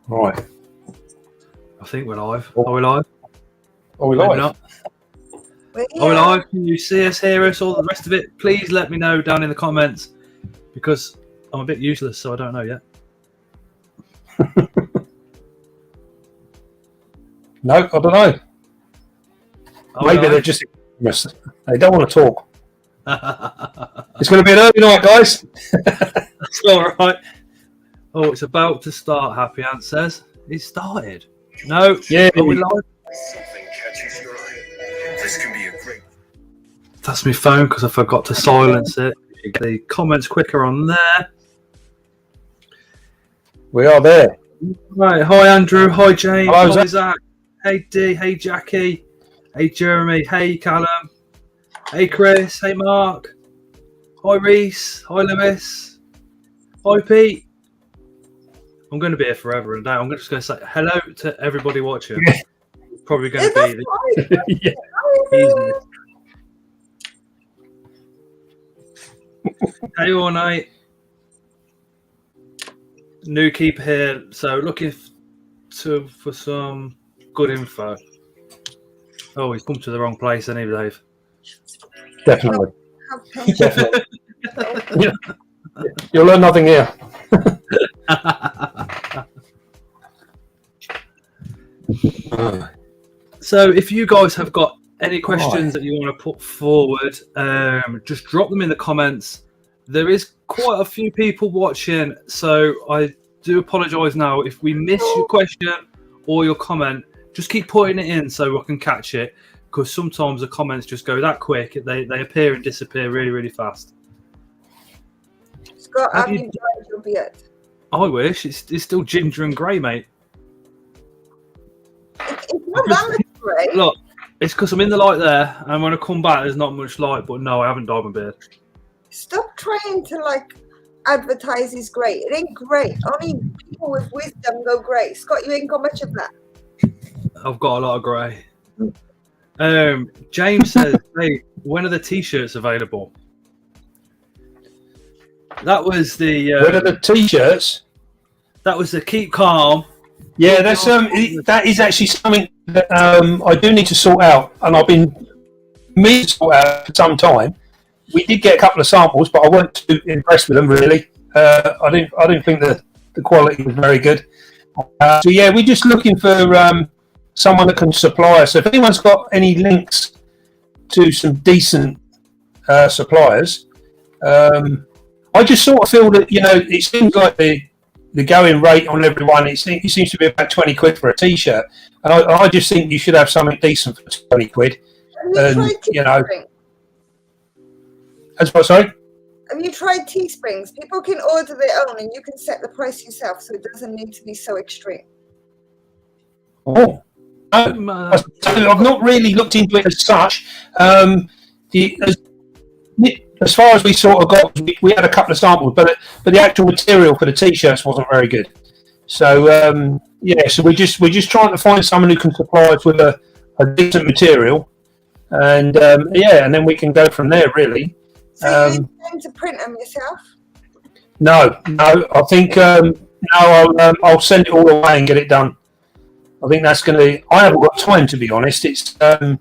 Right. I think we're live. Are we live? Are we Maybe live? not. Are we live? Can you see us, hear us, all the rest of it? Please let me know down in the comments because I'm a bit useless, so I don't know yet. No, I don't know. Maybe they're just they don't want to talk. It's going to be an early night, guys. That's all right. Oh, it's about to start. Happy Ant says it started. No, Yeah. Are we live? Something catches your eye. This can be a great. That's my phone because I forgot to silence it. The comments quicker on there. We are there. Right. Hi, Andrew. Hi, James. Hello, Hi, Zach. Hey, D. Hey, Jackie. Hey, Jeremy. Hey, Callum. Hey, Chris. Hey, Mark. Hi, Reese. Hi, Lewis. Hi, Pete. I'm going to be here forever and a day. I'm just going to say hello to everybody watching. It's probably going to be easy. Hey, all night. New keeper here, so looking for some good info. Oh, he's come to the wrong place, hasn't he, Dave? Definitely. Okay. Definitely. Yeah. You'll learn nothing here. So if you guys have got any questions that you want to put forward, just drop them in the comments. There is quite a few people watching, so I do apologise now if we miss your question or your comment. Just keep putting it in so I can catch it, because sometimes the comments just go that quick. They appear and disappear really, really fast. Scott, have you dyed your beard? I wish. It's still ginger and grey, mate. It's not that much grey. Look, it's because I'm in the light there, and when I come back, there's not much light. But no, I haven't dyed my beard. Stop trying to advertise is great. It ain't great. Only people with wisdom go grey. Scott, you ain't got much of that. I've got a lot of grey. James says, "Hey, when are the t-shirts available?" That was the. When are the t-shirts? That was the keep calm. Yeah, that's that is actually something that I do need to sort out, and I've been meaning to sort out for some time. We did get a couple of samples, but I weren't too impressed with them really. I didn't think the quality was very good. So yeah, we're just looking for someone that can supply us. So if anyone's got any links to some decent suppliers, I just sort of feel that it seems like the going rate on everyone it seems to be about 20 quid for a t-shirt, and I just think you should have something decent for 20 quid. That's what, sorry? Have you tried Teesprings? People can order their own and you can set the price yourself, so it doesn't need to be so extreme. Oh, no. I've not really looked into it as such. As far as we sort of got, we had a couple of samples, but the actual material for the t-shirts wasn't very good. So so we're just trying to find someone who can supply us with a decent material, and and then we can go from there really. So you intend to print them yourself? No. I think I'll send it all away and get it done. I think that's going to. I haven't got time, to be honest. It's I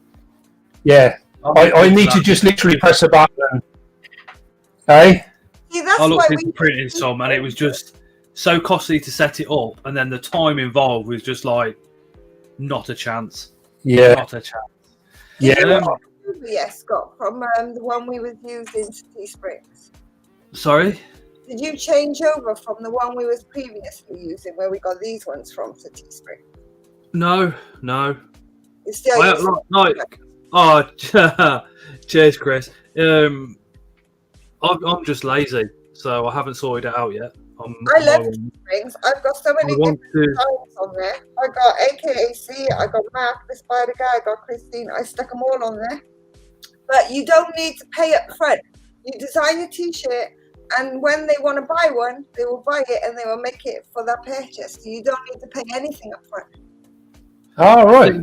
need to just literally press a button. Hey. See, that's I looked why into printing some, and it was just so costly to set it up, and then the time involved was just like not a chance. Yeah. Not a chance. Yeah. Yes, Scott, from the one we was using to Teesprings. Sorry? Did you change over from the one we was previously using, where we got these ones from, to Teespring? No. It's still Cheers, Chris. I'm just lazy, so I haven't sorted it out yet. I love Teesprings. I've got so many different designs on there. I got AKAC, I got Mark, the Spider Guy, I got Christine. I stuck them all on there. But you don't need to pay up front. You design a t-shirt, and when they want to buy one, they will buy it and they will make it for that purchase. So you don't need to pay anything up front. All right.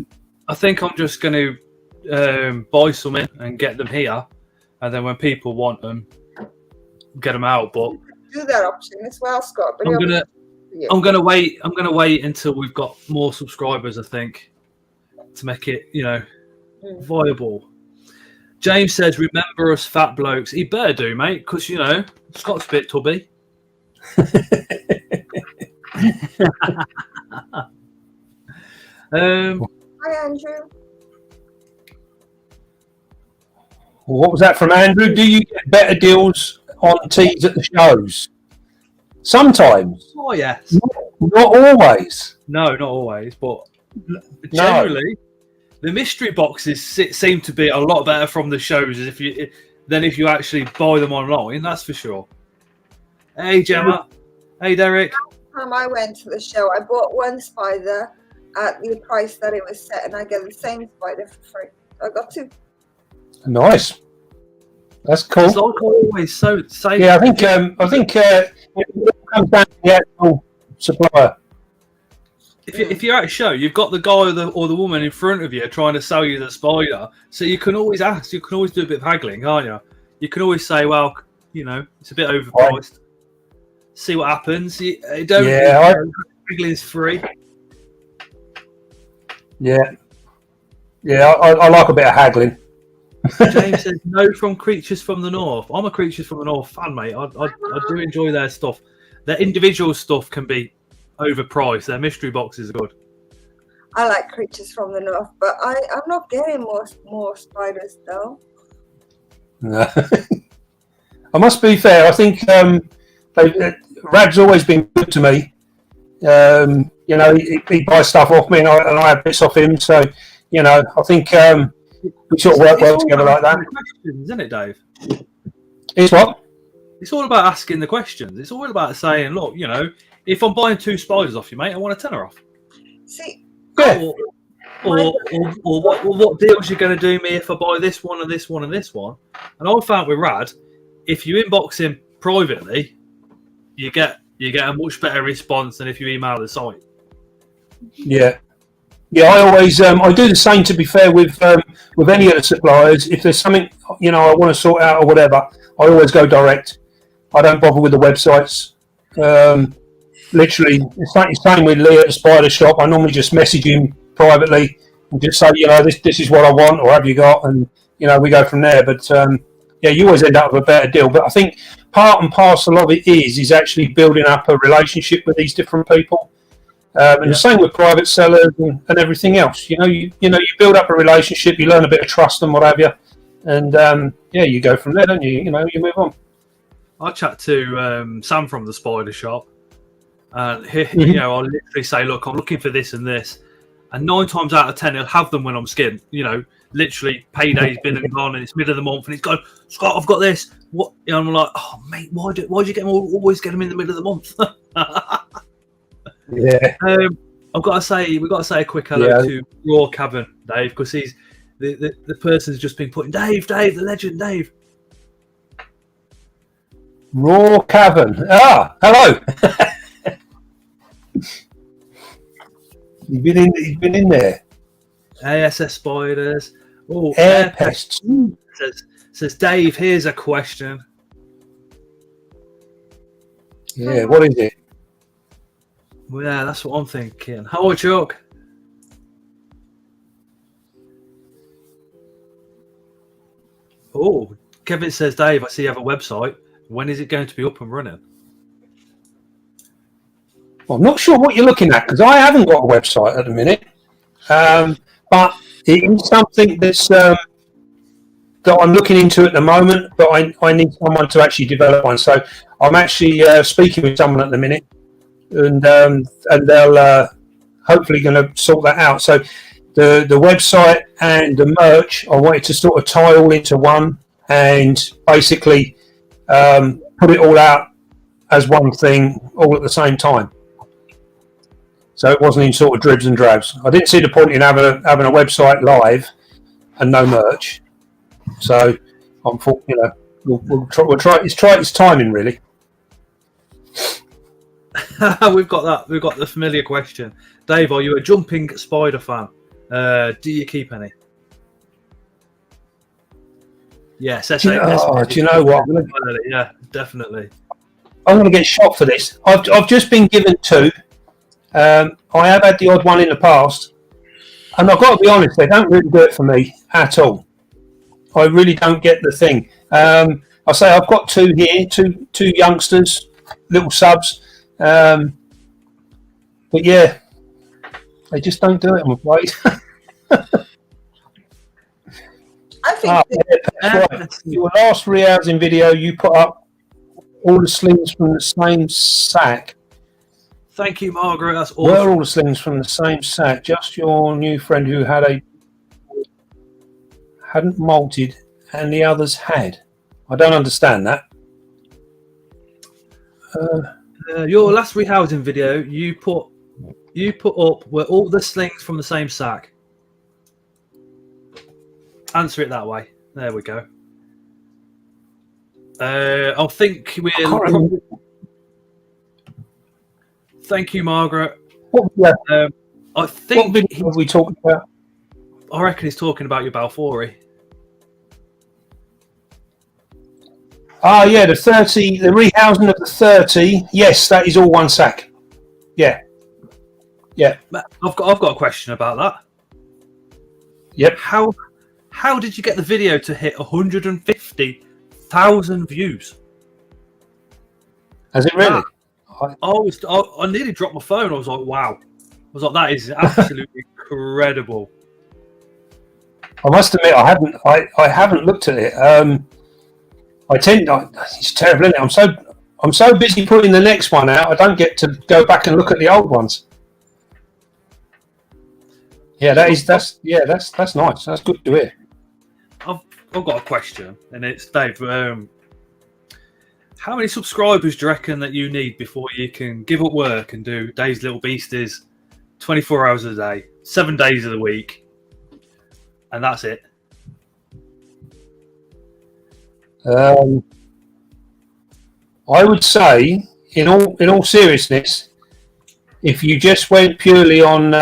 I think I'm just going to buy some in and get them here, and then when people want them, get them out. But do that option as well, Scott. But Yeah. I'm gonna wait until we've got more subscribers, I think, to make it, viable. James says, "Remember us fat blokes." He better do, mate, because Scott's a bit tubby. Hi, Andrew. What was that from Andrew? Do you get better deals on teas at the shows? Sometimes. Oh yes. Not always. No, not always, but generally, the mystery boxes seem to be a lot better from the shows than if you actually buy them online. That's for sure. Hey Gemma. Hey Derek. Last time I went to the show, I bought one spider at the price that it was set, and I get the same spider for free. I got 2. Nice. That's cool. It's like always say. Yeah, I think it comes down to the actual supplier. If you're at a show, you've got the guy or the woman in front of you trying to sell you the spider, so you can always ask. You can always do a bit of haggling, can't you? You can always say, "Well, it's a bit overpriced." See what happens. Haggling's free. Yeah, I like a bit of haggling. James says, "No from Creatures from the North." I'm a Creatures from the North fan, mate. I do enjoy their stuff. Their individual stuff can be overpriced. Their mystery boxes are good. I like Creatures from the North, but I'm not getting more spiders though. No. I must be fair. I think Rad's always been good to me. He buys stuff off me, and I have bits off him. So, I think we sort of work well together like that. Questions, isn't it, Dave? It's what? It's all about asking the questions. It's all about saying, look, if I'm buying 2 spiders off you, mate, I want a tenner off. See, Yeah. Or what deals you're going to do me if I buy this one and this one and this one. And I found with Rad, if you inbox him privately, you get a much better response than if you email the site. Yeah. Yeah, I always I do the same. To be fair, with any of the suppliers, if there's something I want to sort out or whatever, I always go direct. I don't bother with the websites. Literally, it's like the same with Lee at the Spider Shop. I normally just message him privately and just say, this is what I want, or have you got, and we go from there. But you always end up with a better deal. But I think part and parcel of it is actually building up a relationship with these different people. The same with private sellers and everything else. You build up a relationship, you learn a bit of trust and what have you, and you go from there, don't you? You move on. I chat to Sam from the Spider Shop, and I'll literally say, "Look, I'm looking for this and this," and 9 times out of 10, he'll have them when I'm skinned. Literally payday's been and gone, and it's mid of the month, and he's going, "Scott, I've got this." What? I'm like, "Oh, mate, why do you always get them in the middle of the month?" Yeah. We've got to say a quick hello to Raw Cavern, Dave, because he's the person's just been putting Dave, the legend, Dave. Raw Cavern. Ah, hello. You've been in there. ASS Spiders. Oh, Air Pests. Says Dave, here's a question. Yeah, what is it? Well, yeah, that's what I'm thinking. How old Chuck? Oh, Kevin says, Dave, I see you have a website. When is it going to be up and running? Well, I'm not sure what you're looking at because I haven't got a website at the minute. But it is something that's that I'm looking into at the moment, but I need someone to actually develop one. So I'm actually speaking with someone at the minute, and they'll hopefully going to sort that out. So the website and the merch, I wanted to sort of tie all into one and basically put it all out as one thing all at the same time. So it wasn't in sort of dribs and drabs. I didn't see the point in having a website live and no merch. So I'm we'll try. It's timing really. We've got the familiar question. Dave, are you a jumping spider fan? Do you keep any? Yes. Do you know what? Yeah, definitely. I'm going to get shot for this. I've just been given 2. I have had the odd one in the past, and I've got to be honest, they don't really do it for me at all. I really don't get the thing. I say I've got 2 here, two youngsters, little subs, but yeah, they just don't do it, I'm afraid. I think That's right. Your last rehousing video, you put up all the slings from the same sack. Thank you, Margaret. That's Were awesome. all the slings from the same sack? Just your new friend who hadn't molted and the others had. I don't understand that. Your last rehousing video, you put up were all the slings from the same sack. Answer it that way. There we go. I think we're. Thank you, Margaret. I think what video are we talking about? I reckon he's talking about your Balfouri. Ah, yeah, the 30, the rehousing of the 30. Yes, that is all one sack. Yeah. I've got a question about that. Yep. How did you get the video to hit 150,000 views? Has it really? I nearly dropped my phone. I was like, wow. I was like, that is absolutely incredible. I must admit, I haven't looked at it. It's terrible, isn't it? I'm so busy putting the next one out, I don't get to go back and look at the old ones. Yeah, that's nice. That's good to hear. I've got a question, and it's Dave. How many subscribers do you reckon that you need before you can give up work and do Dave's Little Beasties 24 hours a day, 7 days of the week, and that's it? I would say, in all seriousness, if you just went purely on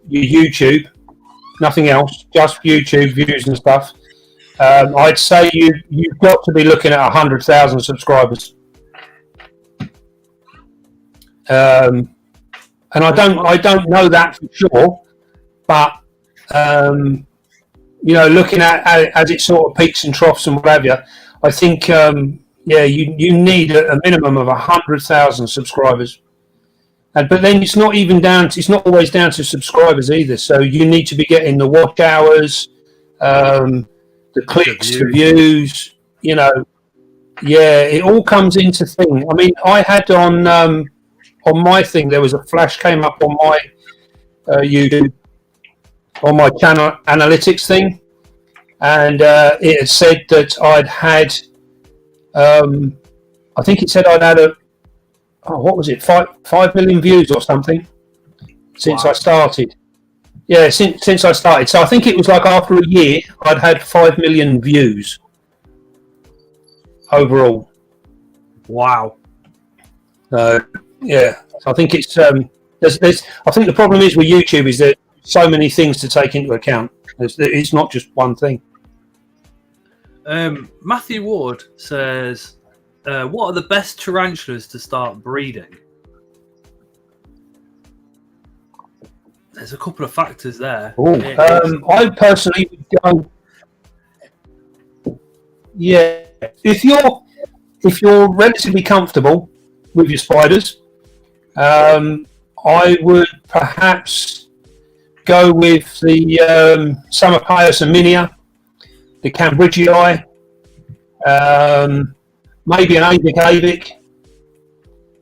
your YouTube, nothing else, just YouTube views and stuff, I'd say you've got to be looking at 100,000 subscribers. And I don't know that for sure, but looking at as it sort of peaks and troughs and what have you, I think you need a minimum of 100,000 subscribers. But then it's not always down to subscribers either. So you need to be getting the watch hours, the clicks, the views. It all comes into thing. I mean, I had on my thing, there was a flash came up on my YouTube, on my channel analytics thing, and it had said that I'd had, I think it said I'd had what was it, 5 million views or something since I started. Yeah, since I started. So I think it was like after a year, I'd had 5 million views overall. Wow. Yeah. So I think it's I think the problem is with YouTube is that so many things to take into account. It's not just one thing. Matthew Ward says, what are the best tarantulas to start breeding? There's a couple of factors there. I personally would go. Yeah, if you're relatively comfortable with your spiders, I would perhaps go with the Summerpaeus Aminia, the Cambridgei, maybe an Avic.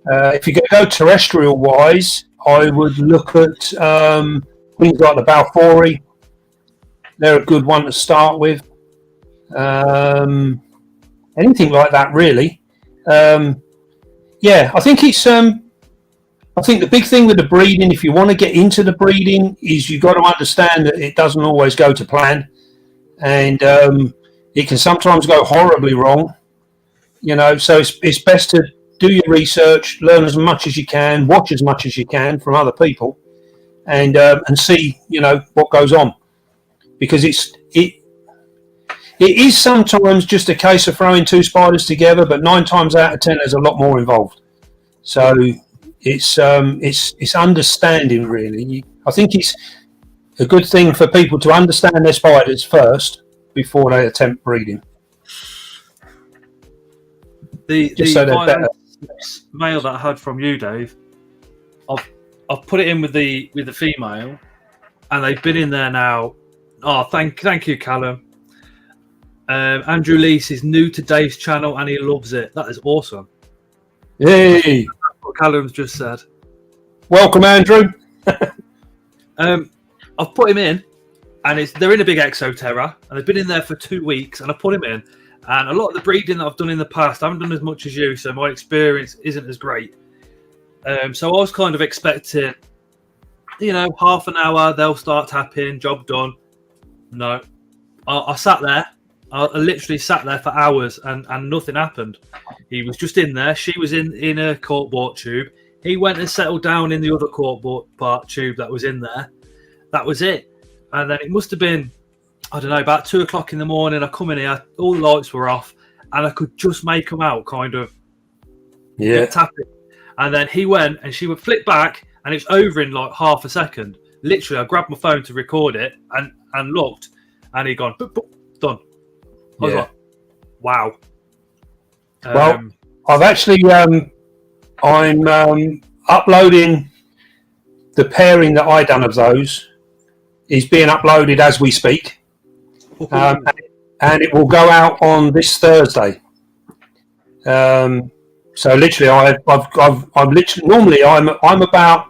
If you're going to go terrestrial wise, I would look at things like the Balfouri. They're a good one to start with. Anything like that, really. I think it's. I think the big thing with the breeding, if you want to get into the breeding, is you've got to understand that it doesn't always go to plan, and it can sometimes go horribly wrong. So it's best to do your research, learn as much as you can, watch as much as you can from other people, and see what goes on, because It is sometimes just a case of throwing two spiders together, but 9 times out of 10, there's a lot more involved. So it's understanding, really. I think it's a good thing for people to understand their spiders first before they attempt breeding. The male that I had from you, Dave, I've put it in with the female, and they've been in there now. Oh, thank you, Callum. Andrew Leese is new to Dave's channel and he loves it. That is awesome. Hey, that's what Callum's just said. Welcome, Andrew. I've put him in, and they're in a big Exoterra, and they've been in there for 2 weeks, and I put him in. And a lot of the breeding that I've done in the past, I haven't done as much as you, so my experience isn't as great. So I was kind of expecting, half an hour, they'll start tapping, job done. No. I sat there. I literally sat there for hours, and nothing happened. He was just in there. She was in a cork-bought tube. He went and settled down in the other cork-bought tube that was in there. That was it. And then it must have been, I don't know, about 2 o'clock in the morning. I come in here, all the lights were off, and I could just make them out, kind of. Yeah. Tapping. And then he went, and she would flip back, and it was over in like half a second. Literally, I grabbed my phone to record it and looked, and he'd gone, boop, boop, done. I was like, wow. Well, I've actually, I'm uploading the pairing that I done of those. Is being uploaded as we speak, and it will go out on this Thursday. So literally, I've literally normally I'm about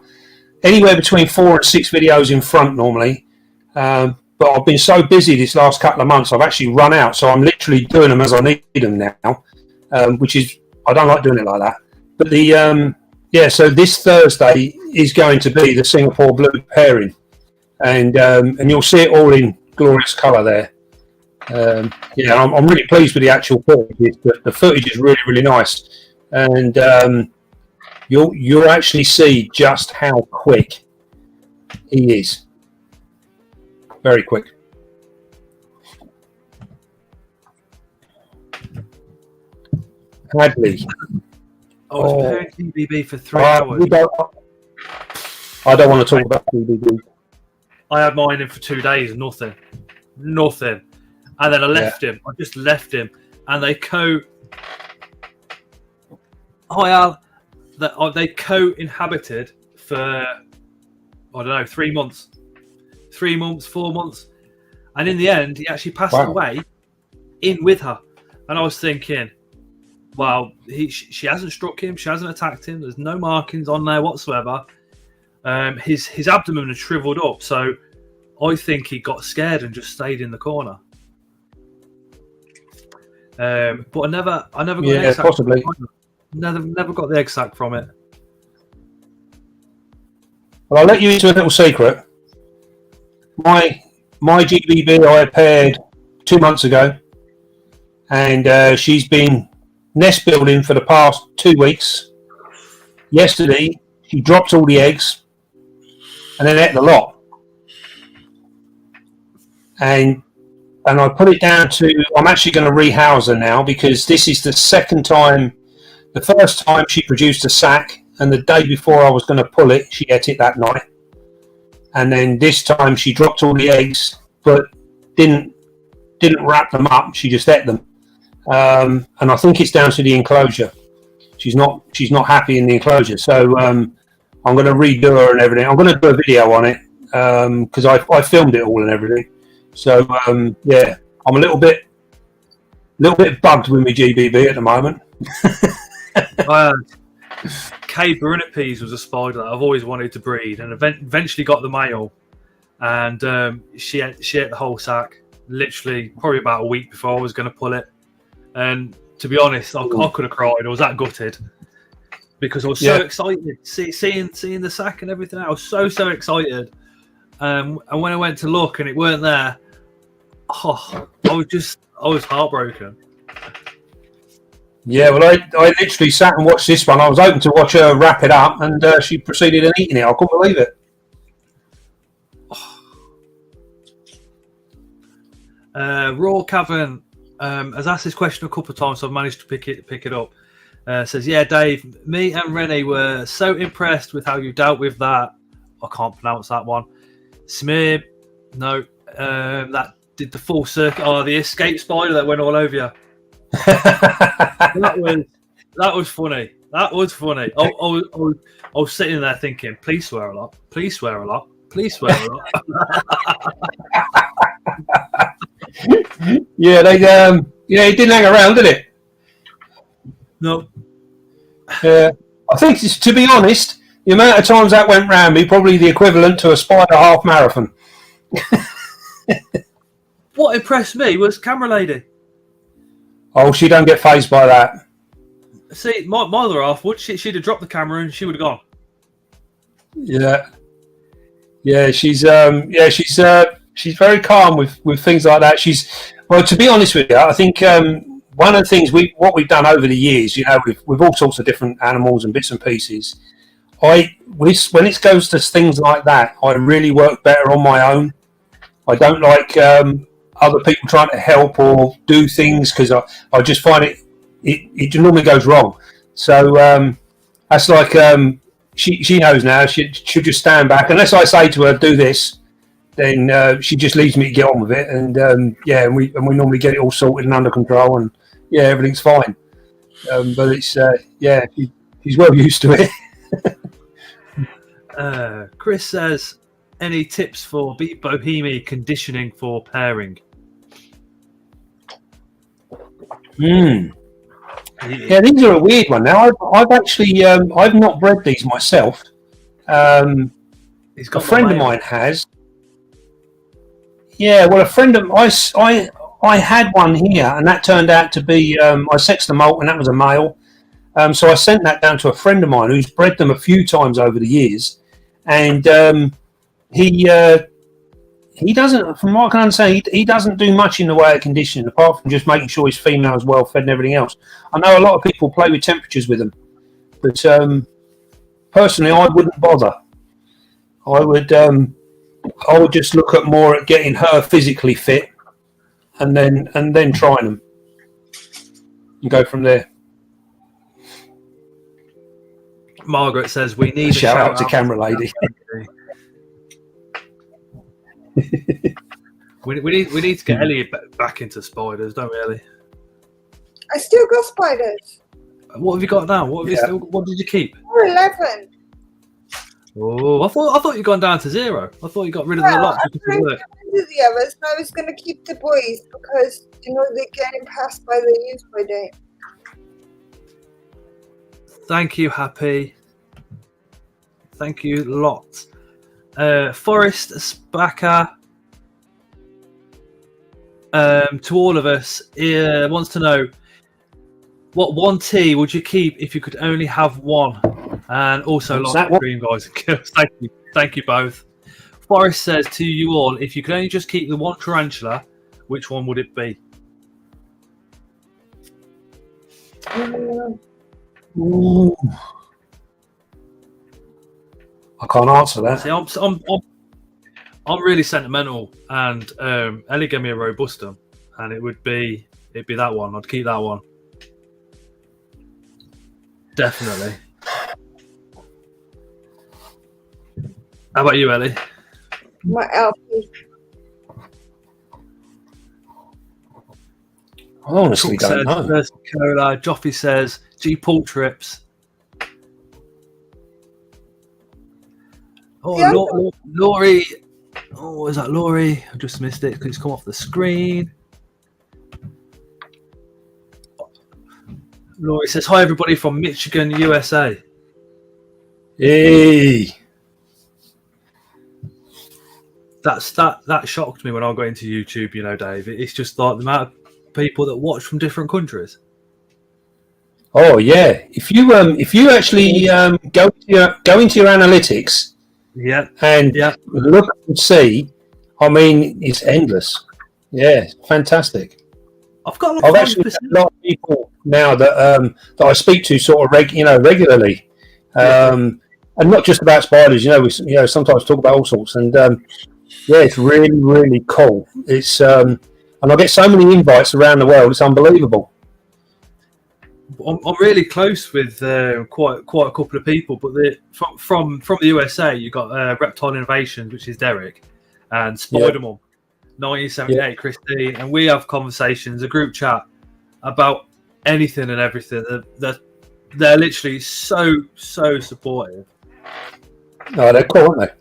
anywhere between 4 and 6 videos in front normally, but I've been so busy this last couple of months, I've actually run out. So I'm literally doing them as I need them now, which is I don't like doing it like that. But so this Thursday is going to be the Singapore Blue pairing. And you'll see it all in glorious colour there. I'm really pleased with the actual footage. The footage is really, really nice, and you'll actually see just how quick he is. Very quick. Hadley. I was pairing TBB for 3 hours. I don't want to talk about TBB. I had mine in for 2 days, nothing. And then I left him. I just left him. And they they co-inhabited for, I don't know, 3 months. 3 months, 4 months. And in the end, he actually passed away in with her. And I was thinking, well, she hasn't struck him. She hasn't attacked him. There's no markings on there whatsoever. His abdomen had shriveled up, so I think he got scared and just stayed in the corner. But I never got the egg sac. Possibly. Never got the egg sac from it. Well, I'll let you into a little secret. My GBB I paired 2 months ago, and she's been nest building for the past 2 weeks. Yesterday, she dropped all the eggs. And then ate the lot, and I put it down to I'm actually going to rehouse her now, because this is the second time. The first time she produced a sack, and the day before I was going to pull it, she ate it that night. And then this time she dropped all the eggs, but didn't wrap them up. She just ate them, and I think it's down to the enclosure. She's not happy in the enclosure, so. I'm going to redo her and everything. I'm going to do a video on it because I filmed it all and everything. So I'm a little bit bugged with my GBB at the moment. Kay Brunipes was a spider that I've always wanted to breed, and eventually got the male, and she ate the whole sack. Literally, probably about a week before I was going to pull it, and to be honest, I could have cried. I was that gutted. Because I was so excited, seeing the sack and everything. I was so excited, and when I went to look and it weren't there, I was heartbroken. Yeah, well, I literally sat and watched this one. I was hoping to watch her wrap it up, and she proceeded in eating it. I couldn't believe it. Raw Cavern has asked this question a couple of times, so I've managed to pick it up. Says, yeah, Dave, me and Rennie were so impressed with how you dealt with that. I can't pronounce that one. Smear, no, that did the full circuit. Oh, the escape spider that went all over you. That was funny. That was funny. I was sitting there thinking, please swear a lot. Please swear a lot. Please swear a lot. Yeah, it didn't hang around, did it? No. I think, to be honest, the amount of times that went round me, probably the equivalent to a spider half marathon. What impressed me was camera lady. Oh, she don't get fazed by that. See, my other half would. She'd have dropped the camera and she would have gone. Yeah, she's very calm with things like that. To be honest with you, I think one of the things what we've done over the years, with all sorts of different animals and bits and pieces. When it goes to things like that, I really work better on my own. I don't like other people trying to help or do things because I just find it normally goes wrong. So that's like she knows now. She'll just stand back unless I say to her, "Do this." Then she just leaves me to get on with it, and we normally get it all sorted and under control, and everything's fine. But it's she's well used to it. Chris says, any tips for Beat Bohemian conditioning for pairing? Yeah, these are a weird one. Now, I've actually I've not bred these myself. A friend of mine has. Yeah, well, a friend of I had one here, and that turned out to be I sexed a molt, and that was a male. So I sent that down to a friend of mine who's bred them a few times over the years, and he doesn't, from what I can understand, he doesn't do much in the way of conditioning apart from just making sure his female is well fed and everything else. I know a lot of people play with temperatures with them, but personally, I wouldn't bother. I would just look at more at getting her physically fit, and then trying them and go from there. Margaret says we need a shout out to camera lady. we need to get Elliot back into spiders, don't we, Ellie? I still got spiders. What have you got now? What did you keep? 11. Oh, I thought you'd gone down to 0. I thought you got rid of the lot. I was going to get rid of the others, and I was going to keep the boys because they're getting passed by the use-by date. Thank you, Happy. Thank you lots. Forrest Spacker, to all of us, wants to know what one tea would you keep if you could only have one? And also lots of cream, guys and girls. Thank you both. Forrest says to you all, if you could only just keep the one tarantula, which one would it be? Ooh. I can't answer that. See, I'm really sentimental, and Ellie gave me a robustum, and it'd be that one. I'd keep that one. Definitely. How about you, Ellie? My LP. I honestly don't know. Cola. Joffy says G Paul trips. Oh, Laurie. Oh, is that Laurie? I just missed it because it's come off the screen. Laurie says, hi, everybody from Michigan, USA. Hey. That shocked me when I got into YouTube, Dave. It's just like the amount of people that watch from different countries. Oh, yeah. If you actually go into your analytics, and look and see, I mean, it's endless. Yeah, it's fantastic. I've actually got a lot of people now that I speak to sort of regularly, and not just about spiders. We sometimes talk about all sorts, and it's really really cool. It's I and I get so many invites around the world. It's unbelievable. I'm really close with quite a couple of people, but from the USA, you've got Reptile Innovations, which is Derek, and Spider-Man, 1978, Christine, and we have conversations, a group chat about anything and everything. They're literally so supportive. Oh, they're cool, aren't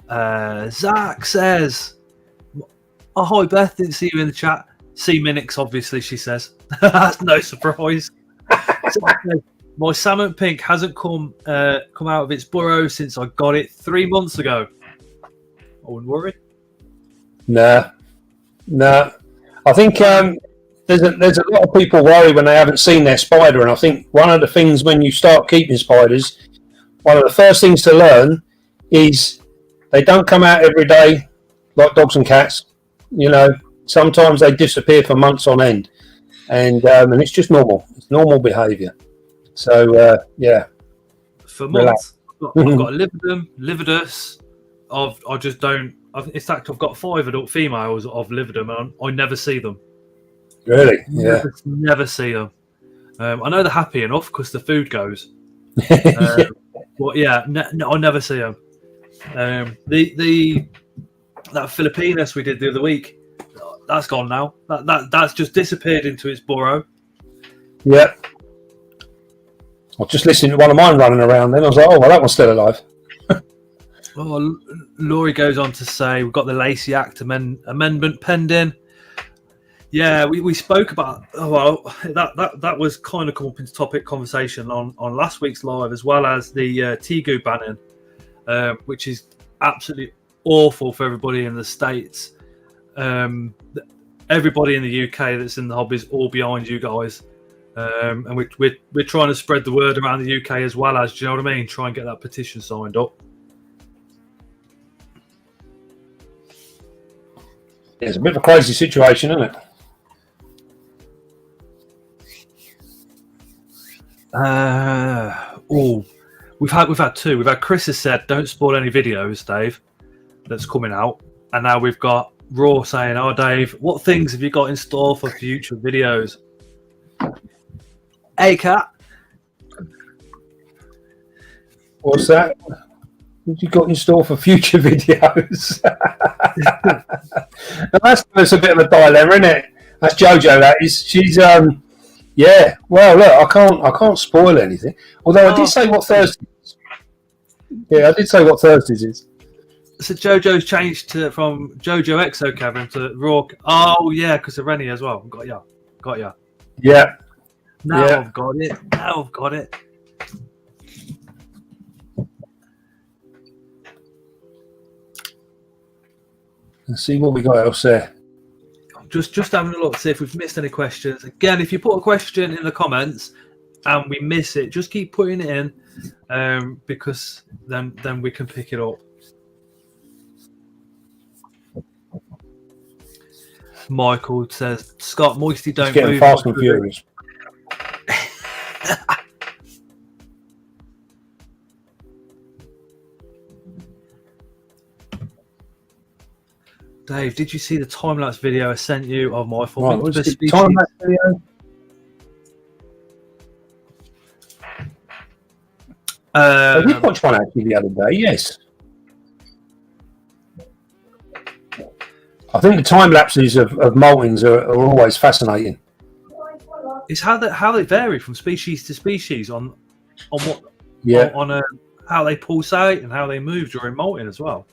they? Zach says, "Oh, hi Beth, didn't see you in the chat. See Minix, obviously," she says. That's no surprise. My salmon pink hasn't come out of its burrow since I got it 3 months ago. I wouldn't worry. Nah. I think there's a lot of people worry when they haven't seen their spider, and I think one of the things when you start keeping spiders, one of the first things to learn is they don't come out every day like dogs and cats. Sometimes they disappear for months on end, and it's just normal. It's normal behaviour. So for months, I've got a lividus. I just don't. In fact, I've got 5 adult females of lividum, and I never see them. Really? Yeah. Never see them. I know they're happy enough because the food goes. But yeah, I never see them. That Filipinas we did the other week, that's gone now. That's just disappeared into its burrow. Yeah. I was just listening to one of mine running around then. I was like, oh, well, that one's still alive. Laurie goes on to say, we've got the Lacey Act amendment pending. Yeah, we spoke about, that was kind of come up into topic conversation on last week's live, as well as the Tegu banning, which is absolutely awful for everybody in the States. Everybody in the UK that's in the hobby is all behind you guys, and we're trying to spread the word around the UK as well as, do you know what I mean, try and get that petition signed up. It's a bit of a crazy situation, isn't it? We've had 2. We've had Chris has said, don't spoil any videos, Dave, that's coming out, and now we've got Raw saying, "Oh, Dave, what things have you got in store for future videos?" Hey, Cat. What's that? What you got in store for future videos? That's a bit of a dilemma, isn't it? That's JoJo. That is. She's yeah. Well, look, I can't spoil anything. Although I did say what Thursday is. Yeah, I did say what Thursdays is. So JoJo's changed from JoJo Exo Cavern to Raw. Oh yeah, because of Rennie as well. Got ya. Yeah. Now yeah. I've got it. Let's see what we got else there. Just having a look to see if we've missed any questions. Again, if you put a question in the comments and we miss it, just keep putting it in, because then we can pick it up. Michael says, Scott, Moisty don't getting move. Fast and Furious. Dave, did you see the time-lapse video I sent you of my full time-lapse video? I did watch one actually the other day, yes. I think the time lapses of moltings are always fascinating. It's how they vary from species to species on what how they pulsate and how they move during molting as well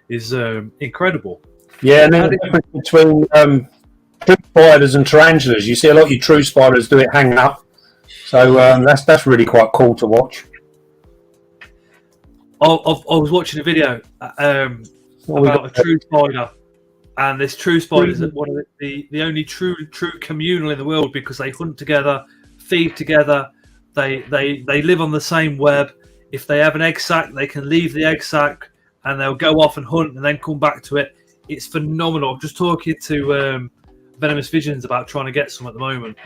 is incredible. Yeah, and then the difference between true spiders and tarantulas. You see a lot of your true spiders do it hanging up, so that's really quite cool to watch. I was watching a video about a true spider. And this true spider is one of the only true communal in the world, because they hunt together, feed together, they live on the same web. If they have an egg sac, they can leave the egg sac and they'll go off and hunt and then come back to it. It's phenomenal. I'm just talking to Venomous Visions about trying to get some at the moment.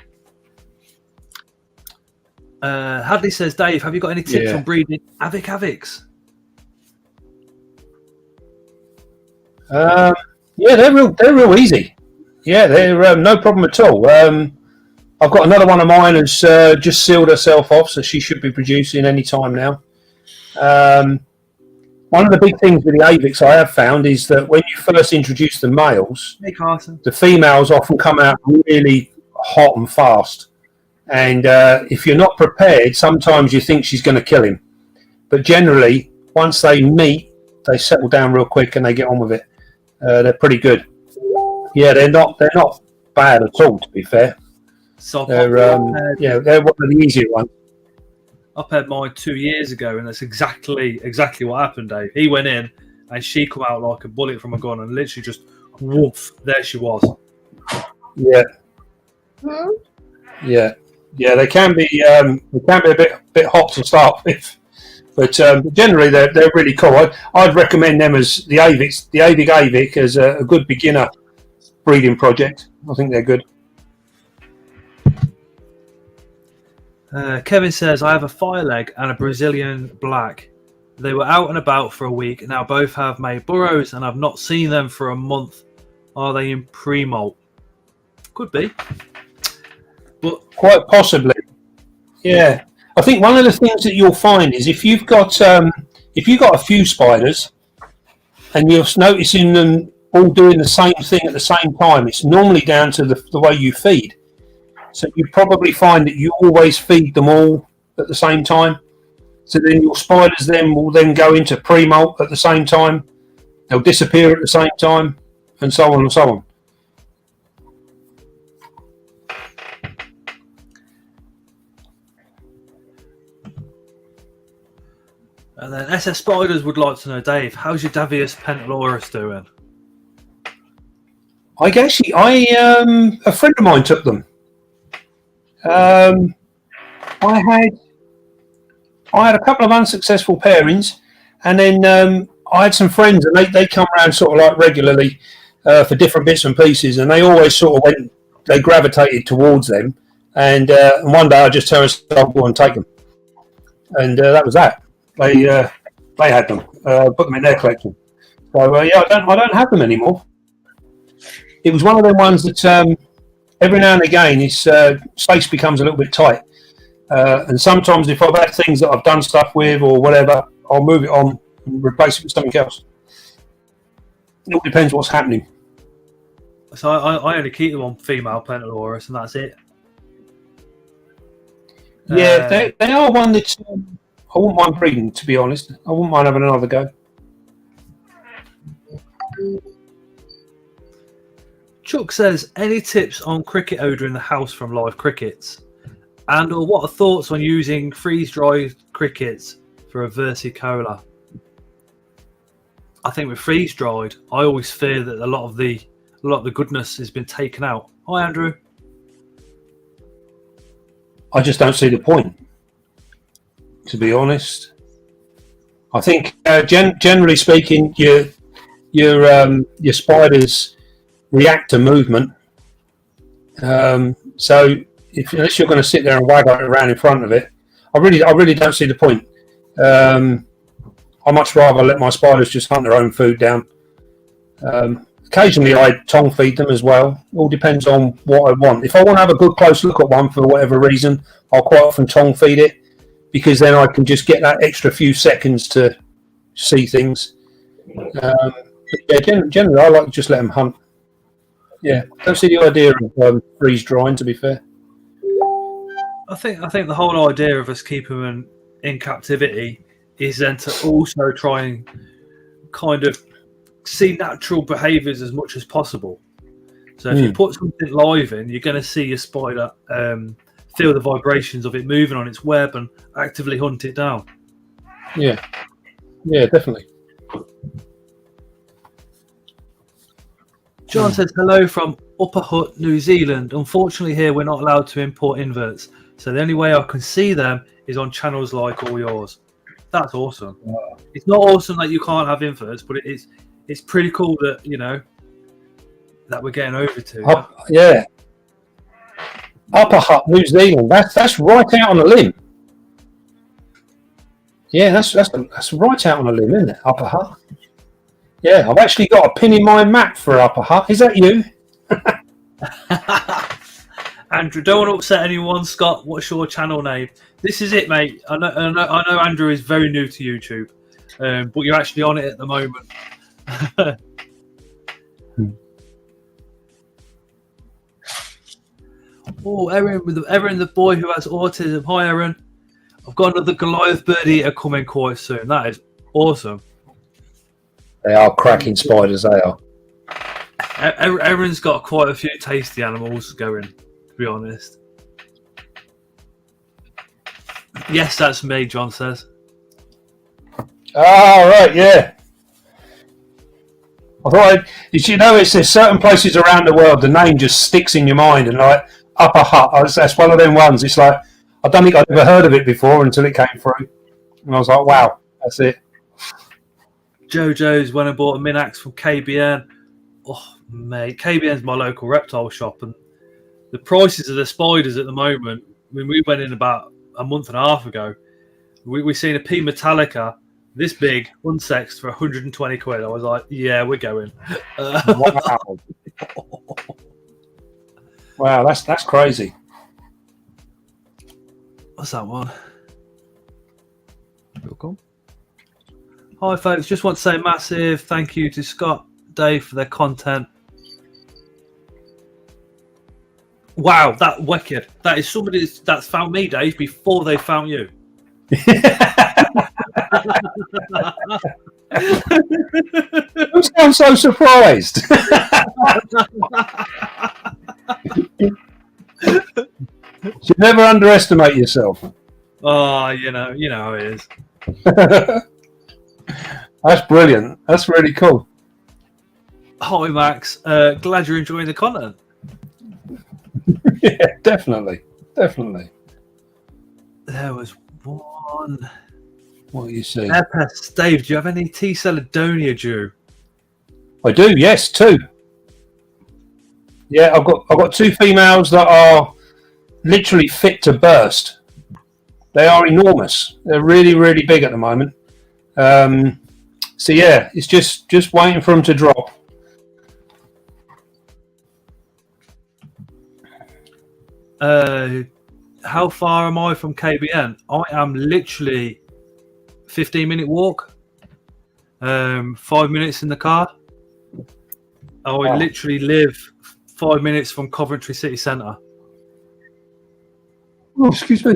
Hadley says, Dave, have you got any tips on breeding Avics? Yeah, they're real easy. Yeah, they're no problem at all. I've got another one of mine who's just sealed herself off, so she should be producing any time now. One of the big things with the Avics I have found is that when you first introduce the males, Hey, Carson. the females often come out really hot and fast. And if you're not prepared, sometimes you think she's going to kill him. But generally, once they meet, they settle down real quick and they get on with it. They're pretty good. Yeah, they're not bad at all, to be fair. So They're they're one of the easier ones. I paired mine 2 years ago, and that's exactly what happened, Dave. He went in, and she come out like a bullet from a gun, and literally just woof, there she was. Yeah. Yeah. Yeah, they can be a bit hot to start with, but generally they're really cool. I'd recommend them as the Avics, the Avic as a good beginner breeding project. I think they're good. Kevin says, I have a fire leg and a Brazilian black. They were out and about for a week. Now both have made burrows, and I've not seen them for a month. Are they in pre-molt? Could be. But quite possibly, yeah. I think one of the things that you'll find is if you've got a few spiders and you're noticing them all doing the same thing at the same time, it's normally down to the way you feed. So you probably find that you always feed them all at the same time. So then your spiders will then go into pre-molt at the same time. They'll disappear at the same time, and so on and so on. And then SS Spiders would like to know, Dave, how's your Davius Pentalorus doing? A friend of mine took them. I had a couple of unsuccessful pairings, and then I had some friends, and they come around sort of like regularly for different bits and pieces, and they always sort of they gravitated towards them. And one day I just turned and said, I'll go and take them, and that was that. They had them, put them in their collection. So I don't have them anymore. It was one of them ones that every now and again his space becomes a little bit tight, and sometimes if I've had things that I've done stuff with or whatever, I'll move it on and replace it with something else. It all depends what's happening. So I only keep them on female Pentalorus, and that's it. Yeah, they are one that I wouldn't mind breeding, to be honest. I wouldn't mind having another go. Chuck says, any tips on cricket odour in the house from live crickets? And or what are thoughts on using freeze-dried crickets for a versicolor? I think with freeze-dried, I always fear that a lot of the goodness has been taken out. Hi, Andrew. I just don't see the point, to be honest. I think generally speaking, your spiders react to movement. So unless you're going to sit there and waggle it around in front of it, I really don't see the point. I much rather let my spiders just hunt their own food down. Occasionally I tongue feed them as well. It all depends on what I want. If I want to have a good close look at one for whatever reason, I'll quite often tongue feed it, because then I can just get that extra few seconds to see things. But yeah, generally I like to just let them hunt. Yeah, don't see the idea of freeze drying, to be fair. I think the whole idea of us keeping them in captivity is then to also try and kind of see natural behaviours as much as possible. So if you put something live in, you're going to see your spider feel the vibrations of it moving on its web and actively hunt it down. Yeah, definitely. John says, hello from Upper Hutt, New Zealand. Unfortunately here we're not allowed to import inverts, so the only way I can see them is on channels like all yours. That's awesome. Wow. It's not awesome that you can't have inverts, but it's pretty cool that, you know, that we're getting over to. Yeah. Upper Hutt, New Zealand. That's right out on a limb. Yeah, that's right out on a limb, isn't it? Upper Hutt. Yeah, I've actually got a pin in my map for Upper Hut. Is that you? Andrew, don't want to upset anyone. Scott, what's your channel name? This is it, mate. I know Andrew is very new to YouTube, but you're actually on it at the moment. Oh, Erin, the boy who has autism. Hi, Erin. I've got another Goliath bird eater coming quite soon. That is awesome. They are cracking spiders, they are. Erin's got quite a few tasty animals going, to be honest. Yes, that's me, John says. Oh, right, yeah. I thought, there's certain places around the world, the name just sticks in your mind, and like Upper Hut, that's one of them ones. It's like, I don't think I'd ever heard of it before until it came through. And I was like, wow, that's it. Jojo's went and bought a Minax from KBN. Oh, mate, KBN's my local reptile shop, and the prices of the spiders at the moment, when we went in about a month and a half ago, we seen a P Metallica this big, unsexed, for 120 quid. I was like, yeah, we're going. Wow. Wow, that's crazy. What's that one? Welcome. Hi, folks. Just want to say massive thank you to Scott, Dave for their content. Wow, that wicked. That is somebody that's found me, Dave, before they found you. You sound so surprised. You never underestimate yourself. Oh, you know how it is. That's brilliant. That's really cool. Hi, Max. Glad you're enjoying the content. Yeah, definitely. There was one. What are you saying? Dave, do you have any T. Celedonia Jew? I do, yes, 2. Yeah, I've got 2 females that are literally fit to burst. They are enormous. They're really, really big at the moment. So yeah, it's just waiting for them to drop. How far am I from KBN? I am literally 15-minute walk. 5 minutes in the car. I literally live 5 minutes from Coventry City Centre. Oh, excuse me.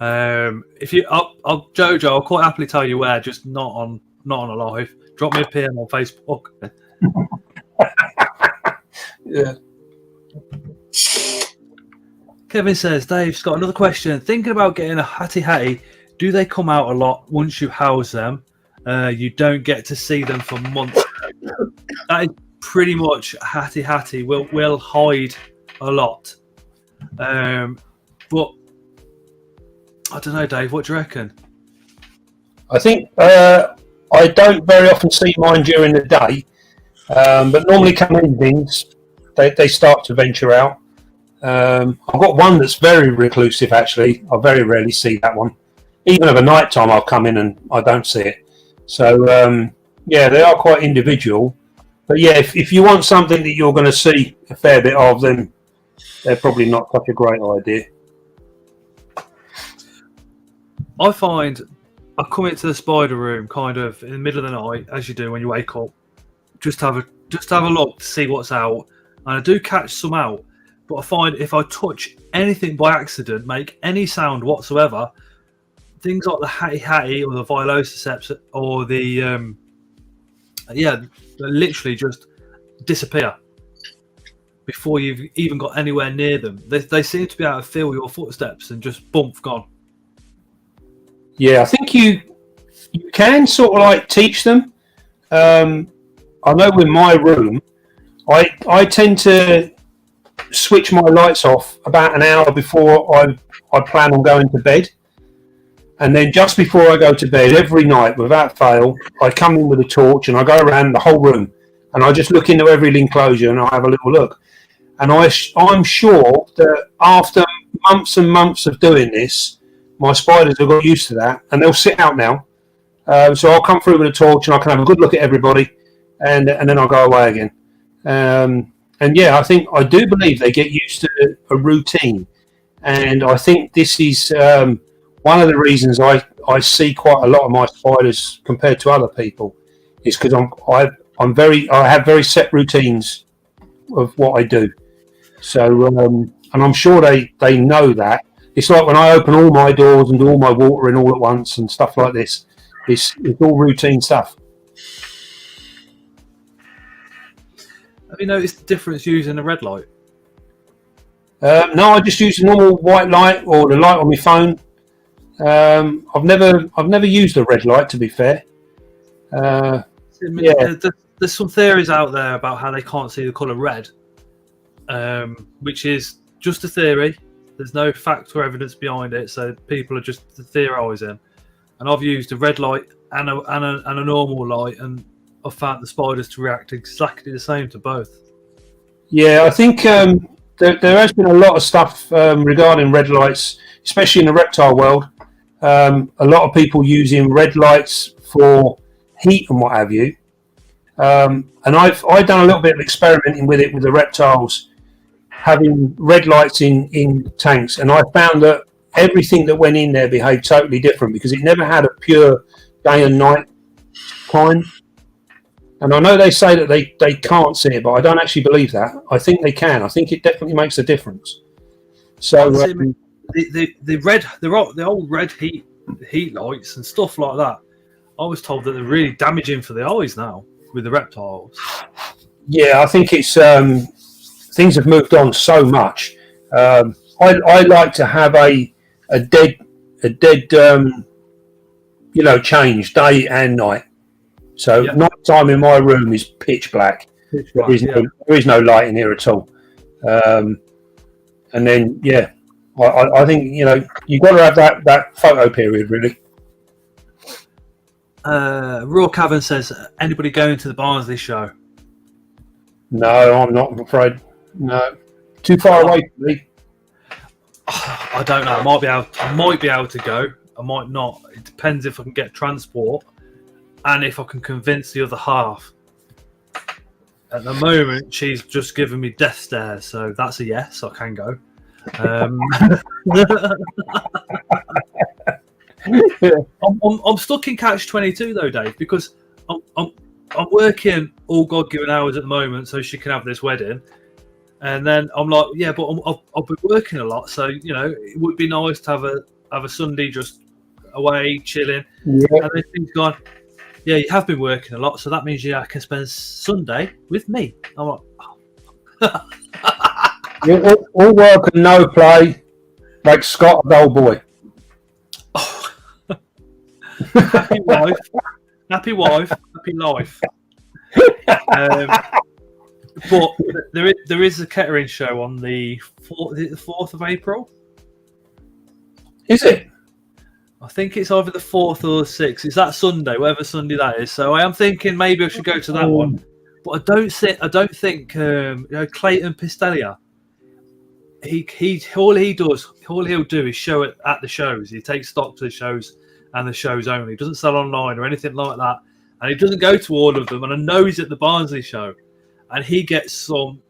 If you, Jojo, I'll quite happily tell you where, just not on a live. Drop me a PM on Facebook. Yeah. Kevin says, Dave's got another question. Thinking about getting a hattie, do they come out a lot once you house them? You don't get to see them for months. That is pretty much hattie. Will hide a lot. But I don't know, Dave. What do you reckon? I think I don't very often see mine during the day, but normally come evenings, they start to venture out. I've got one that's very reclusive, actually. I very rarely see that one. Even of a night time, I'll come in and I don't see it. So, yeah, they are quite individual. But yeah, if you want something that you're going to see a fair bit of, then they're probably not such a great idea. I find I come into the spider room kind of in the middle of the night, as you do when you wake up, just have a look to see what's out, and I do catch some out. But I find if I touch anything by accident, make any sound whatsoever, things like the hattie or the Vilosiceps or the they literally just disappear before you've even got anywhere near them. They seem to be able to feel your footsteps and just bump gone. Yeah, I think you can sort of like teach them. I know with my room, I tend to switch my lights off about an hour before I plan on going to bed. And then just before I go to bed, every night, without fail, I come in with a torch and I go around the whole room and I just look into every enclosure and I have a little look. And I'm sure that after months and months of doing this, my spiders have got used to that and they'll sit out now. So I'll come through with a torch and I can have a good look at everybody, and then I'll go away again. And yeah, I do believe they get used to a routine, and I think this is one of the reasons I see quite a lot of my spiders compared to other people is because I have very set routines of what I do. So and I'm sure they know that. It's like when I open all my doors and do all my watering all at once and stuff like this. It's all routine stuff. Have you noticed the difference using a red light? No, I just use a normal white light or the light on my phone. I've never used a red light, to be fair. There's some theories out there about how they can't see the colour red, which is just a theory. There's no fact or evidence behind it, so people are just theorising. And I've used a red light and a normal light, and I've found the spiders to react exactly the same to both. Yeah, I think there has been a lot of stuff regarding red lights, especially in the reptile world. A lot of people using red lights for heat and what have you. And I've done a little bit of experimenting with it with the reptiles, having red lights in tanks, and I found that everything that went in there behaved totally different because it never had a pure day and night time. And I know they say that they can't see it, but I don't actually believe that. I think they can. I think it definitely makes a difference. So the old red heat lights and stuff like that, I was told that they're really damaging for the eyes now with the reptiles. Yeah, I think it's things have moved on so much. I like to have a dead change day and night. So night time in my room is pitch black. There is no light in here at all. And then I think you've got to have that photo period really. Raw Cavern says, anybody going to the Barnsley show? No, I'm not, I'm afraid. No, too far away from me. I don't know. I might be able to go. I might not. It depends if I can get transport and if I can convince the other half. At the moment, she's just given me death stares, so that's a yes. I can go. I'm stuck in catch-22 though, Dave, because I'm working all God-given hours at the moment, so she can have this wedding. And then I'm like, yeah, but I've been working a lot, so it would be nice to have a Sunday just away chilling. Yeah. And then she's gone, yeah, you have been working a lot, so that means I can spend Sunday with me. I'm like, oh. all work and no play makes Scott a dull boy. Oh. Happy wife, happy life. But there is a Kettering show on the 4th of April. Is it? I think it's either the 4th or the 6th. It's that Sunday, whatever Sunday that is. So I am thinking maybe I should go to that one. But I don't think Clayton Pistelia. All he'll do is show it at the shows. He takes stock to the shows and the shows only. He doesn't sell online or anything like that. And he doesn't go to all of them. And I know he's at the Barnsley show. And he gets some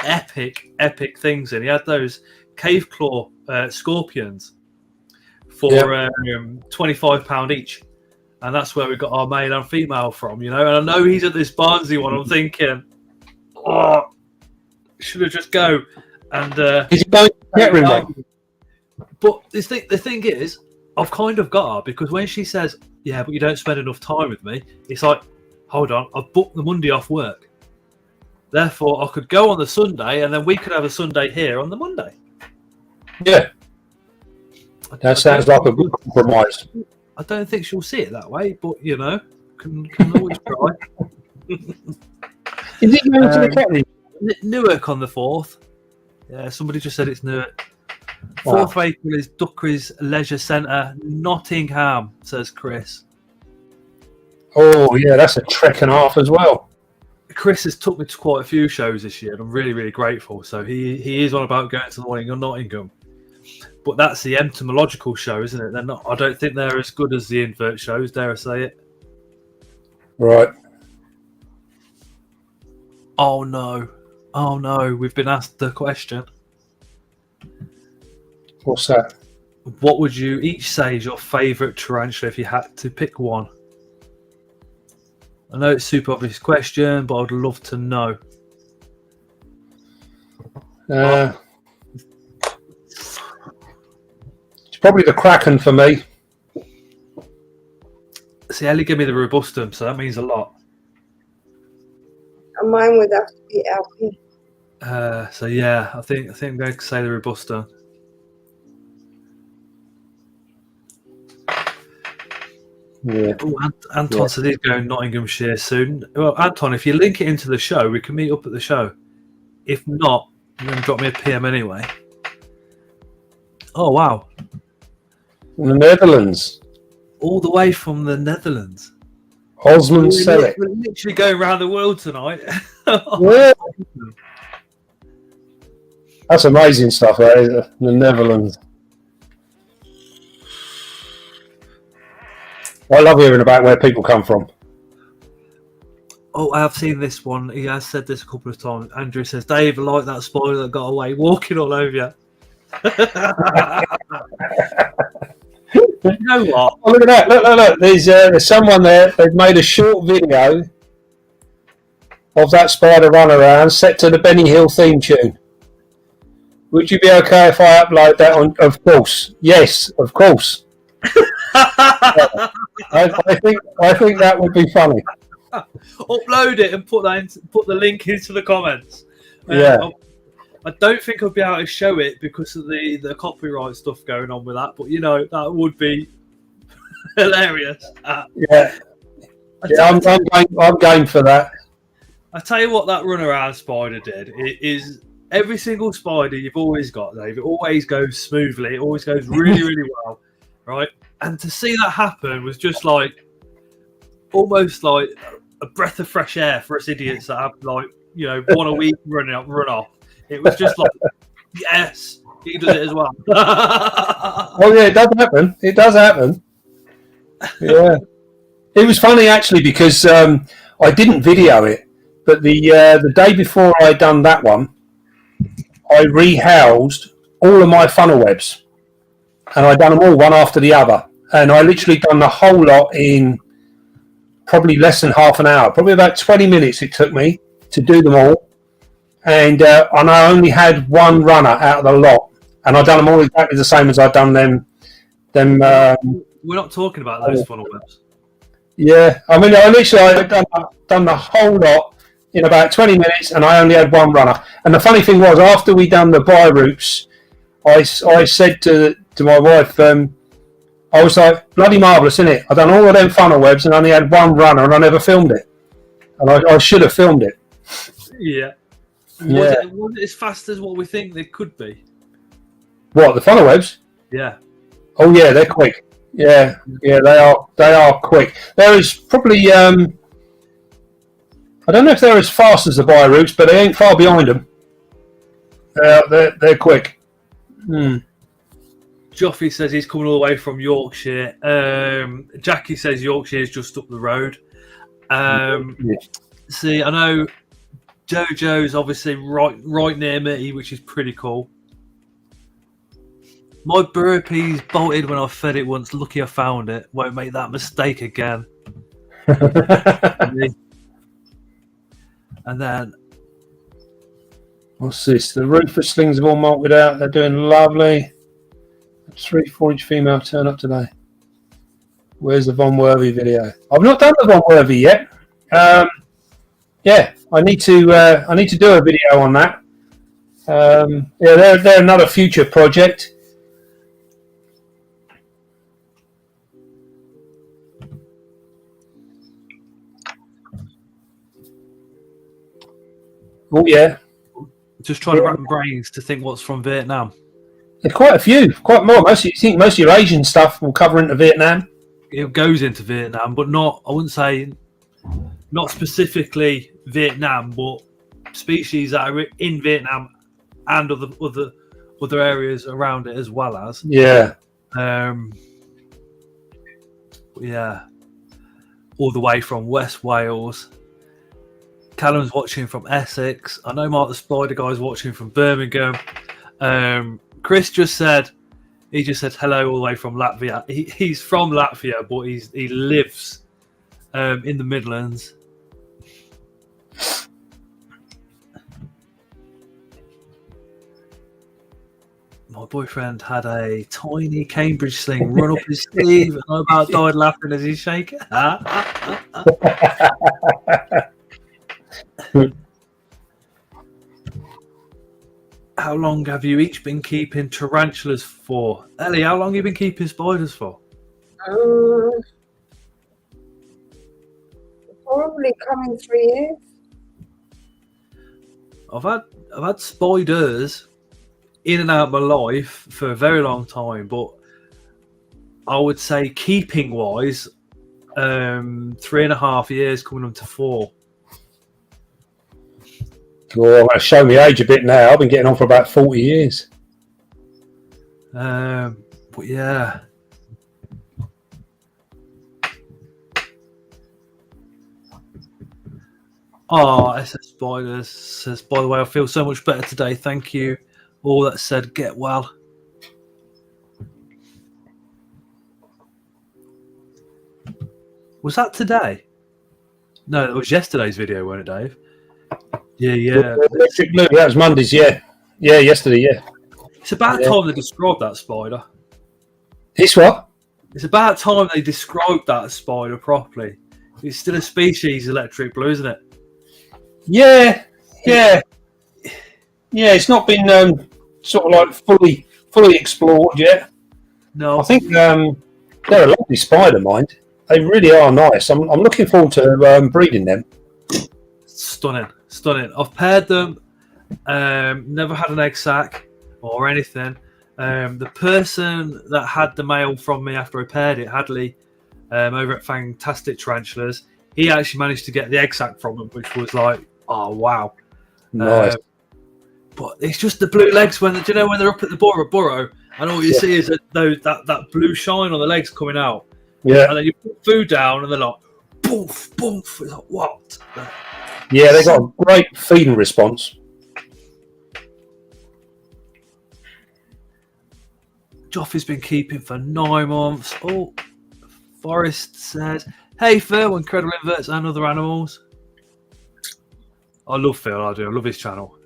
epic things in. He had those cave claw scorpions for £25 each. And that's where we got our male and female from, And I know he's at this Barnsley one. I'm thinking, should have just go. And is he going to Kettering? But the thing is, I've kind of got her because when she says, yeah, but you don't spend enough time with me, it's like, hold on, I've booked the Monday off work. Therefore, I could go on the Sunday, and then we could have a Sunday here on the Monday. Yeah, that sounds like a good compromise. I don't think she'll see it that way, but can always try. Is it going to the Kettering? Newark on the 4th. Yeah, somebody just said it's Newark. 4th of April is Duckery's Leisure Centre, Nottingham, says Chris. Oh yeah, that's a trek and a half as well. Chris has took me to quite a few shows this year, and I'm really, really grateful. So he is on about going to the one in Nottingham. But that's the entomological show, isn't it? They're not. I don't think they're as good as the invert shows, dare I say it. Right. Oh no. Oh no, we've been asked the question. What's that? What would you each say is your favourite tarantula if you had to pick one? I know it's a super obvious question, but I'd love to know. It's probably the Kraken for me. See, Ellie gave me the robustum, so that means a lot. And mine would have to be LP. So yeah, I think I'm going to say the robustum. Yeah. Oh, Anton said he's going Nottinghamshire soon. Well, Anton, if you link it into the show, we can meet up at the show. If not, then drop me a PM anyway. Oh wow! From the Netherlands. All the way from the Netherlands. Osmond Selleck. We're literally going around the world tonight. Yeah. That's amazing stuff, that is it? The Netherlands. I love hearing about where people come from. Oh, I have seen this one. He has said this a couple of times. Andrew says, Dave, I like that spoiler that got away, walking all over you. You know what? Oh, look at that. Look. There's someone there. They've made a short video of that spider run around set to the Benny Hill theme tune. Would you be okay if I upload that on? Of course. Yes, of course. I think that would be funny. Upload it and put the link into the comments. Yeah. I don't think I'll be able to show it because of the copyright stuff going on with that, but you know that would be hilarious. Yeah, I'm game for that. I tell you what, that runaround spider did. It is every single spider you've always got, Dave. It always goes smoothly. It always goes really, really well, right? And to see that happen was just like almost like a breath of fresh air for us idiots that have like one a week run off. It was just like, yes, he does it as well. Oh yeah, it does happen. It does happen. Yeah, it was funny actually because I didn't video it, but the day before I done that one, I rehoused all of my funnel webs, and I done them all one after the other, and I literally done the whole lot in probably less than half an hour, probably about 20 minutes it took me to do them all. And I only had one runner out of the lot, and I done them all exactly the same as I'd done them. We're not talking about those funnel webs. Yeah, I mean, I literally done the whole lot in about 20 minutes, and I only had one runner. And the funny thing was, after we done the buy routes, I said to my wife, I was like, bloody marvellous, isn't it? I done all of them funnel webs and only had one runner, and I never filmed it. And I should have filmed it. Yeah. Yeah. Was it as fast as what we think they could be? What, the funnel webs? Yeah. Oh yeah, they're quick. Yeah, they are quick. There is probably I don't know if they're as fast as the buy routes, but they ain't far behind them. They're quick. Joffrey says he's coming all the way from Yorkshire. Jackie says Yorkshire is just up the road. See, I know Jojo's obviously right near me, which is pretty cool. My burpee's bolted when I fed it once. Lucky I found it. Won't make that mistake again. And then what's this? The Rufus Slings have all malted out. They're doing lovely. 3 4-inch female turn up today. Where's the Von Worthy video? I've not done the Von Worthy yet. Yeah, I need to do a video on that. Yeah, they're another future project. Oh yeah. Just trying to wrap my brains to think what's from Vietnam. There's quite a few, quite more. Most of your Asian stuff will cover into Vietnam. It goes into Vietnam, but not. I wouldn't say not specifically Vietnam, but species that are in Vietnam and other areas around it as well as. Yeah. Yeah. all the way from West Wales. Callum's watching from Essex. I know Mark the Spider Guy's watching from Birmingham. Chris just said hello all the way from Latvia. He's from Latvia, but he lives in the Midlands. My boyfriend had a tiny Cambridge sling run up his sleeve, and I about died laughing as he shake it. How long have you each been keeping tarantulas for? Ellie, how long have you been keeping spiders for? Probably coming 3 years. I've had spiders in and out of my life for a very long time, but I would say keeping wise, 3.5 years coming on to 4. Well, I'm going to show my age a bit now. I've been getting on for about 40 years. But yeah. Oh, SS Spiders says, by the way, I feel so much better today. Thank you. All that said, get well. Was that today? No, it was yesterday's video, wasn't it, Dave? Yeah. Electric Blue, that was Monday's, yeah. Yeah, yesterday, yeah. It's about time they described that spider. It's what? It's about time they described that spider properly. It's still a species, Electric Blue, isn't it? Yeah. It's not been sort of like fully explored yet. No, I think they're a lovely spider, mind. They really are nice. I'm looking forward to breeding them. Stunning. I've paired them. Never had an egg sac or anything. The person that had the male from me after I paired it, Hadley, over at Fantastic Tarantulas, he actually managed to get the egg sac from them, which was like, oh wow, Nice. But it's just the blue legs when they're up at the burrow, and all you see is that blue shine on the legs coming out. Yeah. And then you put food down, and they're like, boof, boof. It's like, what? Yeah, they got a great feeding response. Joffy's been keeping for 9 months. Oh, Forrest says, hey Phil, Incredible Inverts and Other Animals. I love Phil, I do. I love his channel.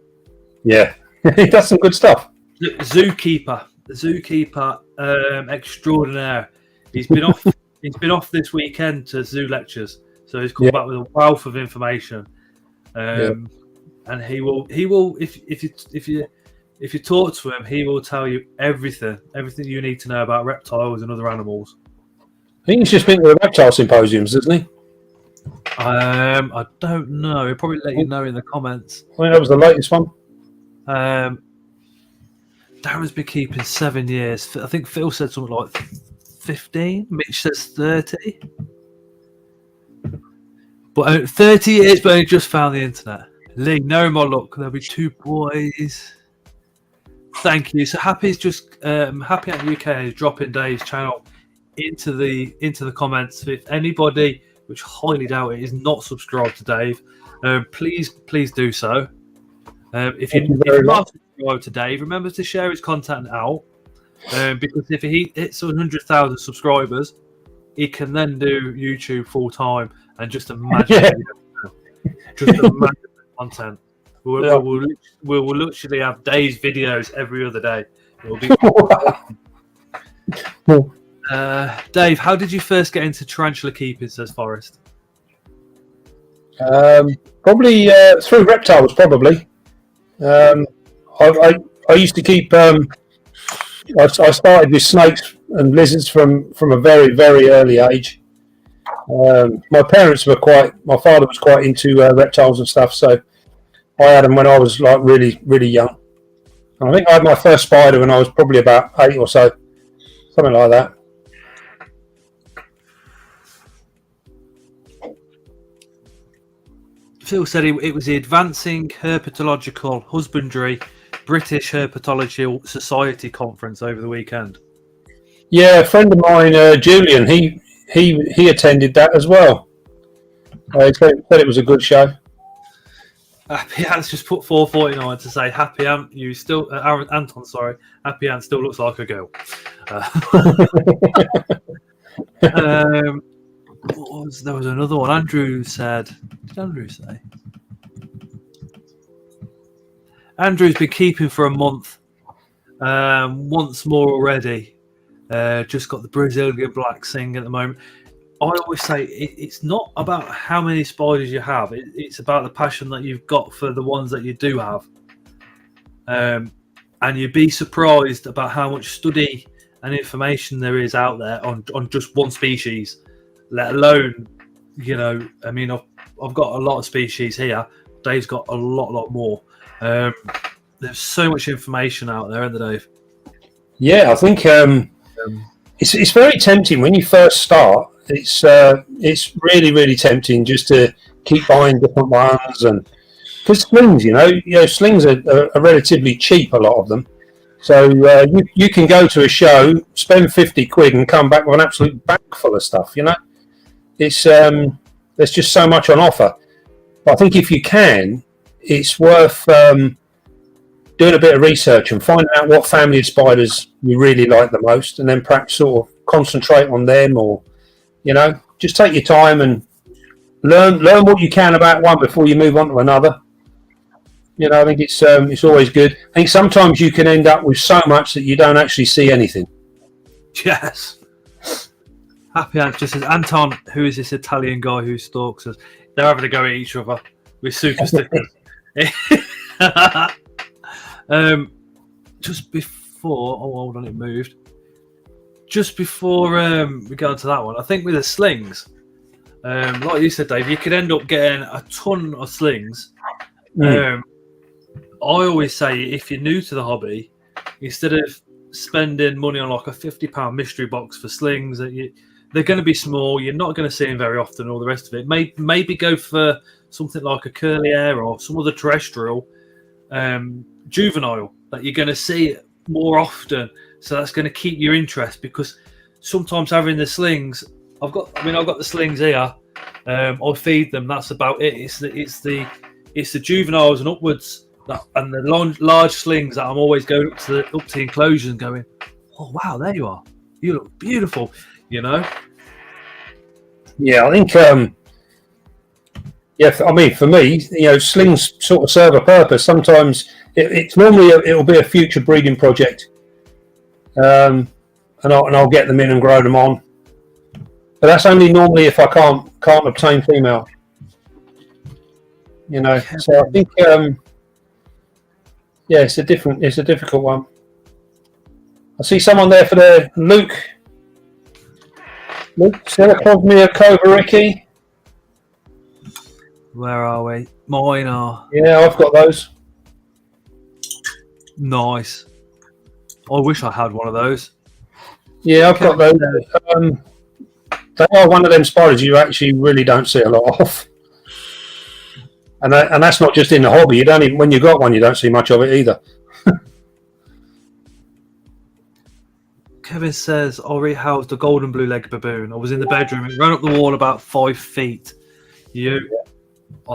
Yeah, he does some good stuff. The zookeeper extraordinaire. He's been off. He's been off this weekend to zoo lectures, so he's come back with a wealth of information. And he will. If you talk to him, he will tell you everything you need to know about reptiles and other animals. I think he's just been to the reptile symposiums, hasn't he? I don't know. He'll probably let you know in the comments. I think that was the latest one. Darren's been keeping 7 years. I think Phil said something like 15. Mitch says 30. But 30 years, but I just found the internet. Lee, no more luck. There'll be 2 boys. Thank you. So Happy's just Happy at UK is dropping Dave's channel into the comments. If anybody, which I highly doubt it, is not subscribed to Dave, please do so. If you're not subscribed to Dave, remember to share his content out, because if he hits 100,000 subscribers, he can then do YouTube full time and just imagine, the content. We'll literally have Dave's videos every other day. It will be. Dave, how did you first get into tarantula keeping? Says Forrest. Probably through reptiles. Probably. I used to keep. I started with snakes and lizards from a very, very early age. My parents were my father was quite into reptiles and stuff, so I had them when I was like really, really young. And I think I had my first spider when I was probably about 8 or so, something like that. Phil said it was the Advancing Herpetological Husbandry British Herpetology Society conference over the weekend. Yeah, a friend of mine, Julian, he attended that as well. He said it was a good show. Happy Ant just put 449 to say Happy Ant. You still Anton, sorry. Happy Ant still looks like a girl. There was another one. Andrew said. Did Andrew say? Andrew's been keeping for a month. Once more already. Just got the Brazilian black Sing at the moment. I always say it's not about how many spiders you have. It's about the passion that you've got for the ones that you do have. And you'd be surprised about how much study and information there is out there on just one species, let alone, I mean, I've got a lot of species here. Dave's got a lot more. There's so much information out there, isn't there, Dave? Yeah, I think it's very tempting when you first start. It's really tempting just to keep buying different ones, and because slings, slings are relatively cheap, a lot of them. So you can go to a show, spend 50 quid, and come back with an absolute bag full of stuff. It's there's just so much on offer. But I think if you can, it's worth doing a bit of research and finding out what family of spiders you really like the most, and then perhaps sort of concentrate on them, or just take your time and learn what you can about one before you move on to another. I think it's always good. I think sometimes you can end up with so much that you don't actually see anything. Yes. Happy Ant just says, Anton, who is this Italian guy who stalks us? They're having a go at each other with super stickers. Just before, hold on, it moved. Just before we go into that one, I think with the slings, like you said, Dave, you could end up getting a ton of slings. I always say, if you're new to the hobby, instead of spending money on like a £50 mystery box for slings, they're going to be small. You're not going to see them very often. All the rest of it, maybe go for something like a curly hair or some other terrestrial juvenile that you're going to see more often. So that's going to keep your interest, because sometimes having the slings, I've got the slings here. I feed them. That's about it. It's the juveniles and upwards and the large slings that I'm always going up to the enclosures and going, oh wow, there you are. You look beautiful. Yeah, I think. I mean, for me, slings sort of serve a purpose. Sometimes it's normally it'll be a future breeding project, and I'll get them in and grow them on. But that's only normally if I can't obtain female. So I think it's a difficult one. I see someone there for the Luke Seracosmia Kovaricki. Where are we? Mine are. Yeah, I've got those. Nice. I wish I had one of those. Yeah, I've got those. They are one of them spiders you actually really don't see a lot of. And that's not just in the hobby. When you got one, you don't see much of it either. Kevin says, I rehoused a golden blue leg baboon. I was in the bedroom. It ran up the wall about 5 feet. I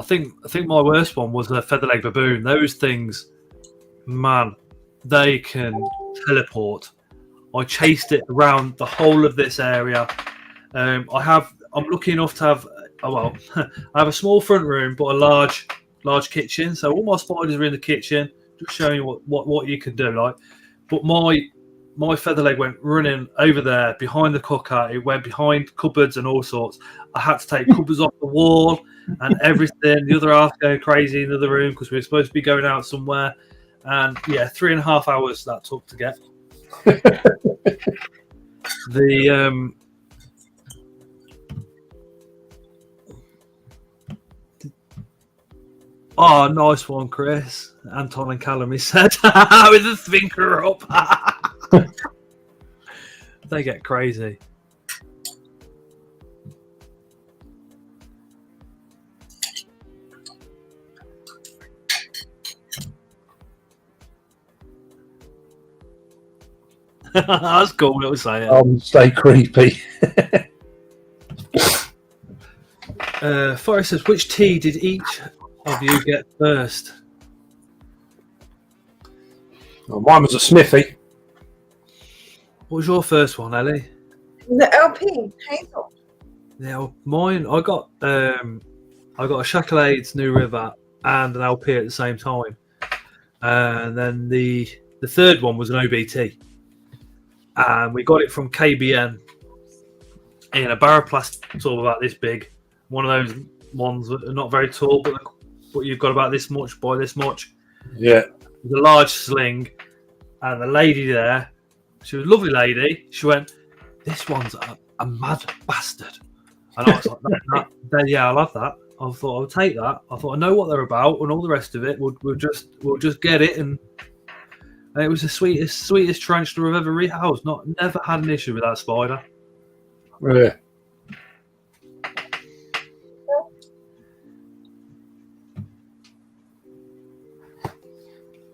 think my worst one was a feather leg baboon. Those things, man, they can teleport. I chased it around the whole of this area. I'm lucky enough to have, I have a small front room, but a large kitchen. So all my spiders are in the kitchen, just showing you what you can do. But my feather leg went running over there behind the cooker. It went behind cupboards and all sorts. I had to take cupboards off the wall and everything. The other half going crazy in the other room because we were supposed to be going out somewhere. And 3.5 hours that took to get. Oh, nice one, Chris. Anton and Callum, he said, with the finger up. They get crazy. That's cool, little saying. Stay creepy. Forrest says, which tea did each of you get first? Well, mine was a Smithy. What was your first one, Ellie? The LP, Hazel. Yeah, mine. I got a Shacklades New River and an LP at the same time, and then the third one was an OBT, and we got it from KBN in a barrel plastic, sort of about this big. One of those ones that are not very tall, but you've got about this much by this much. Yeah. The large sling, and the lady there, she was a lovely lady. She went, "This one's a mad bastard," and I was like, "Yeah, I'll have that." I thought I'll take that. I thought I know what they're about, and all the rest of it. We'll just get it, and it was the sweetest tarantula I've ever rehoused. Never had an issue with that spider. Yeah.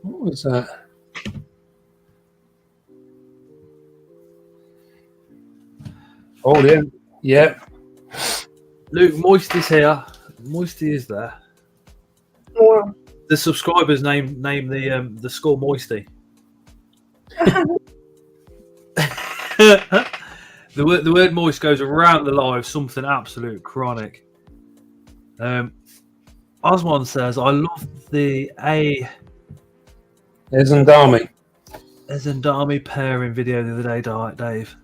What was that? Oh, yeah. Yeah. Luke, Moisty's here. Moisty is there. Wow. The subscribers name the score Moisty. The word moist goes around the live, something absolute chronic. Osmond says, I love the Ezendami pairing video the other day, Dave.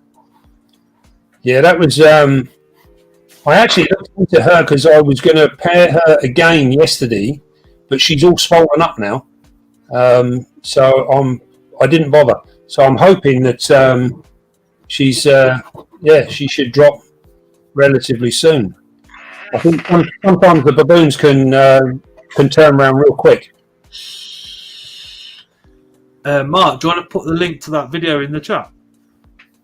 Yeah, that was. I actually looked into her because I was going to pair her again yesterday, but she's all swollen up now. So I didn't bother. So I'm hoping that she's. She should drop relatively soon. I think sometimes the baboons can turn around real quick. Mark, do you want to put the link to that video in the chat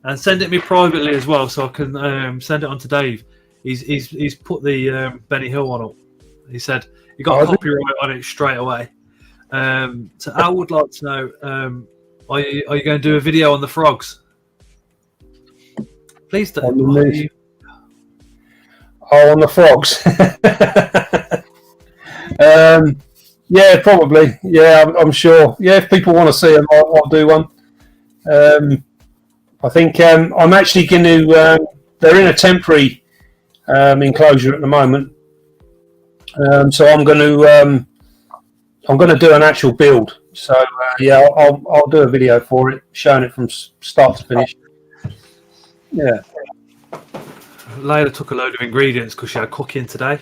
and send it me privately as well, so I can send it on to Dave? He's put the Benny Hill one up. He said he got copyright on it straight away. So I would like to know: are you going to do a video on the frogs? Please don't. On the frogs. Yeah, probably. Yeah, I'm sure. Yeah, if people want to see them, I'll do one. I think I'm actually going to. They're in a temporary enclosure at the moment, so I'm going to do an actual build. So I'll do a video for it, showing it from start to finish. Yeah. Layla took a load of ingredients because she had cooking today.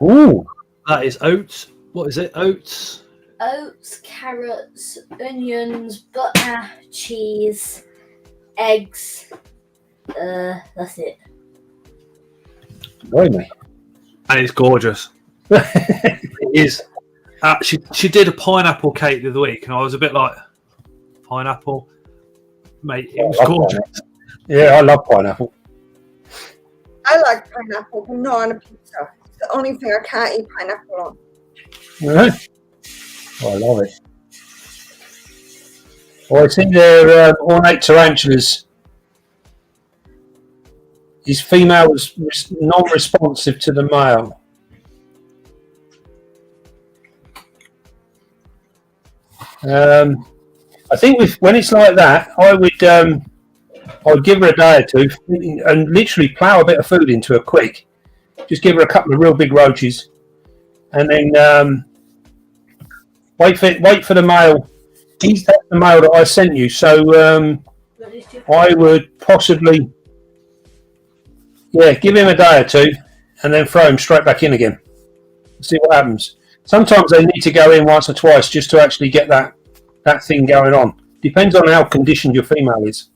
Ooh. That is oats. What is it? Oats, carrots, onions, butter, cheese, eggs. That's it. Really? And it's gorgeous. It is. She did a pineapple cake the other week, and I was a bit like, pineapple? Mate, it was gorgeous. Yeah, I love pineapple. I like pineapple, but not on a pizza. It's the only thing I can't eat pineapple on. Really? Oh, I love it. Well, I think they're ornate tarantulas. His female was non-responsive to the male. I think when it's like that, I would give her a day or two and literally plough a bit of food into her quick. Just give her a couple of real big roaches, and then wait for the male. That's the male that I sent you. So I would possibly, give him a day or two, and then throw him straight back in again. See what happens. Sometimes they need to go in once or twice just to actually get that thing going on. Depends on how conditioned your female is.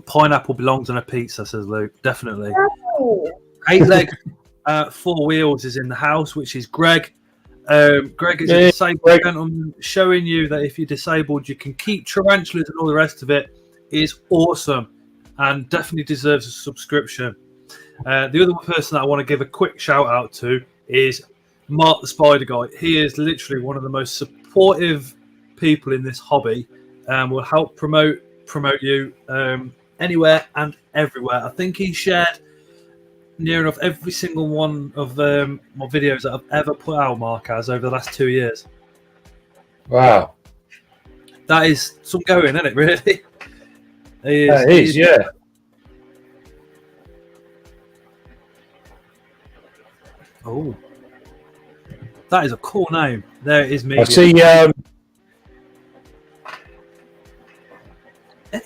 Pineapple belongs on a pizza, says Luke. Definitely. Oh. 8 leg, 4 wheels is in the house, which is Greg. Greg is a disabled gentleman, showing you that if you're disabled, you can keep tarantulas and all the rest of it. Is awesome and definitely deserves a subscription. The other person that I want to give a quick shout out to is Mark the Spider Guy. He is literally one of the most supportive people in this hobby and will help promote you anywhere and everywhere. I think he shared near enough every single one of my videos that I've ever put out, Mark, has over the last 2 years. Wow. That is some going, isn't it, really? It is, yeah. Oh. That is a cool name. There it is, me. I see. Any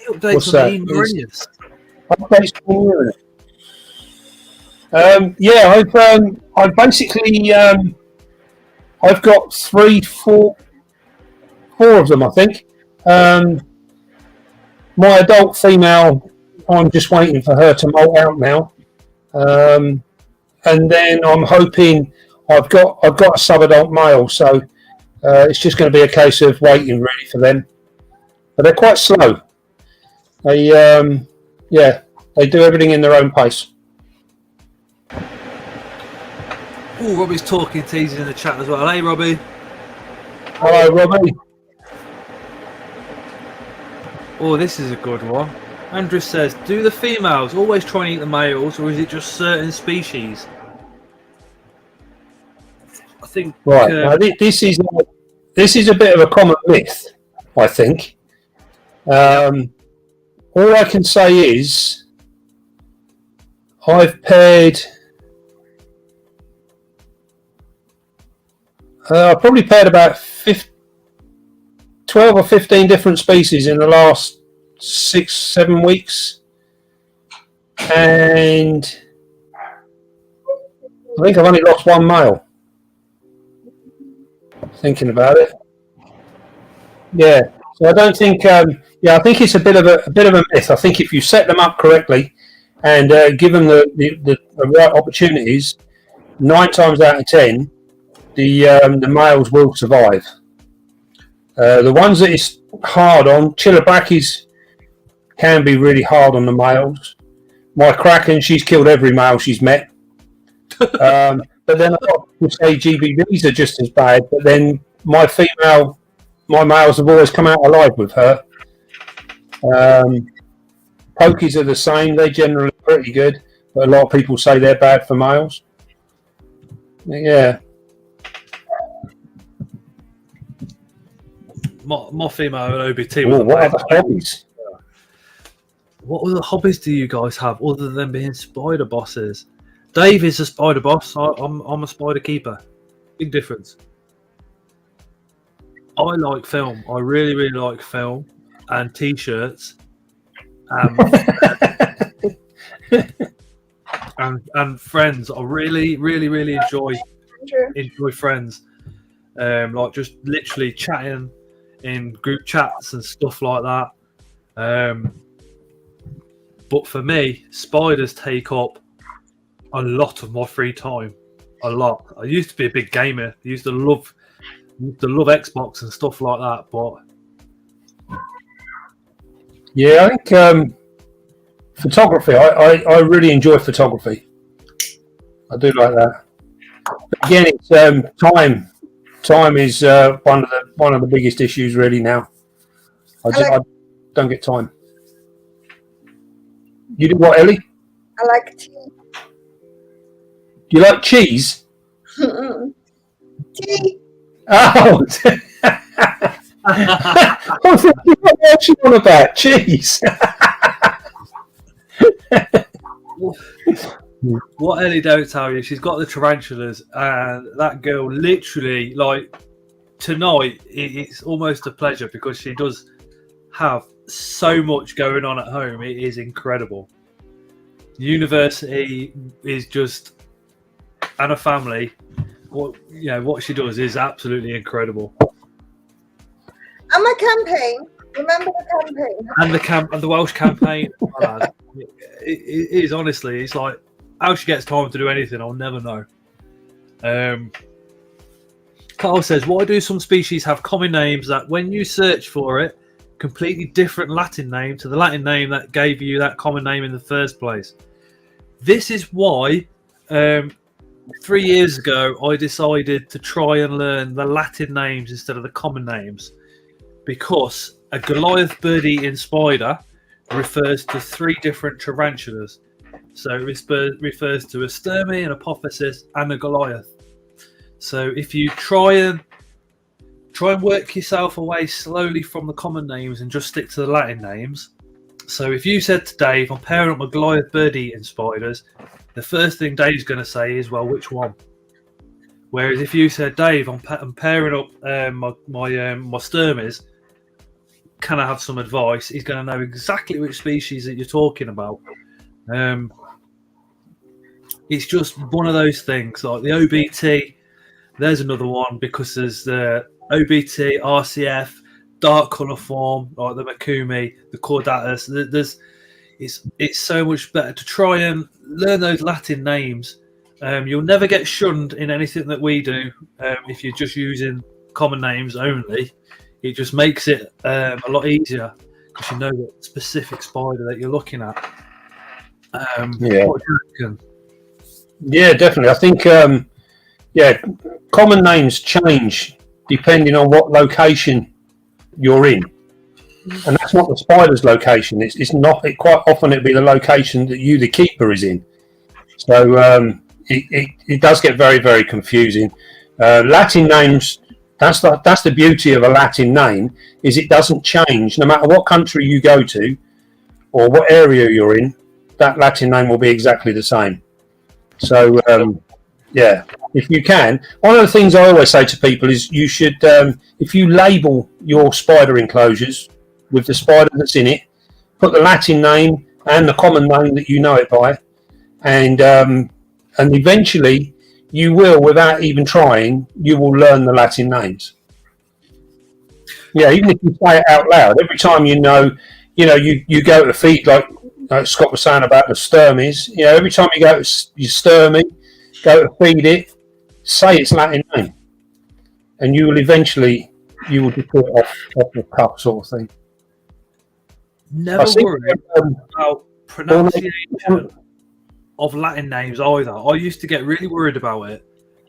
updates What's on that? the Marinius? Yeah, I've basically I've got four of them, I think. My adult female, I'm just waiting for her to molt out now, and then I'm hoping I've got a sub-adult male, so it's just going to be a case of waiting really for them. But they're quite slow. They they do everything in their own pace. Oh, Robbie's talking, teasing in the chat as well. Hey, Robbie. Hello, Robbie. Oh, this is a good one. Andrew says, do the females always try and eat the males, or is it just certain species? I think... Right. Now, this is a bit of a common myth, I think. All I can say is I've paired... I probably paired about 12 or 15 different species in the last 6-7 weeks, and I think I've only lost one male. Thinking about it, yeah. So I don't think, I think it's a bit of a myth. I think if you set them up correctly and give them the right opportunities, 9 times out of 10. The males will survive. The ones that it's hard on, Chillibrackies can be really hard on the males. My Kraken, she's killed every male she's met. But then a lot of people say GBVs are just as bad. But then my males have always come out alive with her. Pokies are the same. They're generally pretty good. But a lot of people say they're bad for males. Yeah. My female OBT. What are the hobbies? What other hobbies do you guys have other than being spider bosses? Dave is a spider boss. I'm a spider keeper. Big difference. I like film. I really, really like film and t-shirts. And friends. I really, really, really enjoy friends. Like just literally chatting in group chats and stuff like that. But for me, spiders take up a lot of my free time. A lot. I used to be a big gamer. I used to love Xbox and stuff like that. But yeah, I think photography. I really enjoy photography. I do like that. But again, it's time. Time is one of the biggest issues really now. I don't get time. You do what, Ellie? I like tea. You like cheese? Tea. Oh! I thought you were actually on about cheese. what Ellie don't tell you, she's got the tarantulas, and that girl literally, like, tonight, it's almost a pleasure because she does have so much going on at home. It is incredible. University is just, and a family. What she does is absolutely incredible. And my campaign. Remember the campaign? And the Welsh campaign. It is honestly. It's like how she gets time to do anything, I'll never know. Carl says, why do some species have common names that when you search for it, completely different Latin name to the Latin name that gave you that common name in the first place? This is why 3 years ago I decided to try and learn the Latin names instead of the common names, because a Goliath bird-eating spider refers to 3 different tarantulas. So it refers to a Sturmy, an Apophysis, and a Goliath. So if you try and work yourself away slowly from the common names and just stick to the Latin names. So if you said to Dave, I'm pairing up my Goliath bird-eating spiders, the first thing Dave's going to say is, well, which one? Whereas if you said, Dave, I'm pairing up my Sturmies, can I have some advice? He's going to know exactly which species that you're talking about. It's just one of those things. Like the OBT, there's another one because there's the OBT, RCF, dark colour form, like the Makumi, the Caudatus. It's so much better to try and learn those Latin names. You'll never get shunned in anything that we do if you're just using common names only. It just makes it a lot easier because you know the specific spider that you're looking at. What do you reckon? Yeah, definitely. I think common names change depending on what location you're in, and that's not the spider's location. It's not. Quite often it'll be the location that you, the keeper, is in. So it does get very, very confusing. Latin names. That's the beauty of a Latin name, is it doesn't change no matter what country you go to or what area you're in. That Latin name will be exactly the same. So if you can, one of the things I always say to people is you should, if you label your spider enclosures with the spider that's in it, put the Latin name and the common name that you know it by, and eventually you will, without even trying, you will learn the Latin names. Yeah, even if you say it out loud, every time you go to feed, like Scott was saying about the Sturmies, every time you go to your Sturmy, go to feed it, say its Latin name, and you will just put it off the cup sort of thing. Never worry about pronunciation of Latin names either. I used to get really worried about it,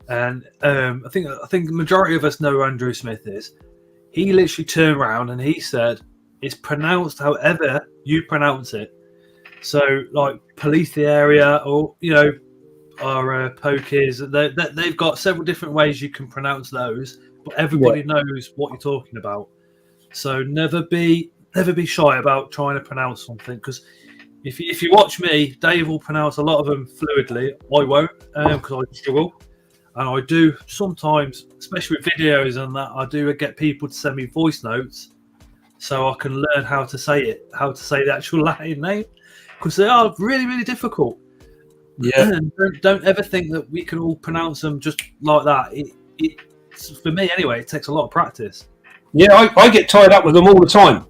and I think the majority of us know who Andrew Smith is. He literally turned around and he said, "It's pronounced however you pronounce it." So, like Polytheria or our Pokies, they've got several different ways you can pronounce those, but everybody knows what you're talking about. So never be shy about trying to pronounce something, because if you watch me, Dave will pronounce a lot of them fluidly. I won't, because I struggle. And I do sometimes, especially with videos and that, I do get people to send me voice notes so I can learn how to say the actual Latin name, because they are really, really difficult. Yeah. Don't ever think that we can all pronounce them just like that. For me anyway, it takes a lot of practice. Yeah, I get tied up with them all the time.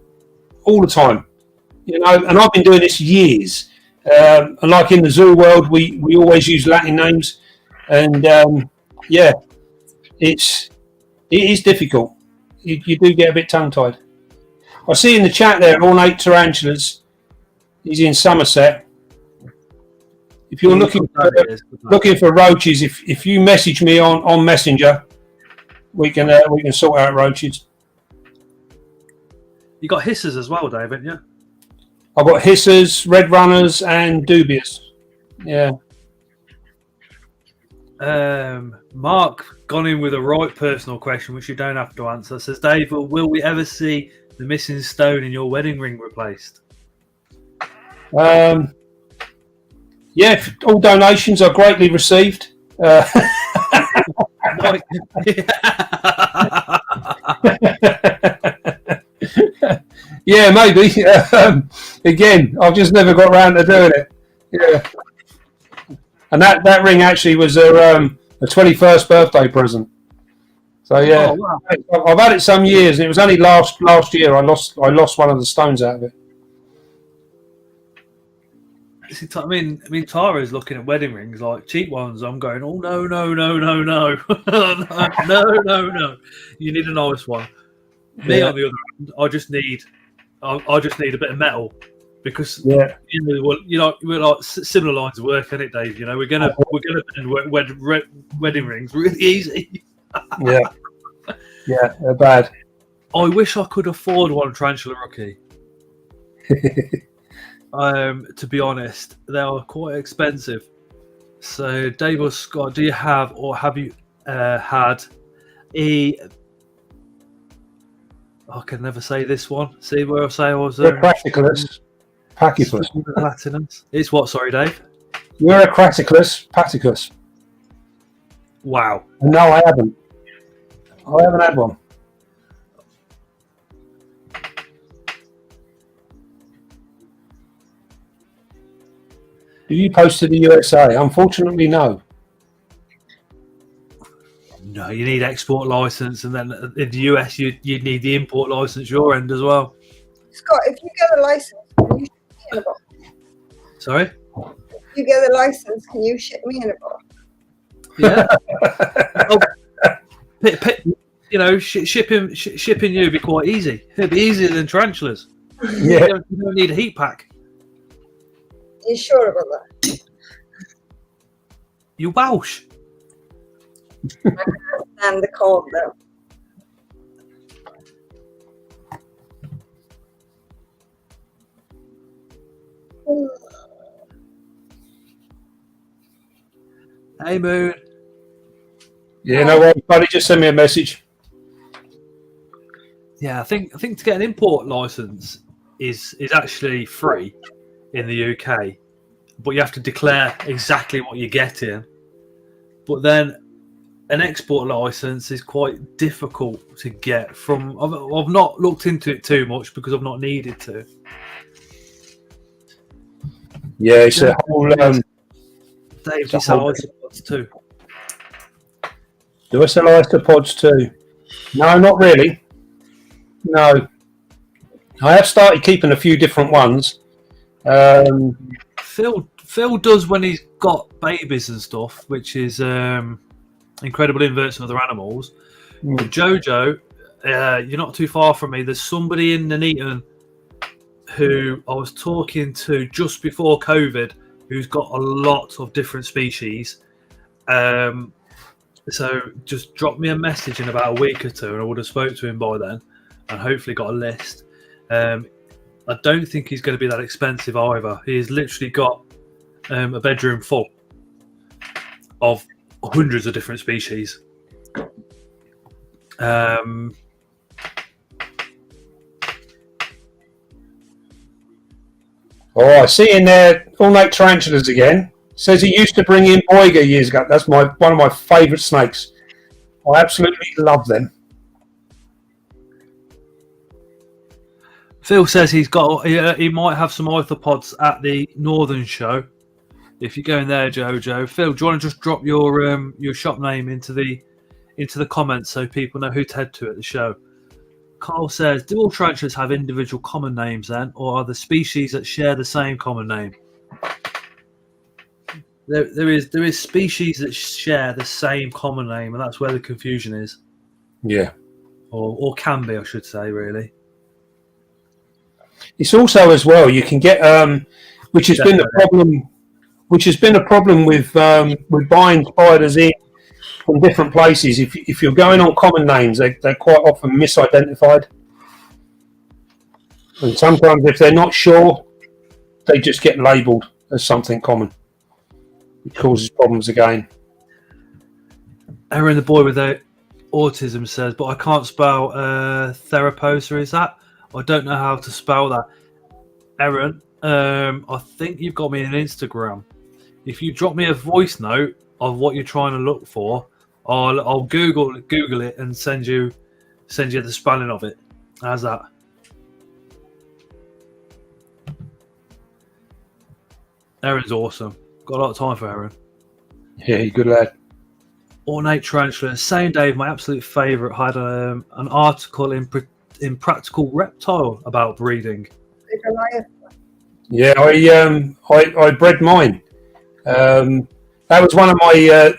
And I've been doing this years. And like in the zoo world, we always use Latin names, and it is difficult. You do get a bit tongue-tied. I see in the chat there, ornate tarantulas. He's in Somerset. If you're looking for roaches, if you message me on Messenger, we can sort out roaches. You got hissers as well, Dave, haven't you? I've got hissers, red runners, and dubious. Yeah. Mark gone in with a right personal question, which you don't have to answer. Says, Dave, will we ever see the missing stone in your wedding ring replaced? Yeah, all donations are greatly received. Yeah, maybe. Again, I've just never got around to doing it. Yeah, and that ring actually was a 21st birthday present. So yeah, oh, wow. I've had it some years, and it was only last year I lost one of the stones out of it. I mean, Tara's looking at wedding rings, like cheap ones. I'm going, oh no, no. You need a nice one. Me on the other hand, I just need a bit of metal, because we're like similar lines of work, isn't it, Dave? We're gonna bend wedding rings really easy. Yeah, they're bad. I wish I could afford one tarantula rookie. To be honest, they are quite expensive. So, Dave or Scott, do you have or have you had a? I can never say this one. See where I say I was. Eurocraticus paticus. Latinus. It's what? Sorry, Dave. Eurocraticus paticus. Wow. No, I haven't. I haven't had one. Do you post to the USA? Unfortunately, no. No, you need export license, and then in the US, you need the import license your end as well. Scott, if you get a license, can you ship me in a box? Sorry. If you get a license, can you ship me in a box? Yeah. Shipping you would be quite easy. It'd be easier than tarantulas. Yeah. You don't need a heat pack. You sure about that? You're Welsh. And the cold though. Hey, Moon. Yeah, no worries, buddy. Just send me a message. Yeah, I think to get an import license is actually free in the UK, but you have to declare exactly what you're getting. But then an export license is quite difficult to get from. I've not looked into it too much because I've not needed to. Yeah, it's a whole. Dave, you sell isopods too? Do I sell isopods too? No, not really. No, I have started keeping a few different ones. Phil does when he's got babies and stuff, which is incredible inverts of other animals. But Jojo, you're not too far from me. There's somebody in Nuneaton who I was talking to just before COVID who's got a lot of different species. So just drop me a message in about a week or two and I would have spoke to him by then and hopefully got a list. I don't think he's going to be that expensive either. He's literally got a bedroom full of hundreds of different species. Oh, I see in there all-night tarantulas again. Says he used to bring in Boiga years ago. That's one of my favourite snakes. I absolutely love them. Phil says he might have some orthopods at the Northern show. If you go in there, Jojo. Phil, do you want to just drop your shop name into the comments so people know who to head to at the show? Carl says, do all tarantulas have individual common names then, or are the species that share the same common name? There is species that share the same common name, and that's where the confusion is. Yeah. Or can be, I should say, really. It's also as well you can get which has been a problem with buying spiders in from different places. If you're going on common names, they're quite often misidentified, and sometimes if they're not sure, they just get labelled as something common. It causes problems again. Aaron, the boy with the autism, says, but I can't spell Theraposa, is that? I don't know how to spell that. Aaron, I think you've got me on Instagram. If you drop me a voice note of what you're trying to look for, I'll Google it and send you the spelling of it. How's that? Aaron's awesome. Got a lot of time for Aaron. Yeah, you're a good lad. Ornate tarantula. Same Dave, my absolute favourite, had an article in Practical Reptile about breeding. Yeah, I bred mine. That was one of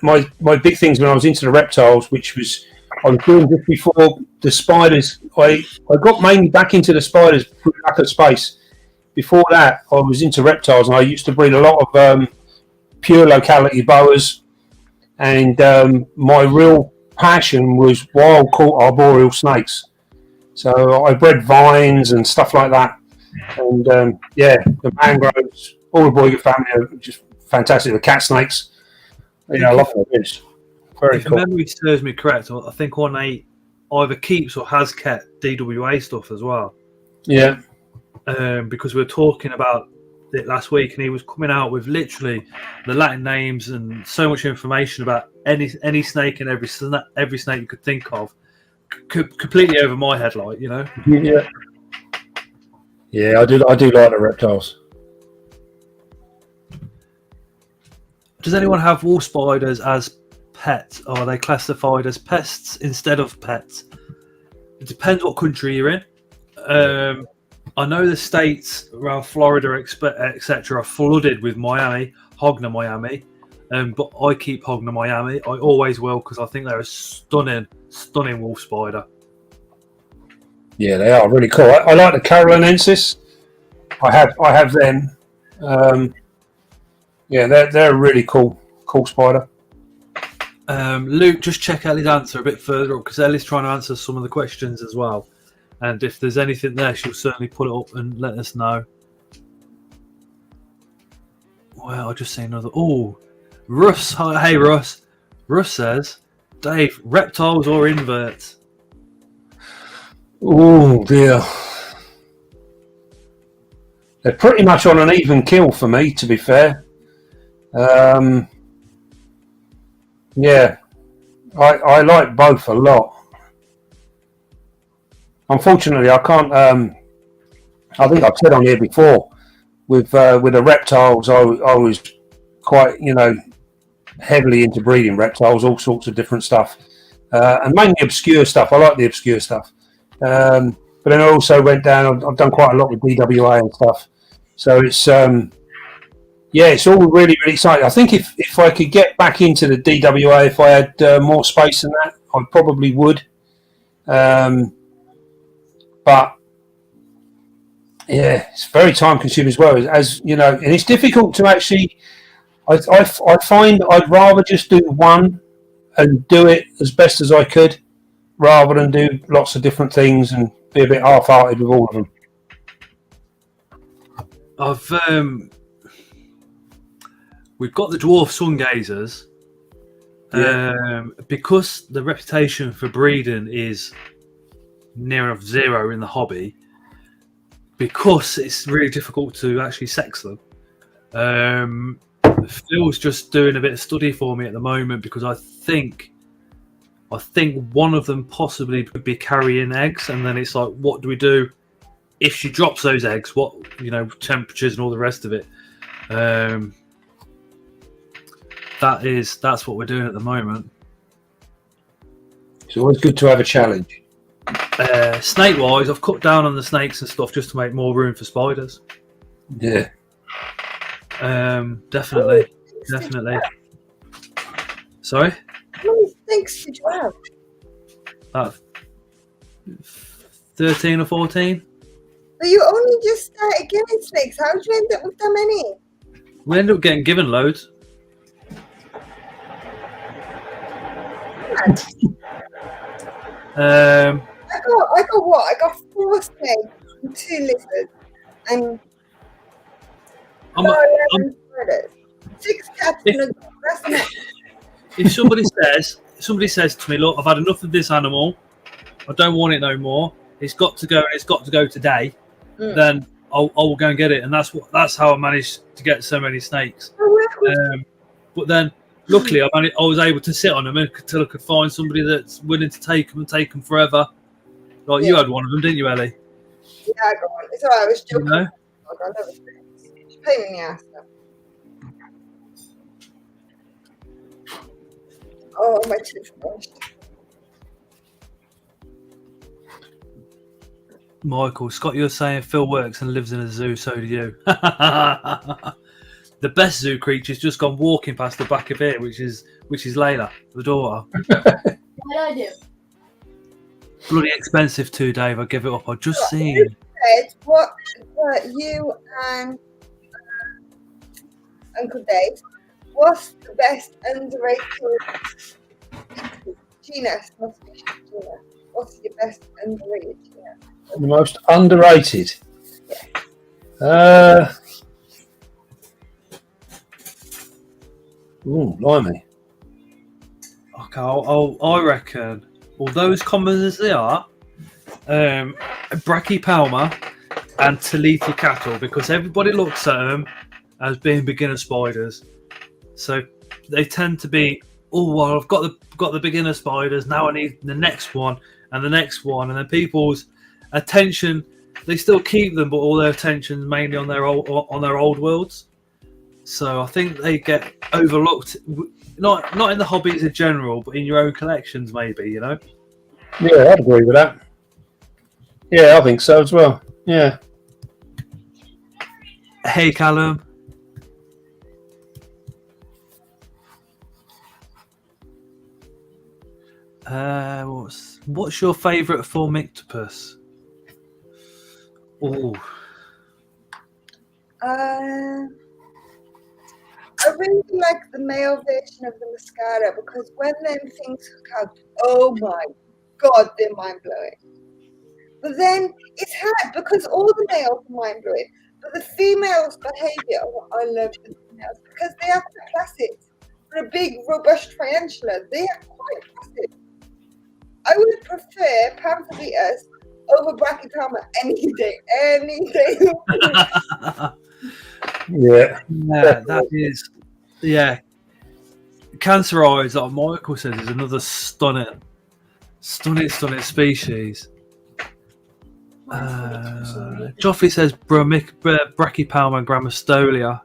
my big things when I was into the reptiles, which was I was doing just before the spiders. I got mainly back into the spiders through lack of space. Before that, I was into reptiles, and I used to breed a lot of pure locality boas, and my real passion was wild caught arboreal snakes. So I bred vines and stuff like that. And the mangroves, all the Boyga family are just fantastic. The cat snakes, I love it. Very if cool. memory serves me correct, I think Ornate either keeps or has kept DWA stuff as well. Yeah. Because we were talking about it last week, and he was coming out with literally the Latin names and so much information about any snake and every snake you could think of, completely over my head, Yeah. Yeah, I do like the reptiles. Does anyone have wolf spiders as pets, or are they classified as pests instead of pets? It depends what country you're in. I know the states around Florida, etc., are flooded with Hogna Miami, but I keep Hogna Miami. I always will, because I think they're a stunning wolf spider. Yeah, they are really cool. I like the Carolinensis. I have them. They're a really cool spider. Luke, just check Ellie's answer a bit further up, because Ellie's trying to answer some of the questions as well. And if there's anything there, she'll certainly put it up and let us know. Well, I'll just say another. Oh, Russ. Hey, Russ. Russ says, Dave, reptiles or inverts? Oh, dear. They're pretty much on an even kill for me, to be fair. I like both a lot. Unfortunately, I can't. I think I've said on here before, with the reptiles, I was quite, heavily into breeding reptiles, all sorts of different stuff, and mainly obscure stuff. I like the obscure stuff, but then I also went down. I've done quite a lot with DWA and stuff, so it's it's all really, really exciting. I think if I could get back into the DWA, if I had more space than that, I probably would. But it's very time consuming as well, as you know, and it's difficult to actually. I find I'd rather just do one and do it as best as I could, rather than do lots of different things and be a bit half-hearted with all of them. We've got the dwarf sun gazers, because the reputation for breeding is near of zero in the hobby, because it's really difficult to actually sex them. Phil's just doing a bit of study for me at the moment, because I think one of them possibly could be carrying eggs, and then it's like, what do we do if she drops those eggs? What, temperatures and all the rest of it. That's what we're doing at the moment. It's always good to have a challenge. Snake wise, I've cut down on the snakes and stuff just to make more room for spiders. Yeah. Definitely. Sorry? How many snakes did you have? About 13 or 14. But you only just started getting snakes. How did you end up with that many? We ended up getting given loads. I got what? I got 4 snakes and 2 lizards and 6 cats and a dog. That's enough. If somebody says to me, look, I've had enough of this animal, I don't want it no more, it's got to go, and it's got to go today, then I will go and get it. And that's how I managed to get so many snakes. But then luckily I was able to sit on them until I could find somebody that's willing to take them and take them forever. Like you had one of them, didn't you, Ellie? Yeah, I got one. It's alright, I was joking. I never She paid me in the ass though. Oh, my toothbrush. Michael, Scott, you're saying Phil works and lives in a zoo, so do you. The best zoo creature's just gone walking past the back of here, which is Layla, the daughter. What I do? Bloody expensive too, Dave. I give it up. I've just seen. What you and Uncle Dave, what's the best underrated genus? What's your best underrated genus? The most underrated? Yeah. Blimey. Okay, I reckon, although as common as they are, Brachypelma and Taliti cattle, because everybody looks at them as being beginner spiders. So they tend to be, oh well, I've got the beginner spiders, now I need the next one and the next one, and then people's attention, they still keep them, but all their attention mainly on their old worlds. So I think they get overlooked, not in the hobbies in general, but in your own collections, maybe, you know. Yeah, I'd agree with that. Yeah, I think so as well. Yeah. Hey, Callum. What's your favourite Formictopus? Oh. I really like the male version of the Mascara because when them things hook out, oh my god, they're mind blowing. But then it's hard because all the males are mind blowing, but the females' behaviour, I love the females because they are quite placid. For a big, robust tarantula, they are quite placid. I would prefer Pamphobetas over Brachypelma any day. Yeah. Yeah, that is. Yeah. Canceroids, like Michael says, is another stunning species. Joffrey says Brachypelma and Grammostolia.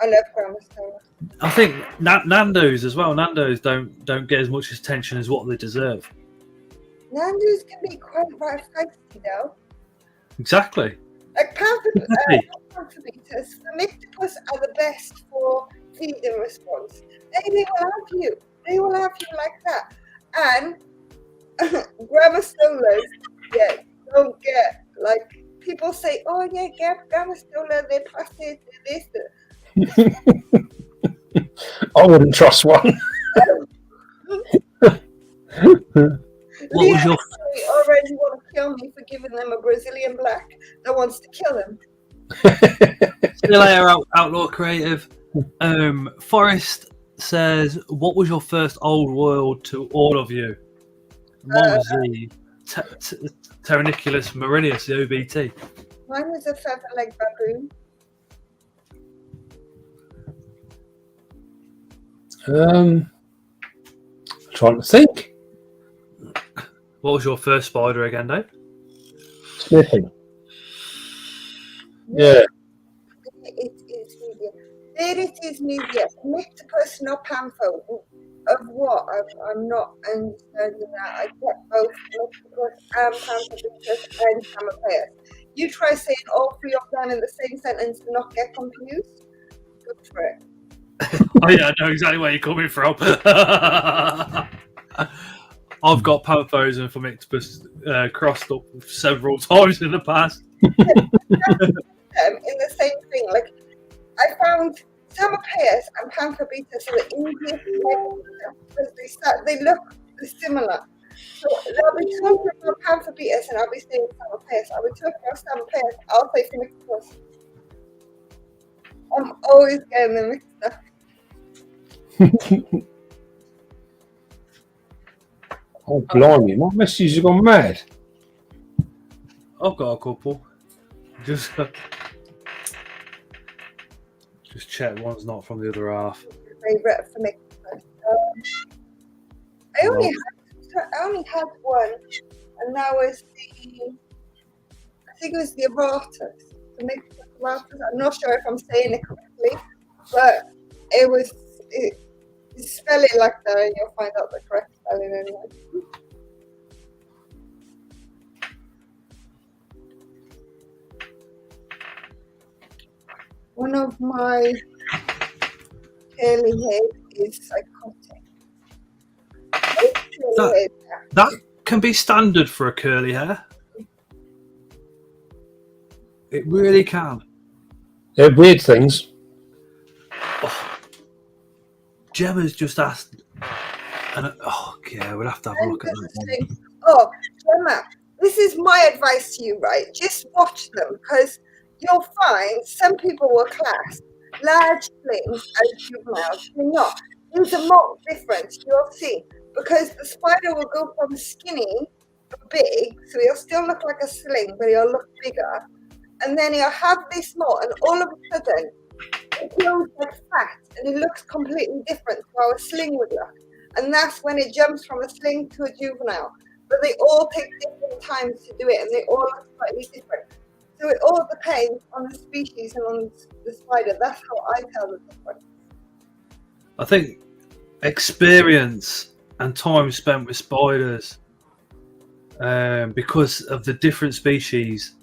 I love Grammostolia. I think Nando's as well. Nando's don't get as much attention as what they deserve. Nando's can be quite feisty though. Exactly. Like Pamphobetas, Formictopus are the best for feeding response. They will have you. They will have you like that. And Grammostolas, yeah, don't get like people say, oh yeah, Grammostola, they're placid, they're this. I wouldn't trust one. What was your already want to kill me for giving them a Brazilian black that wants to kill him. See you later, Outlaw Creative. Forrest says, what was your first old world to all of you? Mine was the Tarantulas Marinus, the OBT. Mine was a feather-leg baboon. Trying to think. What was your first spider again, Dave? Sniffing. Yeah. It is media. There it is media. Formictopus, not Pantho. Of what? I'm not understanding that. I get both Formictopus and Panthobetas and Camelopus. You try saying all three of them in the same sentence and not get confused. Good for it. Oh yeah, I know exactly where you're coming from. I've got Panthos and Formictopus crossed up several times in the past. In the same thing, like I found Camelopus and Panthobetas are the easiest to get because they look similar. So I'll be talking about Panthobetas and I'll be saying Camelopus. I'll be talking about Camelopus, I'll say Formictopus. I'm always getting them mixed up. Oh, blimey, my messages have gone mad. I've got a couple. Just check one's not from the other half. Favourite for me. I only had one, and that was I think it was the Avic. The mix of Avic. I'm not sure if I'm saying it correctly, but it was. You spell it like that, and you'll find out the correct spelling anyway. One of my curly head is psychotic. That can be standard for a curly hair. It really can. They're weird things. Gemma's just asked, and we'll have to have a look at that one. Oh, Gemma, this is my advice to you, right? Just watch them because you'll find some people will class large slings as juveniles. They're not. There's a marked difference, you'll see, because the spider will go from skinny to big, so he'll still look like a sling, but he'll look bigger. And then he'll have this knot, and all of a sudden, it feels like fat, and it looks completely different to how a sling would look. And that's when it jumps from a sling to a juvenile. But they all take different times to do it, and they all look slightly different. So it all depends on the species and on the spider. That's how I tell the difference. I think experience and time spent with spiders, because of the different species,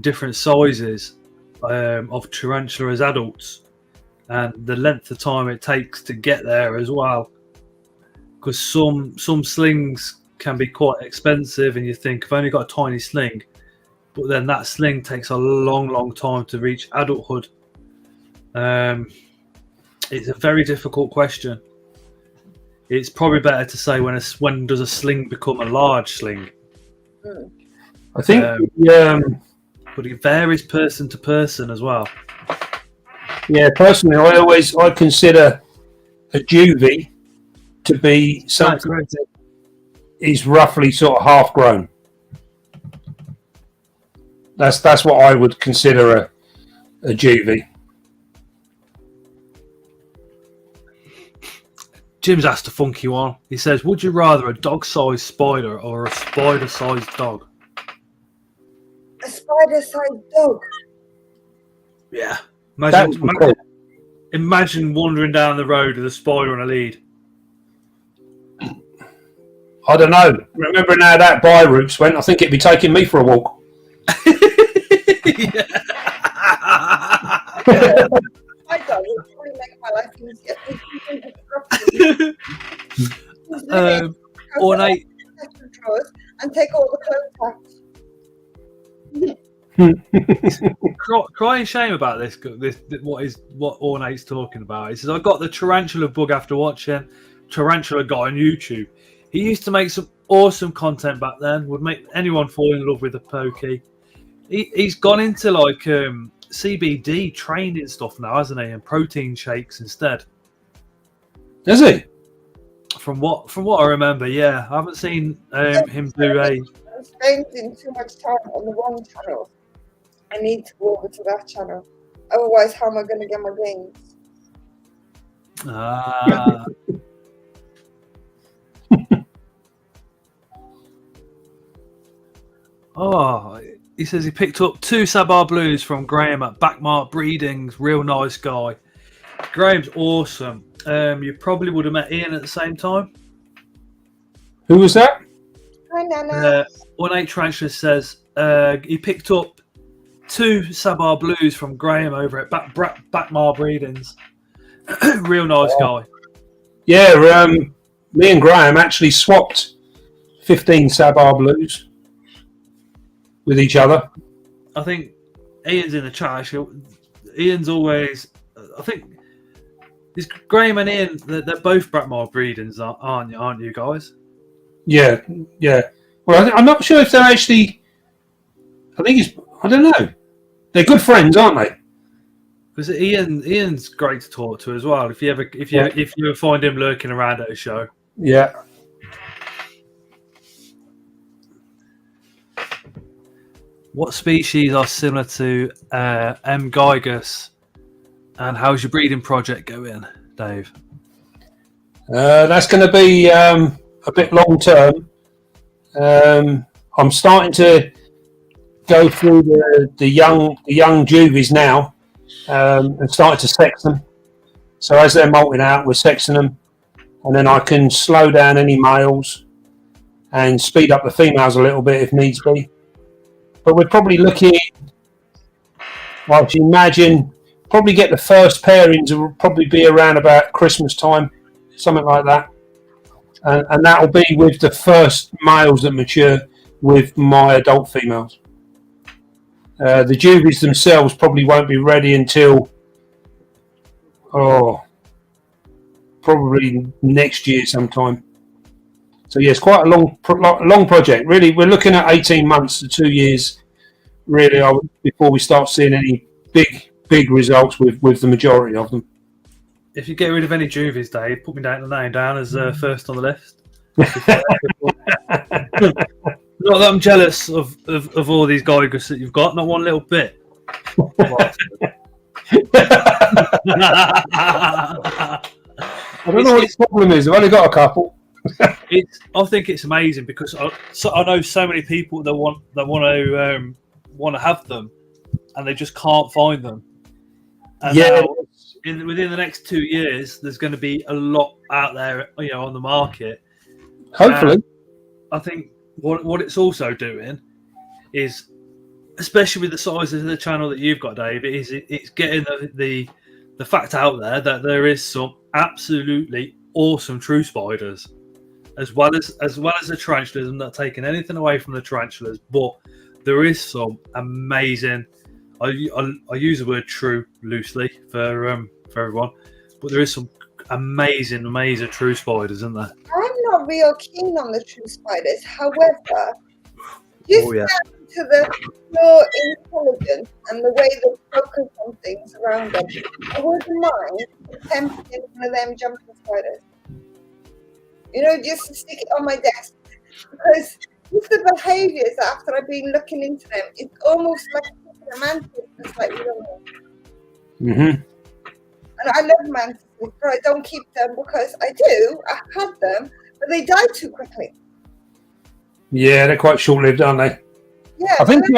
different sizes of tarantula as adults, and the length of time it takes to get there as well. Because some slings can be quite expensive, and you think, I've only got a tiny sling, but then that sling takes a long time to reach adulthood. It's a very difficult question. It's probably better to say when does a sling become a large sling? I think, but it varies person to person as well. yeah, personally, I consider a juvie to be something that is roughly sort of half grown. That's what I would consider a juvie. Jim's asked a funky one. He says, would you rather a dog-sized spider or a spider-sized dog? A spider-sized dog. Yeah. That's cool. Imagine wandering down the road with a spider on a lead. I don't know. Remembering how that by routes went, I think it'd be taking me for a walk. My dog would probably make my life easier. Ornate. And take all the clothes out. Crying shame about this. What Ornate's talking about. He says, I got the tarantula bug after watching Tarantula Guy on YouTube. He used to make some awesome content back then. Would make anyone fall in love with a pokey. He's gone into like CBD training stuff now, hasn't he? And protein shakes instead. Is he? From what I remember, yeah. I haven't seen him do a. I'm spending too much time on the wrong channel. I need to go over to that channel. Otherwise, how am I going to get my gains? Ah. Oh, he says he picked up 2 Sabar Blues from Graham at Backmark Breedings. Real nice guy. Graham's awesome. You probably would have met Ian at the same time. Who was that? Hi, Nana. Ornate Tarantula says he picked up 2 Sabar Blues from Graham over at Backmark Breedings. Real nice guy. Yeah, me and Graham actually swapped 15 Sabar Blues with each other. I think Ian's in the chat. Actually, Ian's always. I think is Graham and Ian. They're both Backmark Breedings, aren't you guys? Yeah. Well, I'm not sure if they're actually. I don't know. They're good friends, aren't they? Because Ian's great to talk to as well. If you ever find him lurking around at a show. Yeah. What species are similar to M. Gigas, and how's your breeding project going, Dave? That's going to be a bit long term. I'm starting to go through the young juvies now, and starting to sex them. So as they're molting out, we're sexing them, and then I can slow down any males and speed up the females a little bit if needs be. But we're probably looking, well, if you imagine, probably get the first pairings will probably be around about Christmas time, something like that. And that will be with the first males that mature with my adult females. The juvies themselves probably won't be ready until, probably next year sometime. So yeah, it's quite a long project. Really, we're looking at 18 months to 2 years really, before we start seeing any big results with the majority of them. If you get rid of any juvies, Dave, put me down the name down as first on the list. Not that I'm jealous of all these Geigus that you've got, not one little bit. I don't know what the problem is. I've only got a couple. I think it's amazing because I know so many people that want to have them, and they just can't find them. And within the next 2 years, there's going to be a lot out there, on the market. Hopefully, I think what it's also doing is, especially with the size of the channel that you've got, Dave, it's getting the fact out there that there is some absolutely awesome true spiders, as well as the tarantulas. I'm not taking anything away from the tarantulas, but there is some amazing. I use the word true loosely for everyone, but there is some amazing true spiders, isn't there? I'm not real keen on the true spiders. However, just down to the pure intelligence and the way they focus on things around them, I wouldn't mind attempting one of them jumping spiders. Just to stick it on my desk. Because with the behaviours after I've been looking into them, it's almost like a mantis that's like real. Mm-hmm. And I love mantises, but I don't keep them because I had them, but they die too quickly. Yeah, they're quite short-lived, aren't they? Yeah, I think two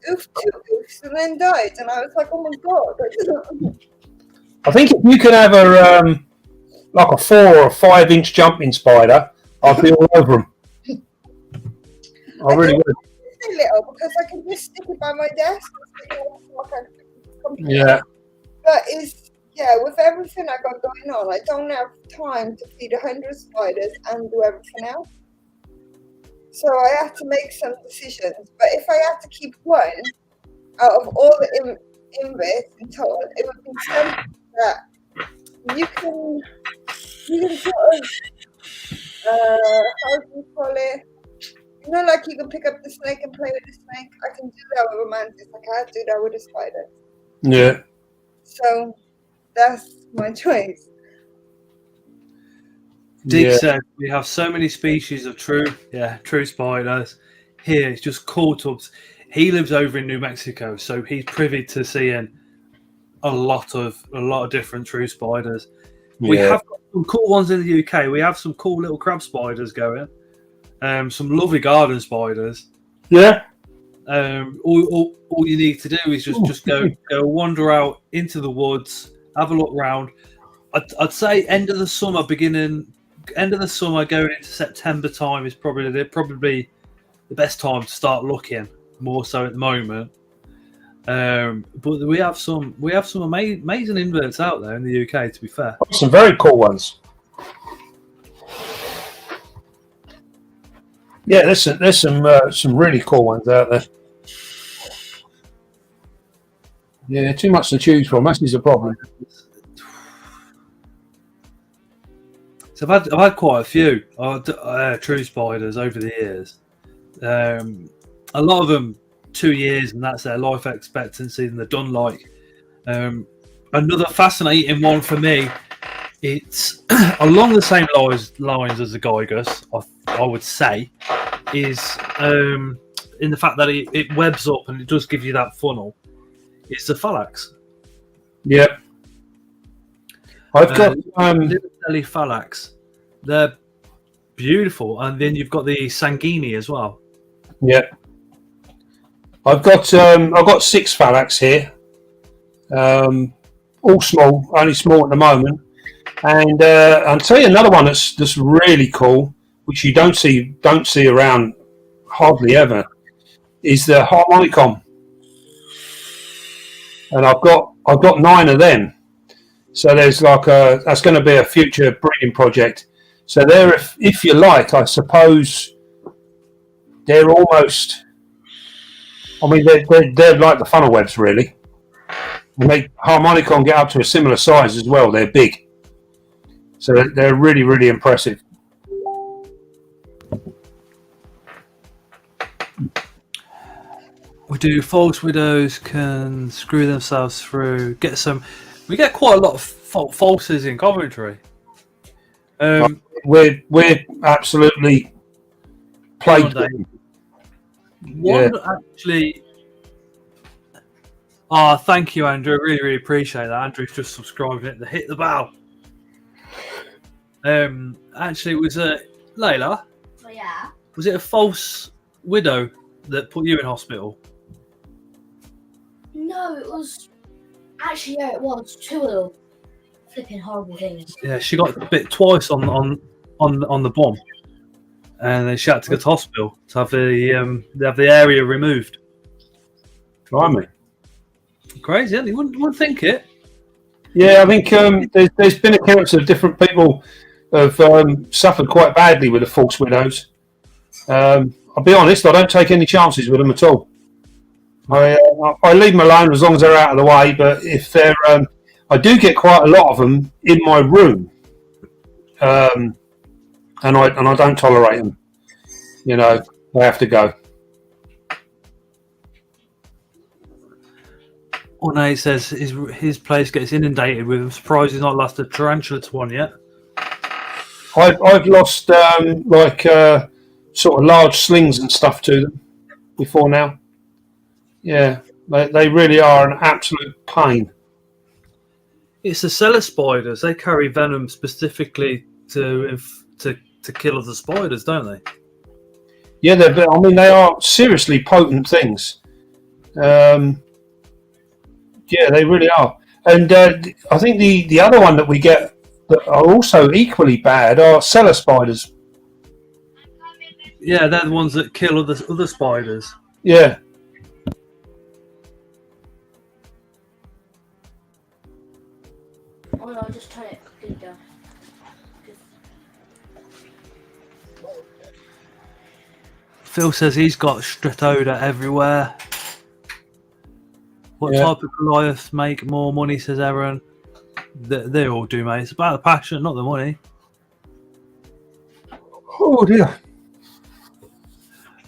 oofs and then died, and I was like, oh my god. I think if you could have like a 4 or 5 inch jumping spider, I'd be all over them. I really would. It's little because I can just stick it by my desk. Yeah. But with everything I got going on, I don't have time to feed 100 spiders and do everything else. So I have to make some decisions. But if I had to keep one out of all the inverts in total, it would be something that you can sort of, how do you call it? Like you can pick up the snake and play with the snake. I can do that with a mantis. I can't do that with a spider. Yeah. So that's my choice. Dick said we have so many species of true spiders. Here it's just cool tubs. He lives over in New Mexico, so he's privy to seeing a lot of different true spiders. Yeah. We have got some cool ones in the UK. We have some cool little crab spiders going. Some lovely garden spiders. Yeah. All you need to do is just go wander out into the woods, have a look round. I'd say end of the summer, going into September time is probably the best time to start looking. More so at the moment. But we have some amazing inverts out there in the UK. To be fair, some very cool ones. Yeah, there's some really cool ones out there. Yeah, too much to choose from. That's the problem. So I've had quite a few true spiders over the years. A lot of them 2 years, and that's their life expectancy, and they're done like. Another fascinating one for me. It's along the same lines as the Geigus, I would say, is in the fact that it webs up and it does give you that funnel. It's the Phalanx. Yeah. I've got Livertelli Phalanx. They're beautiful, and then you've got the Sanguini as well. Yeah. I've got 6 Phalanx here. All small, only small at the moment. And I'll tell you another one that's really cool, which you don't see around hardly ever, is the Harmonicon. And I've got 9 of them. So there's that's going to be a future breeding project. So they're, if you like, I suppose they're almost. I mean, they're like the funnel webs, really. And Harmonicon get up to a similar size as well. They're big. So they're really, really impressive. We do false widows can screw themselves through. We get quite a lot of falses in Coventry. We're absolutely plagued. One actually. Oh, thank you, Andrew. I really, really appreciate that. Andrew's just subscribed it to hit the bell. Actually, it was Layla. Oh, yeah. Was it a false widow that put you in hospital? No, it was. Actually, yeah, it was. Two of them. Flipping horrible things. Yeah, she got bit twice on the bum, and then she had to go to hospital to have the area removed. Blimey. Crazy, isn't it? You wouldn't think it. Yeah, I think there's been accounts of different people have suffered quite badly with the false widows. I'll be honest, I don't take any chances with them at all. I leave them alone as long as they're out of the way. But if they're, I do get quite a lot of them in my room, and I don't tolerate them. You know, they have to go. Ornate says his place gets inundated with. I'm surprised he's not lost a tarantula to one yet. I've lost sort of large slings and stuff to them before now. Yeah, they really are an absolute pain. It's the cellar spiders. They carry venom specifically to kill other spiders, don't they? Yeah, they are seriously potent things. Yeah, they really are. And I think the other one that we get that are also equally bad are cellar spiders. Yeah, they're the ones that kill other spiders. Yeah. Oh no, I'll just turn it completely down. Phil says he's got Stratoda everywhere. What type of Goliath make more money, says Aaron. They all do, mate. It's about the passion, not the money. Oh, dear.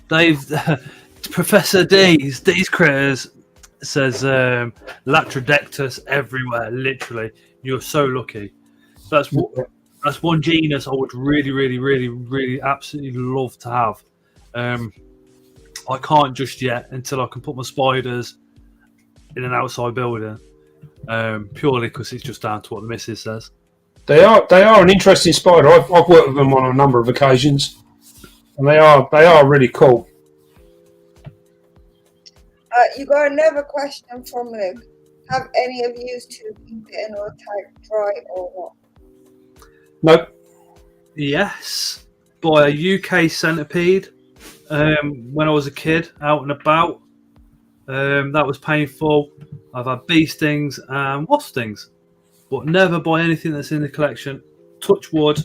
Dave, Professor D's critters says Latrodectus everywhere, literally. You're so lucky. That's one genus I would really, really, really, really absolutely love to have. I can't just yet until I can put my spiders in an outside building, purely because it's just down to what the missus says. They are an interesting spider. I've worked with them on a number of occasions, and they are really cool. You got another question from Luke. Have any of you two been bitten or tagged dry or what? Nope. Yes, by a UK centipede when I was a kid, out and about. That was painful. I've had bee stings and wasp stings, but never by anything that's in the collection. Touch wood,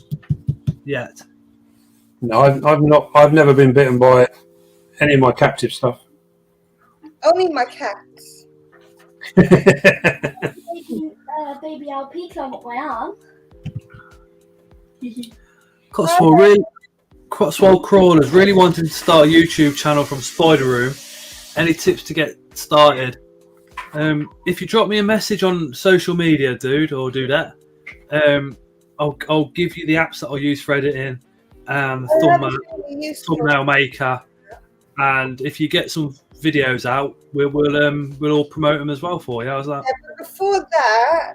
yet. No, I've never been bitten by any of my captive stuff. Only my cats. Baby LP climb up my arm. Cotswold Crawlers really wanting to start a YouTube channel from Spider Room. Any tips to get started? If you drop me a message on social media, dude, or do that, I'll give you the apps that I'll use for editing and thumbnail maker. And if you get some videos out, we'll all promote them as well for you. How's that? Yeah, but before that,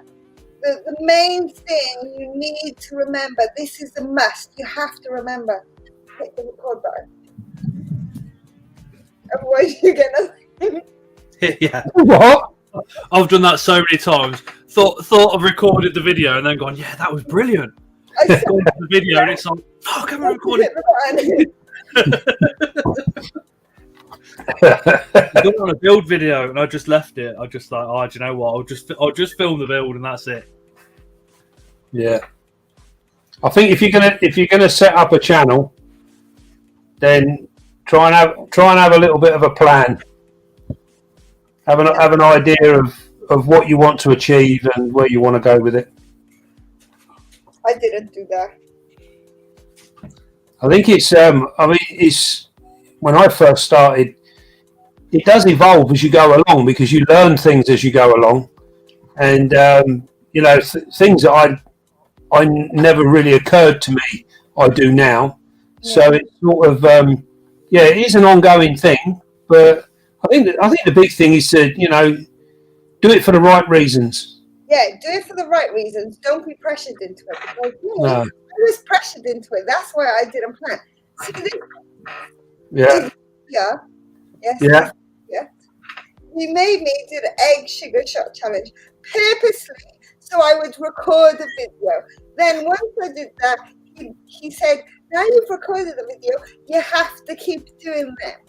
the main thing you need to remember, this is a must. You have to remember. Hit the record button. Otherwise, you're gonna. Yeah. What? I've done that so many times. Thought I've recorded the video and then gone, yeah, that was brilliant. I said, Gone to the video and it's like, fuck, I'm recording. I got on a build video and I just left it. I just like, oh, do you know what? I'll just film the build and that's it. Yeah. I think if you're gonna set up a channel, then try and have a little bit of a plan. Have an idea of what you want to achieve and where you want to go with it. I didn't do that. I think it's it's when I first started, it does evolve as you go along because you learn things as you go along, and things that I never really occurred to me, I do now. So it's sort of it is an ongoing thing, but I think the big thing is to do it for the right reasons. Yeah, do it for the right reasons. Don't be pressured into it. Because I was pressured into it. That's why I didn't plan. See this? Yeah. Yeah. Yes. Yeah. Yeah. He made me do the egg sugar shot challenge purposely so I would record the video. Then once I did that, he said, now you've recorded the video, you have to keep doing them.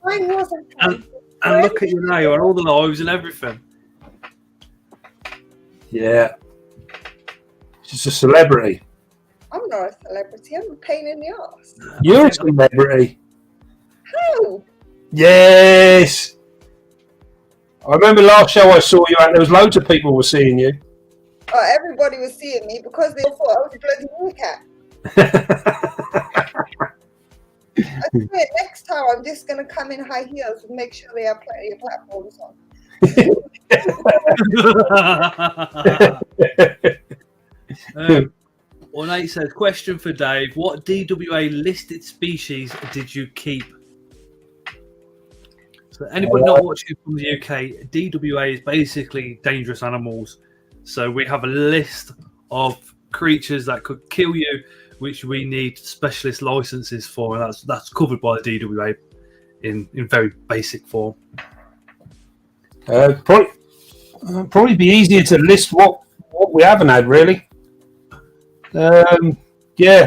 Mine wasn't. And look at you now, you're on all the lives and everything. Yeah. She's a celebrity. I'm not a celebrity, I'm a pain in the arse. You're a celebrity. How? Yes. I remember last show I saw you at, there was loads of people were seeing you. Oh, everybody was seeing me because they thought I was a bloody meerkat. I swear, next time I'm just going to come in high heels and make sure they have plenty of platforms on. Nate says, question for Dave. What DWA listed species did you keep? So anybody not watching from the UK, DWA is basically dangerous animals. So we have a list of creatures that could kill you, which we need specialist licenses for, and that's covered by the DWA in very basic form. Probably be easier to list what we haven't had, really. I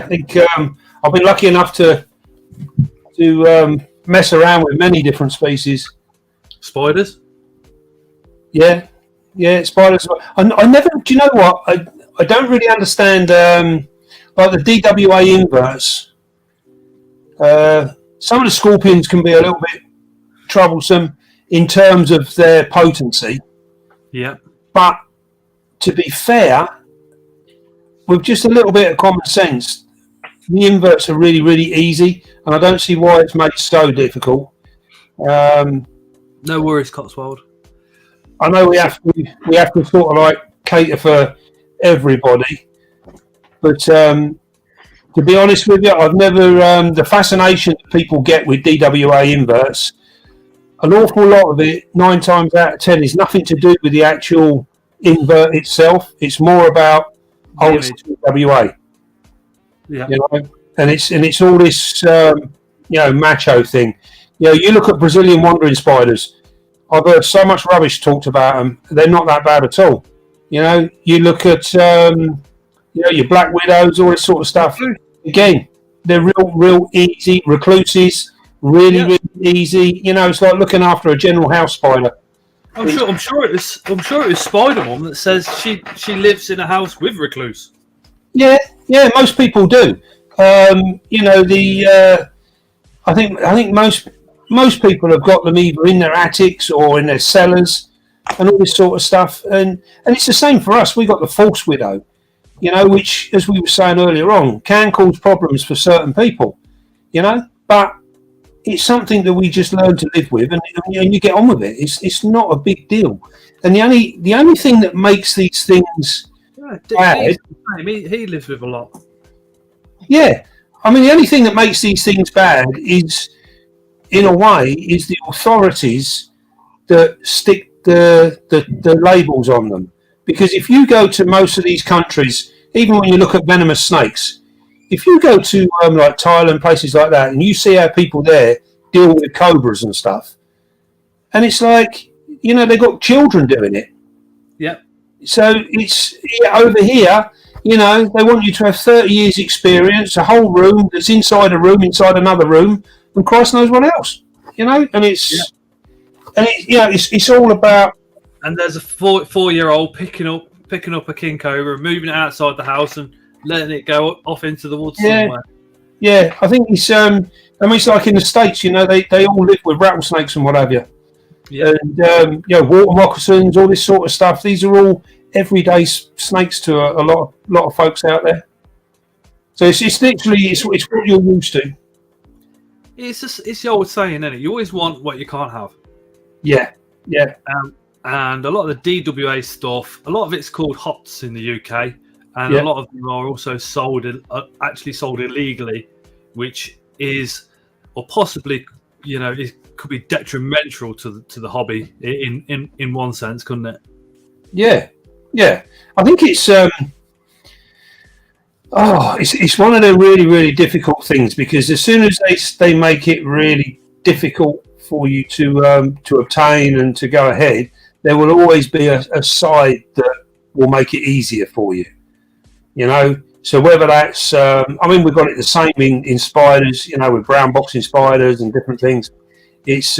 think I've been lucky enough to mess around with many different species. Spiders? Yeah, spiders. I never. Do you know what? I don't really understand. Like the DWA inverts. Some of the scorpions can be a little bit troublesome in terms of their potency. Yeah. But to be fair, with just a little bit of common sense, the inverts are really, really easy, and I don't see why it's made so difficult. No worries, Cotswold. I know we have to sort of like cater for everybody, but to be honest with you, I've never the fascination that people get with DWA inverts. An awful lot of it, 9 times out of 10, is nothing to do with the actual invert itself. It's more about it's DWA. Yeah. And it's all this macho thing. You look at Brazilian wandering spiders. I've heard so much rubbish talked about them. They're not that bad at all. You look at your black widows, all this sort of stuff. Again, they're real easy recluses. Really easy. It's like looking after a general house spider. I'm sure it was Spider-Man that says she lives in a house with recluse. Yeah, most people do. I think most people have got them either in their attics or in their cellars and all this sort of stuff. And it's the same for us. We got the false widow, which, as we were saying earlier on, can cause problems for certain people. But it's something that we just learn to live with, and you get on with it. It's not a big deal. And the only thing that makes these things bad, he lives with a lot. Yeah, I mean, the only thing that makes these things bad is, in a way, is the authorities that stick the labels on them. Because if you go to most of these countries, even when you look at venomous snakes, if you go to like Thailand, places like that, and you see how people there deal with cobras and stuff, and it's like, they've got children doing it. Yeah. So it's over here, they want you to have 30 years experience, a whole room that's inside a room, inside another room, and Christ knows what else, and it's, it's all about. And there's a four-year-old picking up a king cobra, moving it outside the house and letting it go off into the woods somewhere. Yeah, I think it's it's like in the States, they all live with rattlesnakes and what have you. Yeah. And water moccasins, all this sort of stuff. These are all everyday snakes to a lot of folks out there. So it's literally it's what you're used to. it's the old saying, isn't it? You always want what you can't have. Yeah, yeah. And a lot of the DWA stuff, a lot of it's called HOTS in the UK, and Yeah. a lot of them are also actually sold illegally, which is, or possibly, it could be detrimental to the hobby in one sense, couldn't it? Yeah, yeah. I think it's it's one of the really, really difficult things, because as soon as they make it really difficult for you to obtain and to go ahead, there will always be a side that will make it easier for you. So whether that's we've got it the same in spiders, with brown boxing spiders and different things. It's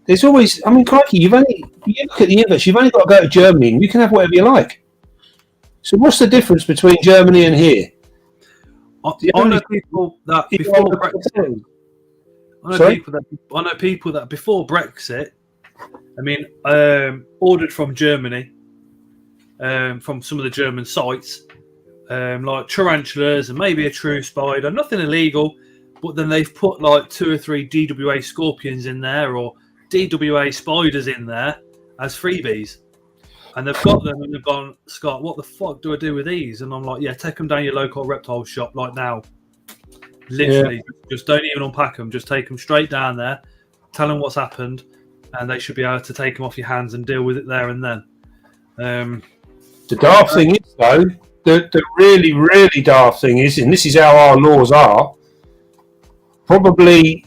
there's always, crikey, you look at the inverse, you've only got to go to Germany and you can have whatever you like. So what's the difference between Germany and here? I know people that before Brexit. I know people that before Brexit, ordered from Germany, from some of the German sites, like tarantulas and maybe a true spider, nothing illegal, but then they've put like 2 or 3 DWA scorpions in there or DWA spiders in there as freebies. And they've got them and they've gone, Scott, what the fuck do I do with these? And I'm like, yeah, take them down your local reptile shop like now. Literally, just don't even unpack them. Just take them straight down there, tell them what's happened, and they should be able to take them off your hands and deal with it there and then. The daft thing is, though, the really, really daft thing is, and this is how our laws are, probably,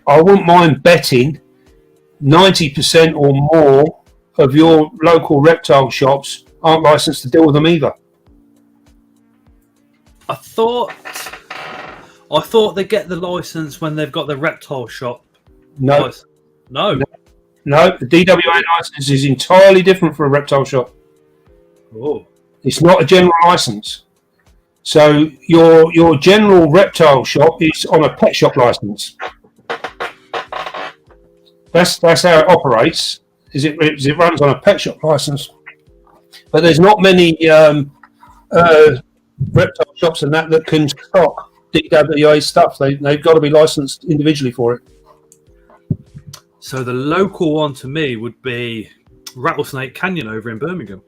I wouldn't mind betting 90% or more of your local reptile shops aren't licensed to deal with them either. I thought they get the license when they've got the reptile shop. No. No. No, the DWA license is entirely different for a reptile shop. Oh. It's not a general license. So your general reptile shop is on a pet shop license. That's how it operates. It runs on a pet shop license. But there's not many reptile shops and that can stock DWA stuff. They've got to be licensed individually for it. So the local one to me would be Rattlesnake Canyon over in Birmingham,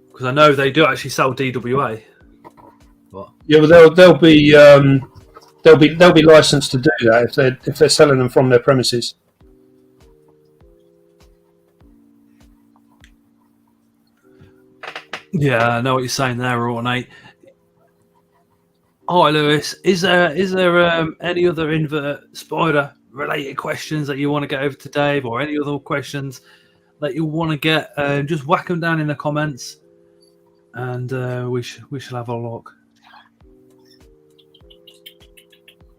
because I know they do actually sell DWA. But... yeah, well, they'll be licensed to do that if they're selling them from their premises. Yeah, I know what you're saying there, Ornate. All right, Lewis. Is there any other invert spider related questions that you want to get over to Dave, or any other questions that you want to get? Just whack them down in the comments, and we shall have a look.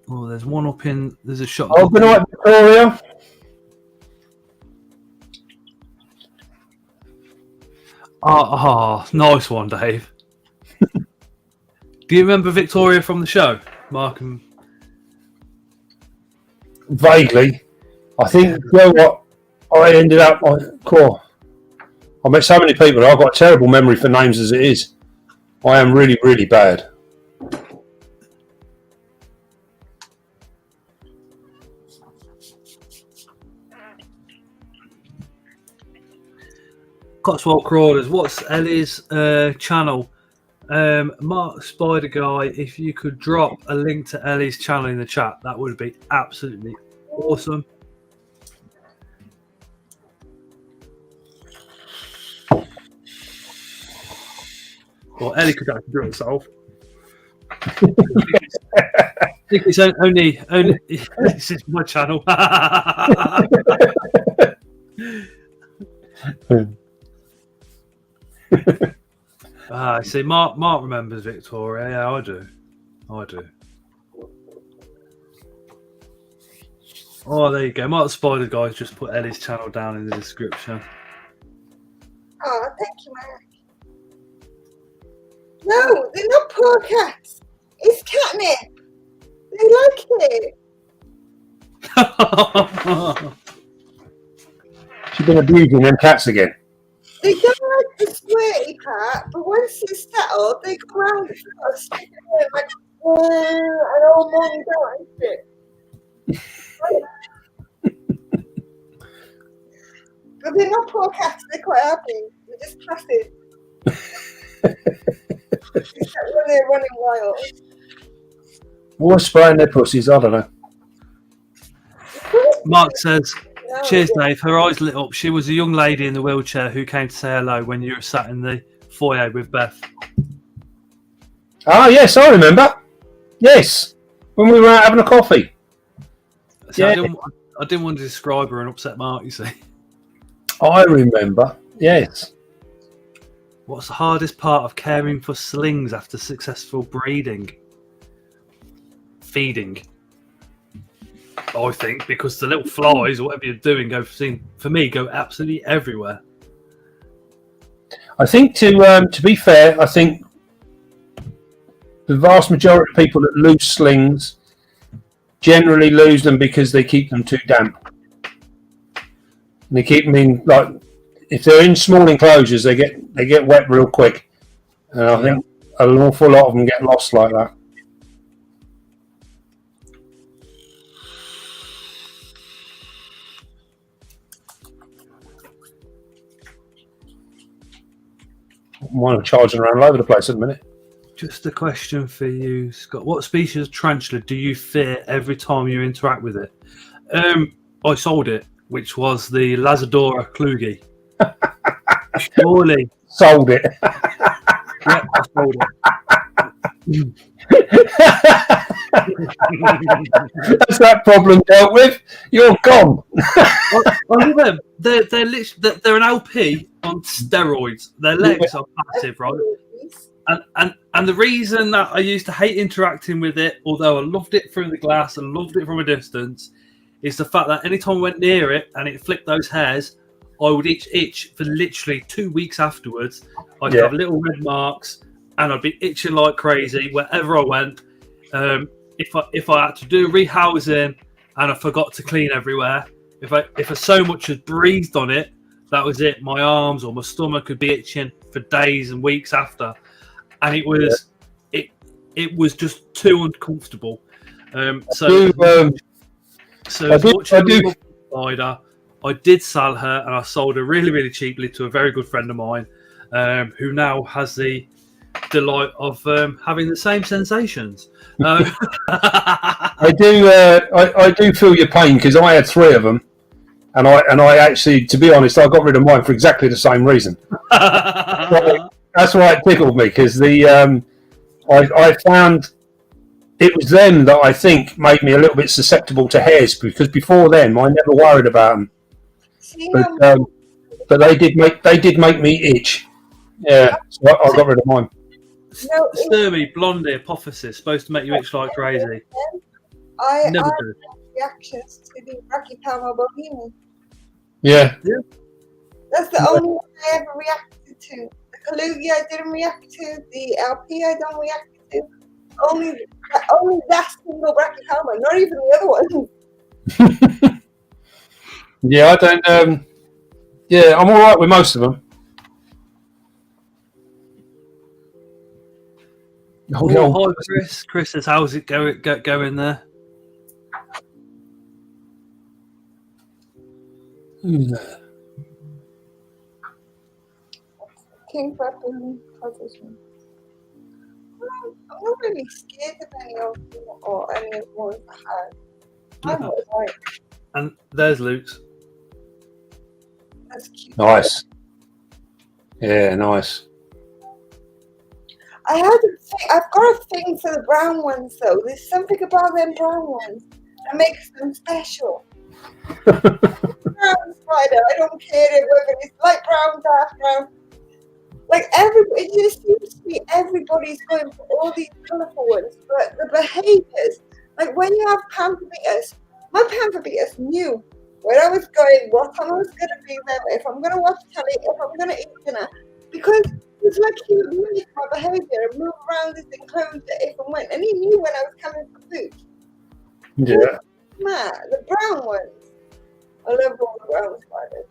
Oh, there's one up in. There's a shot. Oh, good night, Victoria. Oh, nice one, Dave. Do you remember Victoria from the show, Mark? Vaguely. I think, you know what? I ended up I met so many people. I've got a terrible memory for names as it is. I am really, really bad. Cotswold Crawlers, what's Ellie's channel? Mark Spider Guy, if you could drop a link to Ellie's channel in the chat, that would be absolutely awesome. Well, Ellie could actually do it herself. I think it's only this is my channel. See, Mark remembers Victoria. Yeah, I do. Oh, there you go. Mark the Spider Guy's just put Ellie's channel down in the description. Oh, thank you, Mark. No, they're not poor cats. It's catnip. They like it. She's been abusing them cats again. They don't like the sweaty part, but once it's settled, they come around and stick it in like And all morning down and shit. But they're not poor cats, they're quite happy. They're just passive. Except when they're running wild. Or spraying their pussies, I don't know. Mark says, No, cheers, Dave. Her eyes lit up. She was a young lady in the wheelchair who came to say hello when you were sat in the foyer with Beth. Ah, yes, I remember. Yes, when we were out having a coffee. So Yeah. I didn't want to describe her and upset Mark, you see. I remember, yes. What's the hardest part of caring for slings after successful breeding? Feeding. I think, because the little flies or whatever you're doing go absolutely everywhere. I think to be fair, I think the vast majority of people that lose slings generally lose them because they keep them too damp. And they keep them in, like, if they're in small enclosures, they get wet real quick. And I think an awful lot of them get lost like that. Mine are charging around all over the place at the minute. Just a question for you, Scott. What species of tarantula do you fear every time you interact with it? I sold it, which was the Lazadora klugi. Surely. Sold it. Yep, I sold it. That's that problem dealt with. You're gone. I love them. They're an LP on steroids. Their legs are massive, right? And the reason that I used to hate interacting with it, although I loved it through the glass and loved it from a distance, is the fact that anytime I went near it and it flicked those hairs, I would itch for literally 2 weeks afterwards. I'd have little red marks and I'd be itching like crazy wherever I went. If I had to do rehousing and I forgot to clean everywhere, if I so much as breathed on it, that was it. My arms or my stomach could be itching for days and weeks after, and it was just too uncomfortable. I did sell her, and I sold her really, really cheaply to a very good friend of mine, who now has the delight of having the same sensations. I do feel your pain because I had 3 of them, and I actually, to be honest, I got rid of mine for exactly the same reason. That's why it tickled me, because I found it was them that I think made me a little bit susceptible to hairs, because before then I never worried about them. But they did make me itch. Yeah, so I got rid of mine. Sturmy, blondie, apophysis, supposed to make you itch like crazy. I Never have do. reactions to the Brachypelma bovini. Yeah. That's the only one I ever reacted to. The Kalugi I didn't react to. The LP I don't react to. Only that single Brachypelma, not even the other one. Yeah, I don't. Yeah, I'm all right with most of them. Hi, Chris. Chris says, how's it going there? King weapon position. I'm not really scared of any of them or any of the ones I had. I was like, And there's Luke's. that's cute. Nice. Yeah, nice. I've got a thing for the brown ones though. There's something about them brown ones that makes them special. Brown spider, I don't care whether it's light brown, dark brown. Like it just seems to be everybody's going for all these colourful ones, but the behaviours, like when you have panther beaters, my panther beaters knew where I was going, what time I was going to be there, if I'm going to watch telly, if I'm going to eat dinner, because it's like he would mimic my behaviour and move around this enclosure if and when, and he knew when I was coming for food. Yeah. Man, the brown ones. I love all the brown spiders.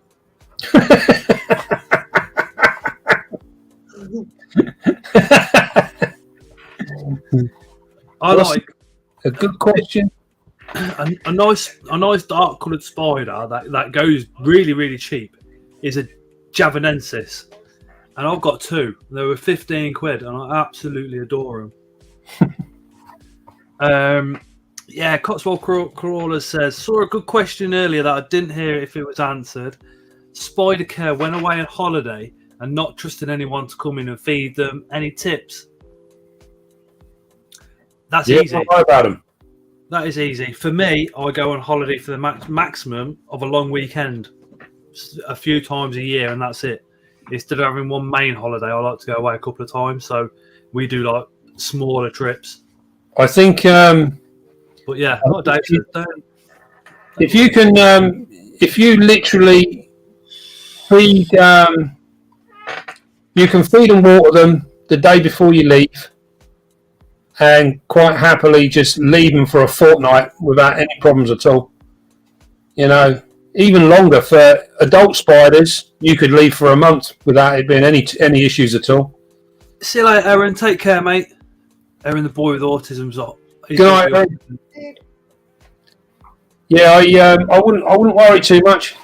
I like a good question. a nice dark coloured spider that goes really, really cheap is a Javanensis. And I've got 2. They were 15 quid, and I absolutely adore them. Yeah, Cotswold Crawler says, saw a good question earlier that I didn't hear if it was answered. Spider Care went away on holiday and not trusting anyone to come in and feed them. Any tips? That's easy. Don't worry about them. That is easy. For me, I go on holiday for the maximum of a long weekend, a few times a year, and that's it. Instead of having one main holiday, I like to go away a couple of times. So we do like smaller trips. I think. But yeah, not Dave. If you can, if you literally feed, you can feed and water them the day before you leave, and quite happily just leave them for a fortnight without any problems at all. You know, even longer for adult spiders, you could leave for a month without it being any issues at all. See you later, Aaron. Take care, mate. Aaron, the boy with autism's up. Good night, Aaron. Yeah, I wouldn't worry too much.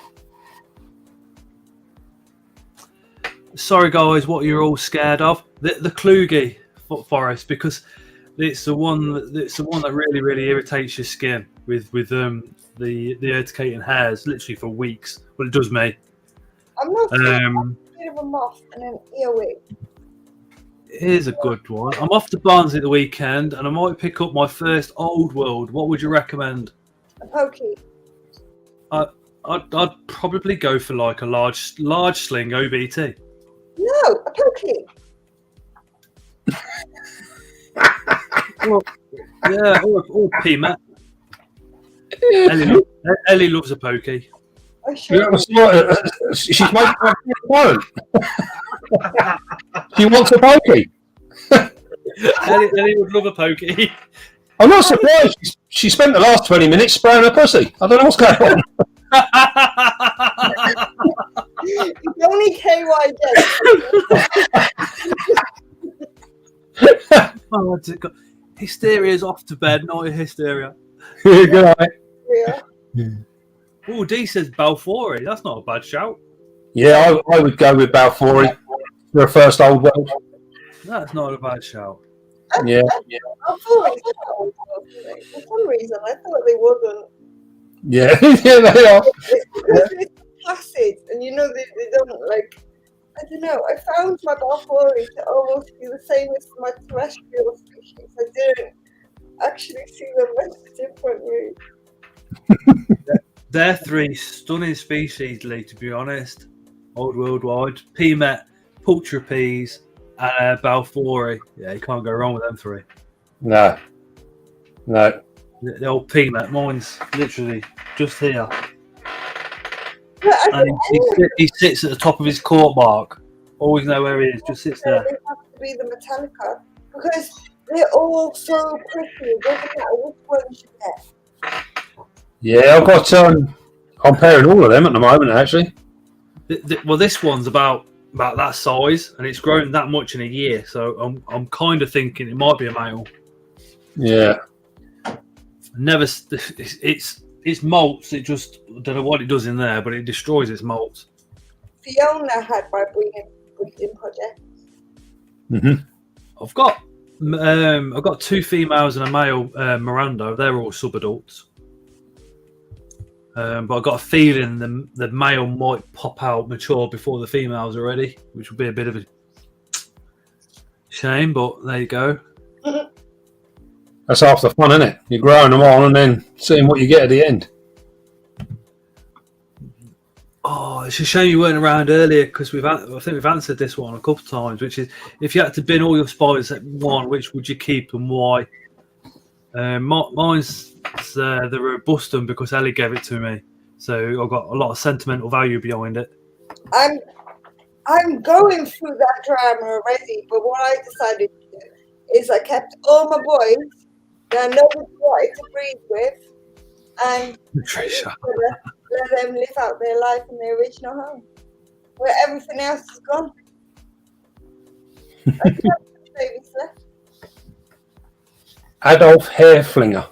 Sorry, guys, what you're all scared of? The Kluge forest, because it's the one that really, really irritates your skin with the urticating hairs, literally for weeks. Well, it does me. I'm not a bit of a moth and an earwig. Here's a good one. I'm off to Barnsley at the weekend, and I might pick up my first Old World. What would you recommend? A pokey. I'd probably go for like a large sling OBT. No, a pokey. Yeah, or PMAT. Ellie loves a pokey. She's making a phone. She wants a pokey. Ellie would love a pokey. I'm not surprised. She spent the last 20 minutes spraying her pussy. I don't know what's going on. It's only KY Oh, hysteria's off to bed, not hysteria. Good night. Yeah. Oh, D says Balfouri. That's not a bad shout. Yeah, I would go with Balfouri for a first Old World. That's not a bad shout. Yeah. I thought for some reason I thought they wasn't. Yeah, yeah, they are. It's because it's placid, and you know they don't like. I don't know. I found my Balfouri to almost be the same as my terrestrial species. I didn't actually see them much differently. They're 3 stunning species, Lee, to be honest. Old Worldwide, PMET, Pultrapes, and Balfouri. Yeah, you can't go wrong with them 3. No. The old PMET, mine's literally just here. Yeah, And he sits at the top of his court mark. Always know where he is, just sits there. They have to be the Metallica because they're all so pretty. It doesn't matter which one you get. Yeah, I've got. I'm pairing all of them at the moment, actually. Well, this one's about that size, and it's grown that much in a year. So I'm kind of thinking it might be a male. Yeah. Never. It's molts. It just I don't know what it does in there, but it destroys its molts. Fiona had my breeding project. Mm-hmm. I've got 2 females and a male Miranda. They're all subadults. But I've got a feeling the male might pop out mature before the females are ready, which would be a bit of a shame, but there you go. That's half the fun, isn't it? You're growing them on and then seeing what you get at the end. Oh, it's a shame you weren't around earlier because I think we've answered this one a couple of times, which is if you had to bin all your spiders at one, which would you keep and why? Mine's the Robustum because Ellie gave it to me, so I've got a lot of sentimental value behind it. I'm going through that drama already, but what I decided to do is I kept all my boys that nobody wanted to breed with, and let them live out their life in their original home, where everything else is gone. I have babies left. Adolf Hair Flinger.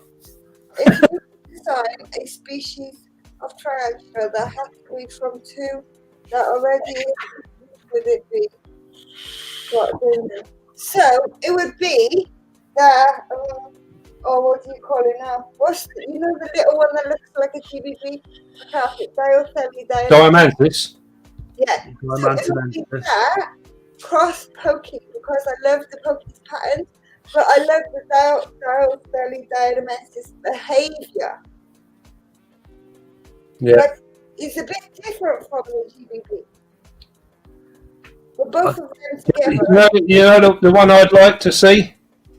If you design a species of tarantula that has to be from two that already would it be? So it would be the what do you call it now? What's the little one that looks like a GBB? Carpet dial, Diamantis. Yeah. So it would be that cross poking because I love the poking pattern, but I love the dial diamantis behaviour. Yeah. But it's a bit different from the GBB. But both of them together. You know the one I'd like to see?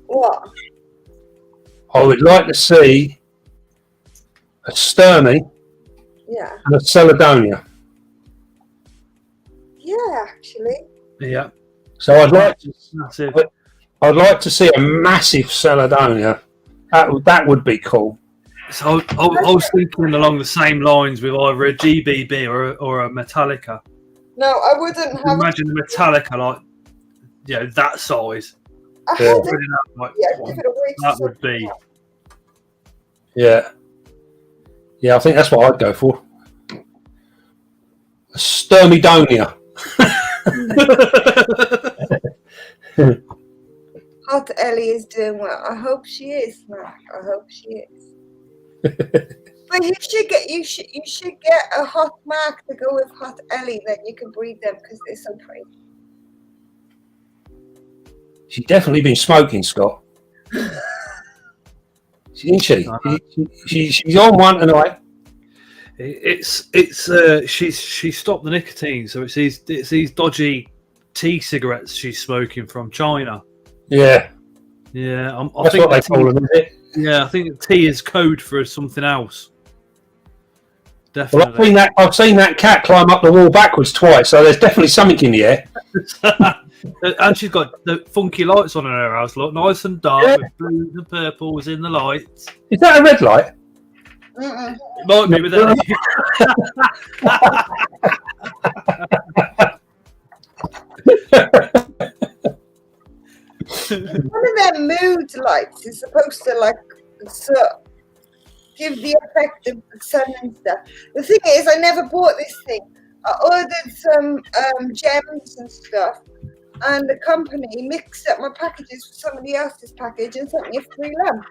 What? I would like to see a Sturmy and a Celedonia. Yeah, actually. Yeah. So I'd like to see a massive Celedonia. That would be cool. So I was thinking along the same lines with either a GBB or a Metallica. No, I wouldn't have. Imagine the Metallica that size. Yeah. That would be. Yeah. Yeah, I think that's what I'd go for. A Sturmidonia. Hot Ellie is doing well. I hope she is, Mark. I hope she is. But you should get a hot Mark to go with Hot Ellie. Then you can breed them because they're so pretty. She's definitely been smoking, Scott. Isn't she? She's on one tonight. She's stopped the nicotine, so it's these dodgy tea cigarettes she's smoking from China. Yeah. Yeah, I That's think what they call them, is it? Yeah, I think tea is code for something else. Definitely. Well, I've seen that cat climb up the wall backwards twice, so there's definitely something in the air. And she's got the funky lights on in her house. Look, nice and dark with blues and purples in the lights. Is that a red light? Mm-mm. It might be with that. One of their mood lights is supposed to give the effect of the sun and stuff. The thing is, I never bought this thing. I ordered some gems and stuff, and the company mixed up my packages with somebody else's package and sent me a free lamp.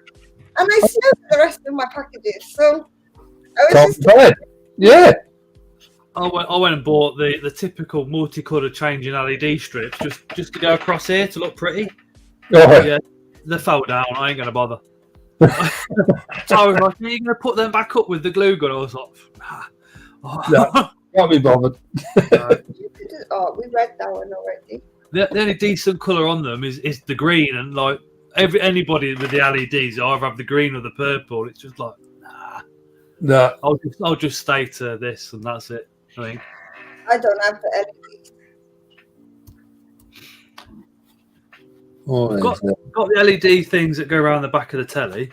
And I still have the rest of my packages. So I was Yeah. I went and bought the typical multicolored changing LED strips just to go across here to look pretty. Oh. Yeah, they fell down. I ain't gonna bother. So I was like, "Are you gonna put them back up with the glue gun?" I was like, No, can't be bothered. we read that one already. The only decent colour on them is the green, and like anybody with the LEDs either have the green or the purple. It's just like, nah. No. I'll just stay to this, and that's it. I think. I don't have the LEDs. Got the LED things that go around the back of the telly.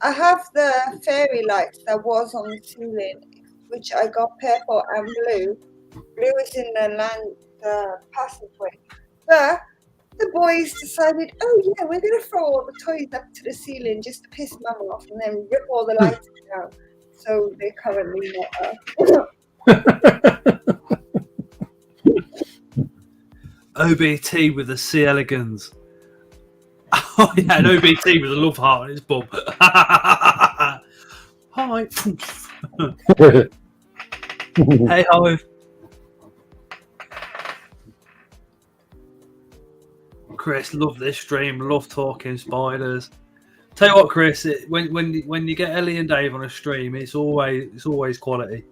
I have the fairy lights that was on the ceiling, which I got purple and blue. Blue is in the passageway. But the boys decided, oh yeah, we're going to throw all the toys up to the ceiling just to piss Mum off and then rip all the lights down. So they're currently not up. OBT with the C elegans. Oh yeah, an OBT with a love heart on its bum. Hi. Hey ho. Chris, love this stream. Love talking spiders. Tell you what, Chris, when you get Ellie and Dave on a stream, it's always quality.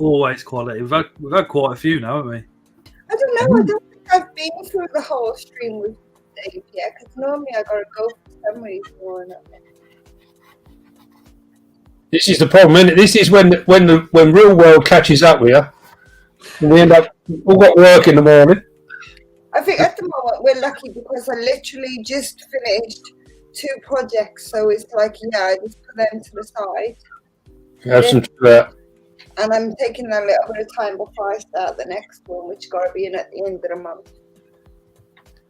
Always quality. We've had quite a few now, haven't we? I don't know. I don't think I've been through the whole stream with Dave yet, because normally I gotta go for some reason or another. This is the problem, isn't it? This is when real world catches up with you, and we end up all got work in the morning. I think at the moment we're lucky because I literally just finished 2 projects, so it's like, yeah, I just put them to the side. Have some and I'm taking a little bit of time before I start the next one, which got to be in at the end of the month.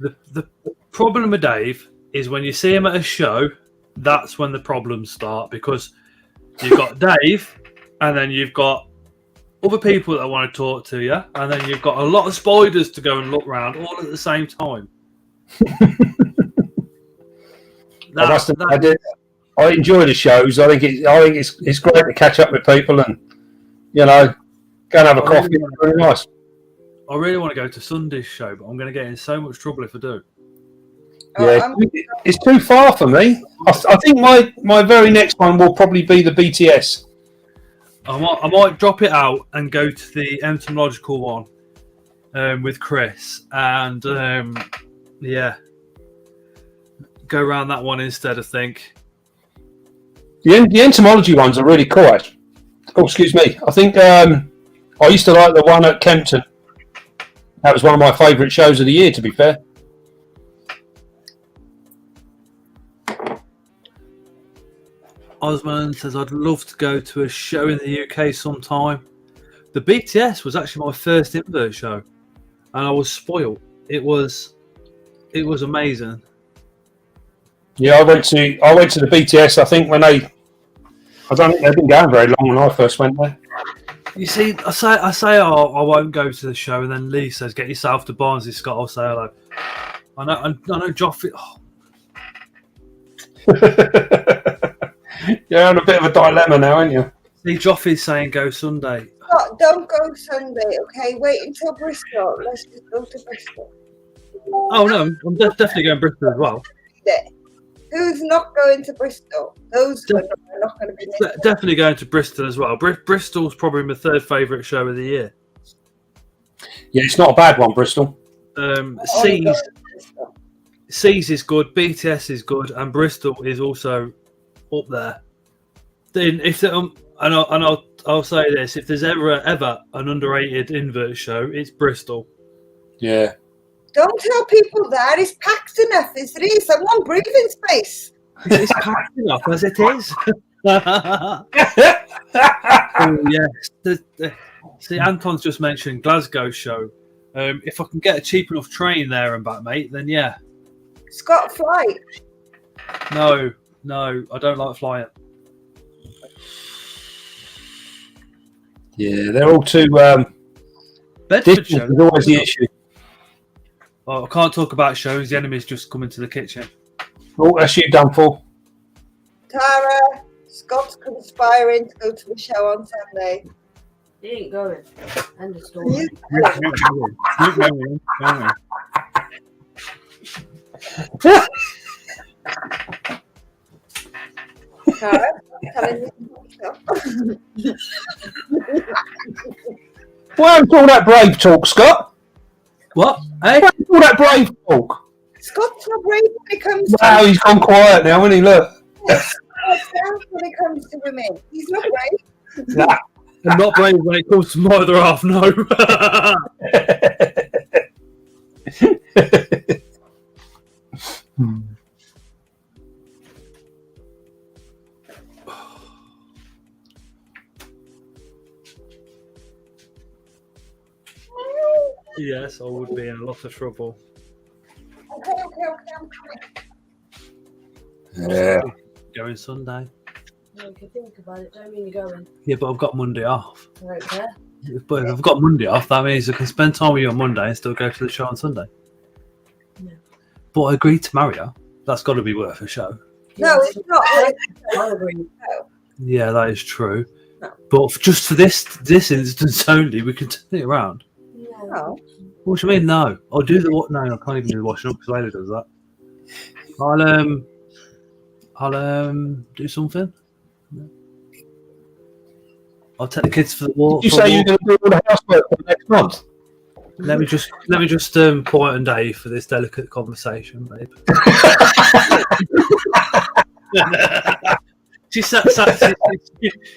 The problem with Dave is when you see him at a show that's when the problems start, because you've got Dave, and then you've got other people that want to talk to you, and then you've got a lot of spiders to go and look round all at the same time. I enjoy the shows. I think it's great to catch up with people and go and have a coffee. It's really nice. I really want to go to Sunday's show, but I'm going to get in so much trouble if I do. Yeah, it's too far for me. I think my very next one will probably be the BTS. I might drop it out and go to the entomological one with Chris, and go around that one instead. I think the entomology ones are really cool. Actually. Oh, excuse me. I think I used to like the one at Kempton. That was one of my favourite shows of the year, to be fair. Osman says, I'd love to go to a show in the UK sometime. The BTS was actually my first invert show, and I was spoiled. It was amazing. Yeah, I went to the BTS. I think I don't think they've been going very long when I first went there. You see, I say, I won't go to the show, and then Lee says, get yourself to Barnsley, Scott. I'll say hello. I know, Joffrey. Oh. You're in a bit of a dilemma now, aren't you? See, Joffrey's saying go Sunday. Oh, don't go Sunday, okay? Wait until Bristol. Let's just go to Bristol. Oh no, I'm definitely going Bristol as well. Who's not going to Bristol? Those are not going to be there. Definitely going to Bristol as well. Bristol's probably my third favourite show of the year. Yeah, it's not a bad one, Bristol. Seas is good, BTS is good, and Bristol is also up there. Then I'll say this: if there's ever an underrated invert show, it's Bristol. Yeah. Don't tell people that. It's packed enough as it is. I want breathing space. It's packed enough as it is. Oh, yes. See, Anton's just mentioned Glasgow show. If I can get a cheap enough train there and back, mate, then yeah. Scott, flight. No, I don't like flying. Yeah, they're all too. Bedfordshire is always the issue. Oh, I can't talk about shows. The enemy's just come into the kitchen. Oh, that's you done for. Tara, Scott's conspiring to go to the show on Sunday. He ain't going. End of story. Tara, telling you. Why don't you all that brave talk, Scott? What? Hey? Why all that brave talk? Scott's not brave when it comes to Wow, he's gone quiet now, hasn't he? Look. Scott's when it comes to women. He's not brave. Nah. I'm not brave when it comes to my other half, no. Yes, I would be in a lot of trouble. Okay, I'm coming. Yeah. Going Sunday. No, if you think about it, don't mean you're going. Yeah, but I've got Monday off. Right there. But if I've got Monday off, that means I can spend time with you on Monday and still go to the show on Sunday. No. But I agreed to marry her. That's got to be worth a show. No, it's not. I'll agree. Yeah, that is true. No. But just for this instance only, we can turn it around. No. What do you mean? No, I'll do the what? No, I can't even do the washing up because Layla does that. I'll do something. I'll take the kids for the walk. Did you say you're going to do all the housework for next month? Let me just quieten Dave for this delicate conversation, babe.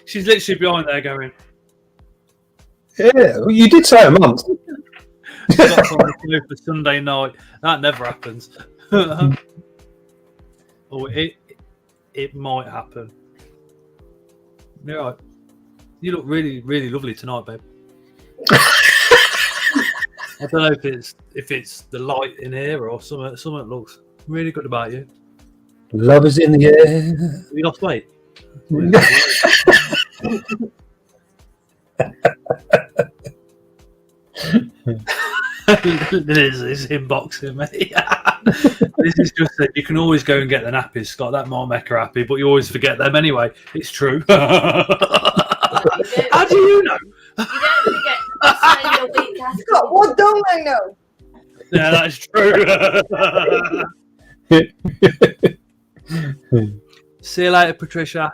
she's literally behind there going. Yeah, well, you did say a month. Got something to do for Sunday night. That never happens. Or it might happen. You're right. You look really, really lovely tonight, babe. I don't know if it's the light in here or something looks really good about you. Love is in the air. We lost weight. Liz is inboxing me. This is just that you can always go and get the nappies, Scott. That might make her happy, but you always forget them anyway. It's true. How do you know? You don't forget to spend your week after. Scott, what don't I know? Yeah, that's true. See you later, Patricia.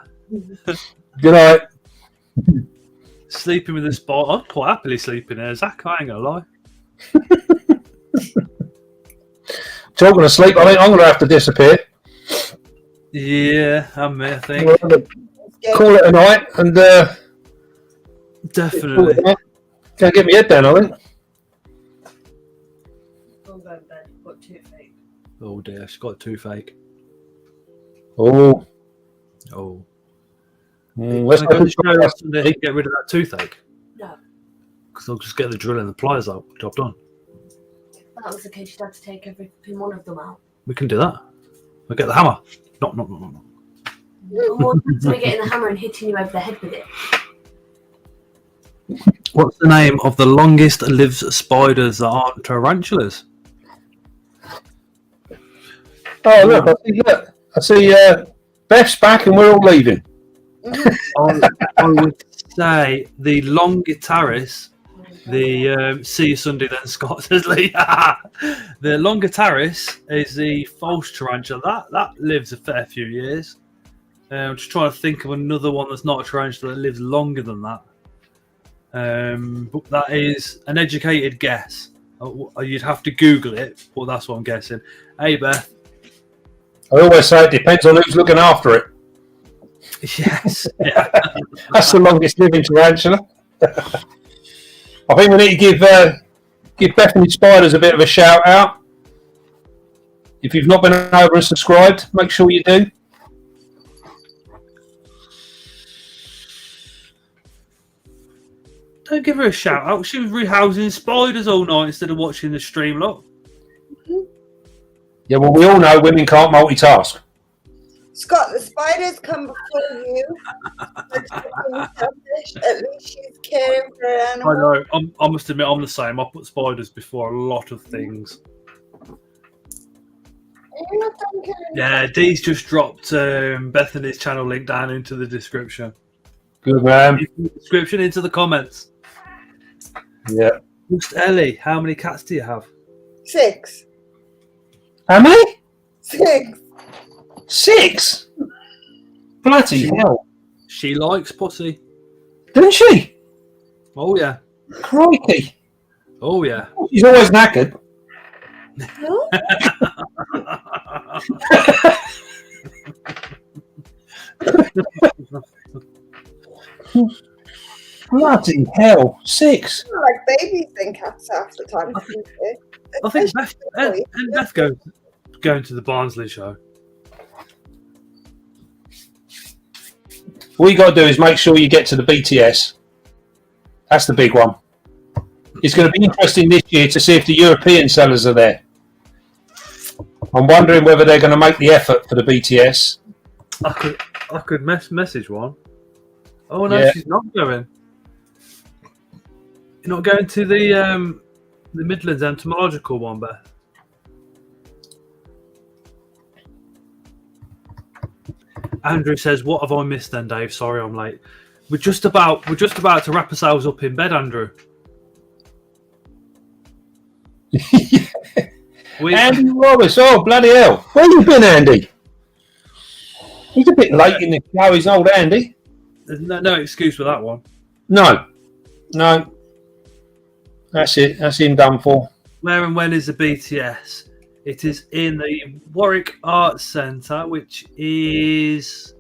Good night. Sleeping with a spot. I'd quite happily sleep in there, Zach. I ain't gonna lie. Talking of sleep, I think I'm going to have to disappear. Yeah, I'm me, I think. We're gonna call it a night and Definitely. Can't get my head down, I think. I'm going to bed. Got toothache. Oh dear, she's got a toothache. Oh, Oh. let's Can I go hope to the show Sunday and get rid of that toothache? No. Because I'll just get the drill and the pliers out. Job done. That was the case. You'd have to take every one of them out. We can do that. We'll get the hammer. No. I'm more than getting the hammer and hitting you over the head with it. What's the name of the longest lived spiders that aren't tarantulas? Oh, look, I see Beth's back and we're all leaving. I would say the Longitaris, the see you Sunday then, Scott says Lee. The Longitaris is the false tarantula. That lives a fair few years. I'm just trying to think of another one that's not a tarantula that lives longer than that. But that is an educated guess. You'd have to Google it, but that's what I'm guessing. Hey, Beth. I always say it depends on who's looking after it. Yes. Yeah. That's the longest living tarantula. I think we need to give Bethany Spiders a bit of a shout out. If you've not been over and subscribed, make sure you do. Don't give her a shout out. She was rehousing spiders all night instead of watching the stream. Look. Yeah, well, we all know women can't multitask. Scott, the spiders come before you. At least she's caring for an animal. I know. I must admit, I'm the same. I put spiders before a lot of things. You're not thinking. Yeah, Dee's just dropped Bethany's channel link down into the description. Good man. Description into the comments. Yeah. Just Ellie, how many cats do you have? 6. How many? 6. 6? Bloody hell. She likes pussy. Doesn't she? Oh yeah. Crikey. Oh yeah. She's always knackered. Bloody hell. 6. Like babies and cats half the time. I think Beth going to the Barnsley show. All you got to do is make sure you get to the BTS. That's the big one. It's going to be interesting this year to see if the European sellers are there. I'm wondering whether they're going to make the effort for the BTS. I could message one. Oh no, Yeah. she's not going. You're not going to the Midlands entomological one, Beth. Andrew says, "What have I missed then, Dave? Sorry, I'm late. We're just about to wrap ourselves up in bed, Andrew." Andy Roberts, oh bloody hell. Where you been, Andy? He's a bit late in the show, he's old Andy. There's no excuse for that one. No. That's it. That's him done for. Where and when is the BTS? It is in the Warwick Arts Centre, which is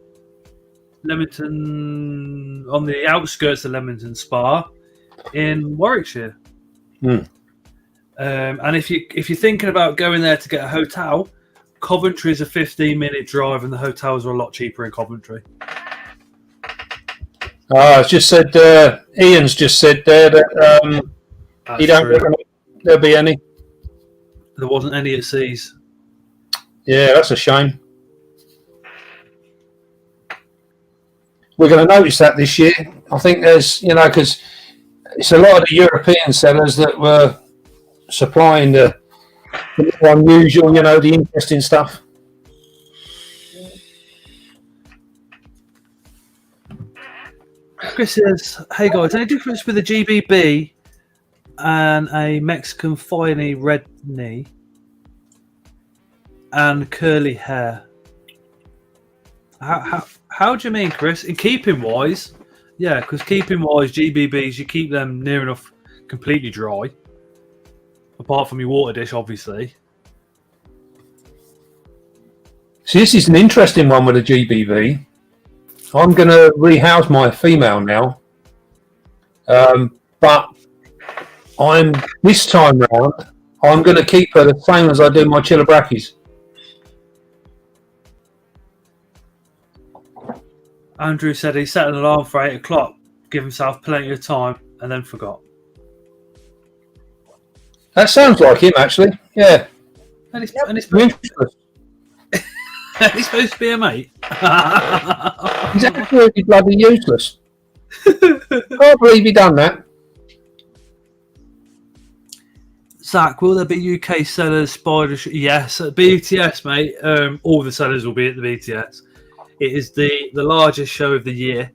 Leamington, on the outskirts of Leamington Spa in Warwickshire. And if you're thinking about going there to get a hotel, Coventry is a 15-minute drive, and the hotels are a lot cheaper in Coventry. It's just said, Ian's just said there that he don't reckon there'll be any. There wasn't any at Seas. Yeah, that's a shame. we're going to notice that this year. I think there's, because it's a lot of the European sellers that were supplying the more unusual, the interesting stuff. Chris says, "Hey guys, any difference with a GBB and a Mexican finey red knee and curly hair?" How do you mean, Chris? In keeping wise, yeah, because keeping wise, GBBs you keep them near enough completely dry, apart from your water dish, obviously. So this is an interesting one with a GBV. I'm going to rehouse my female now, but this time round I'm going to keep her the same as I do my Chilabraquis. Andrew said he set an alarm for 8 o'clock, give himself plenty of time, and then forgot. That sounds like him, actually. Yeah. And he's supposed to be a mate. He's absolutely bloody useless. Can't believe he done that. Zach, will there be UK sellers, spider? Yes, at BTS, mate. All the sellers will be at the BTS. It is the largest show of the year.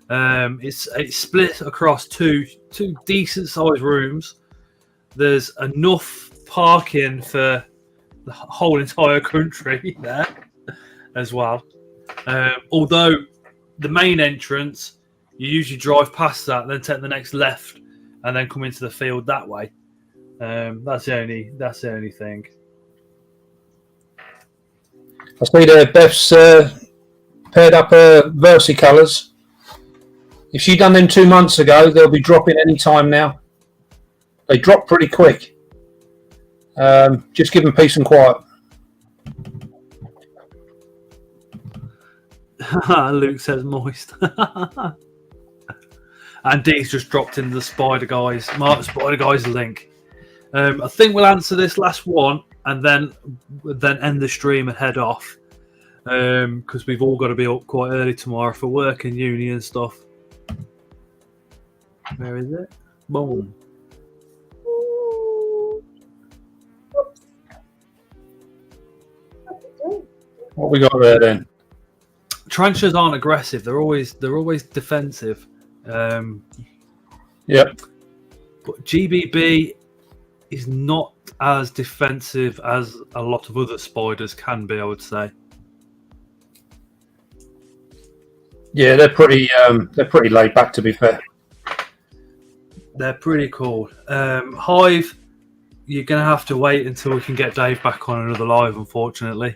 It's split across two decent sized rooms. There's enough parking for the whole entire country there as well. Although the main entrance, you usually drive past that, then take the next left, and then come into the field that way. That's the only thing. I see there Beth's paired up her versicolours. If she done them 2 months ago, they'll be dropping any time now. They drop pretty quick. Just give them peace and quiet. Luke says moist. And Dee's just dropped in the Spider Guys link. I think we'll answer this last one and then end the stream and head off. Because we've all got to be up quite early tomorrow for work and uni and stuff. Where is it? Boom. What we got there then? Tarantulas aren't aggressive. They're always defensive. Yep. But GBB is not as defensive as a lot of other spiders can be, I would say. Yeah, they're pretty laid back, to be fair. They're pretty cool. Hive, you're going to have to wait until we can get Dave back on another live, unfortunately.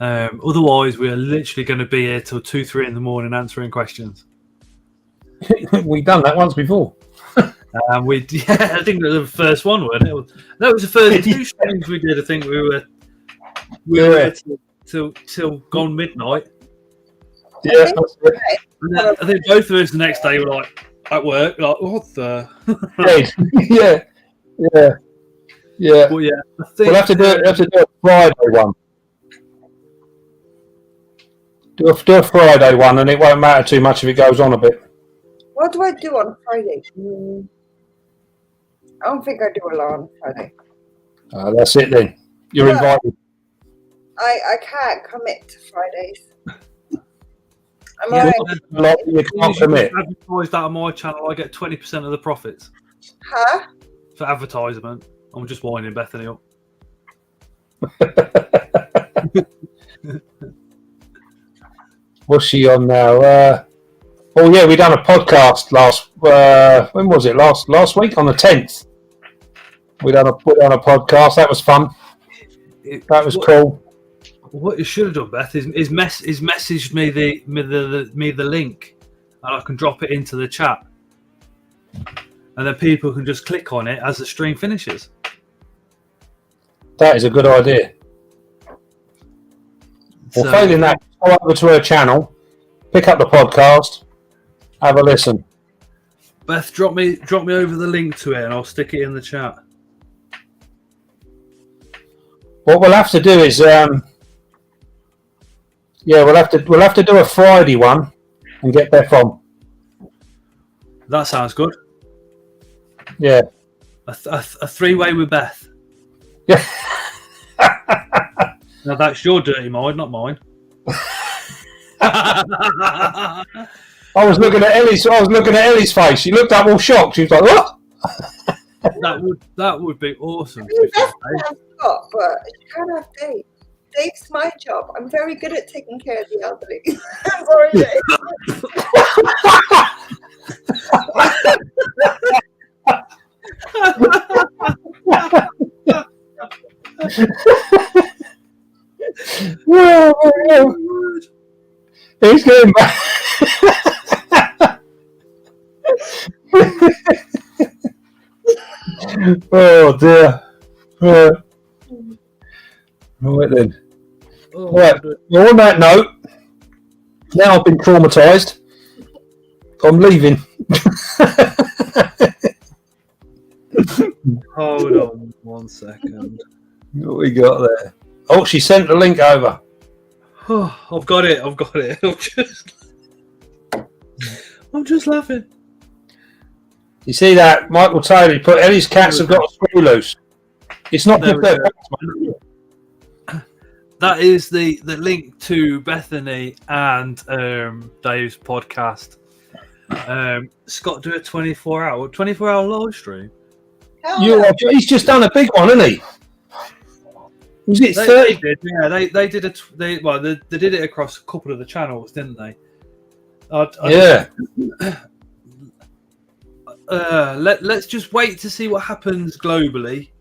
Otherwise, we are literally going to be here till 2-3 in the morning answering questions. We've done that once before. I think that was the first one, wasn't it? That was the first 2 streams we did. I think we were till gone midnight. Yeah, I think both of us the next day were like at work, like what the? yeah. But yeah, I think We'll have to do a Friday one. Do a Friday one, and it won't matter too much if it goes on a bit. What do I do on Friday? I don't think I do a lot on Friday. That's it then. You're invited. I can't commit to Fridays. I'm Yeah, alright. You can't commit. Advertise that on my channel, I get 20% of the profits Huh? for advertisement. I'm just winding Bethany up. What's she on now? Oh yeah, we done a podcast last. When was it? Last week on the 10th. We done a podcast. That was fun. That was cool. What you should have done, Beth, is messaged me the link, and I can drop it into the chat, and then people can just click on it as the stream finishes. That is a good idea. Well, failing that, go over to her channel, pick up the podcast, have a listen. Beth, drop me over the link to it, and I'll stick it in the chat. What we'll have to do is, Yeah, we'll have to do a Friday one and get Beth on. That sounds good. Yeah. A 3-way with Beth. Yeah. Now that's your dirty mind, not mine. I was looking at Ellie's face. She looked up all shocked. She was like, "What?" That would be awesome. That's what I've got, but you can't have Dave. Dave's my job. I'm very good at taking care of the elderly. I'm sorry, Whoa. He's getting back. Oh dear. Right then. Right. Well, on that note, now I've been traumatised. I'm leaving. Hold on 1 second. What we got there? Oh, she sent the link over. Oh, I've got it. I'm just laughing. You see that? Michael Taylor put Ellie's cats have got a screw loose. It's not just their cats, mate. That is the link to Bethany and Dave's podcast. Scott, do a 24-hour live stream. He's just done a big one, hasn't he? Was it 30? They did, yeah. They did they did it across a couple of the channels, didn't they? Let's just wait to see what happens globally,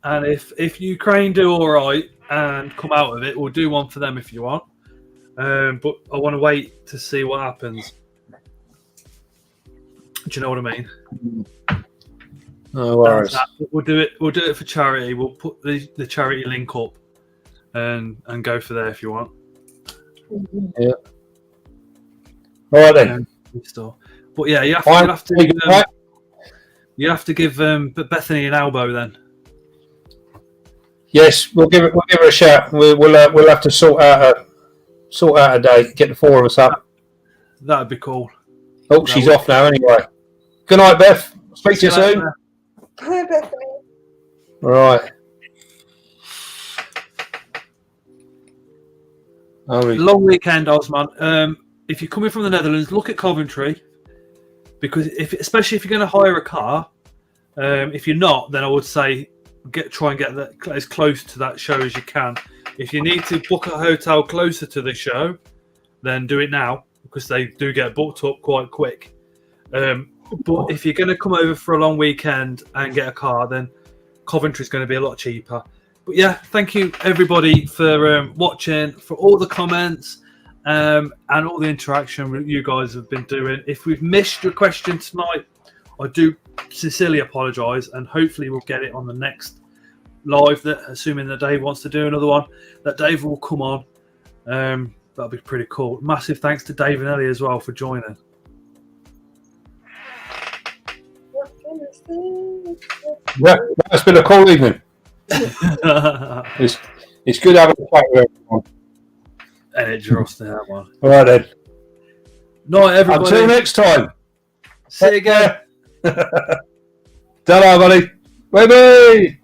and if Ukraine do all right and come out of it, we'll do one for them if you want. But I want to wait to see what happens. Do you know what I mean? No worries. We'll do it for charity. We'll put the charity link up and go for there if you want. Yeah. All right then. But yeah, you have to give Bethany an elbow then. Yes, we'll give her a shout. We'll have to sort out a day. Get the four of us up. That'd be cool. Oh, she's off now anyway. Good night, Beth. Speak to you soon. Hi, Bethany. All right. Long weekend, Osman. If you're coming from the Netherlands, look at Coventry, because especially if you're going to hire a car. If you're not, then I would say try and get that as close to that show as you can. If you need to book a hotel closer to the show, then do it now, because they do get booked up quite quick. But if you're going to come over for a long weekend and get a car, then Coventry's going to be a lot cheaper. But yeah, thank you everybody for watching, for all the comments and all the interaction you guys have been doing. If we've missed your question tonight, I do sincerely apologise, and hopefully we'll get it on the next live, that assuming that Dave wants to do another one, that Dave will come on. That'll be pretty cool. Massive thanks to Dave and Ellie as well for joining. Yeah, it's been a cool evening. It's good having a chat with everyone. And it draws to that one. All right then. Night, everybody. Until next time. See you again. Ta-ra, buddy. Bye-bye.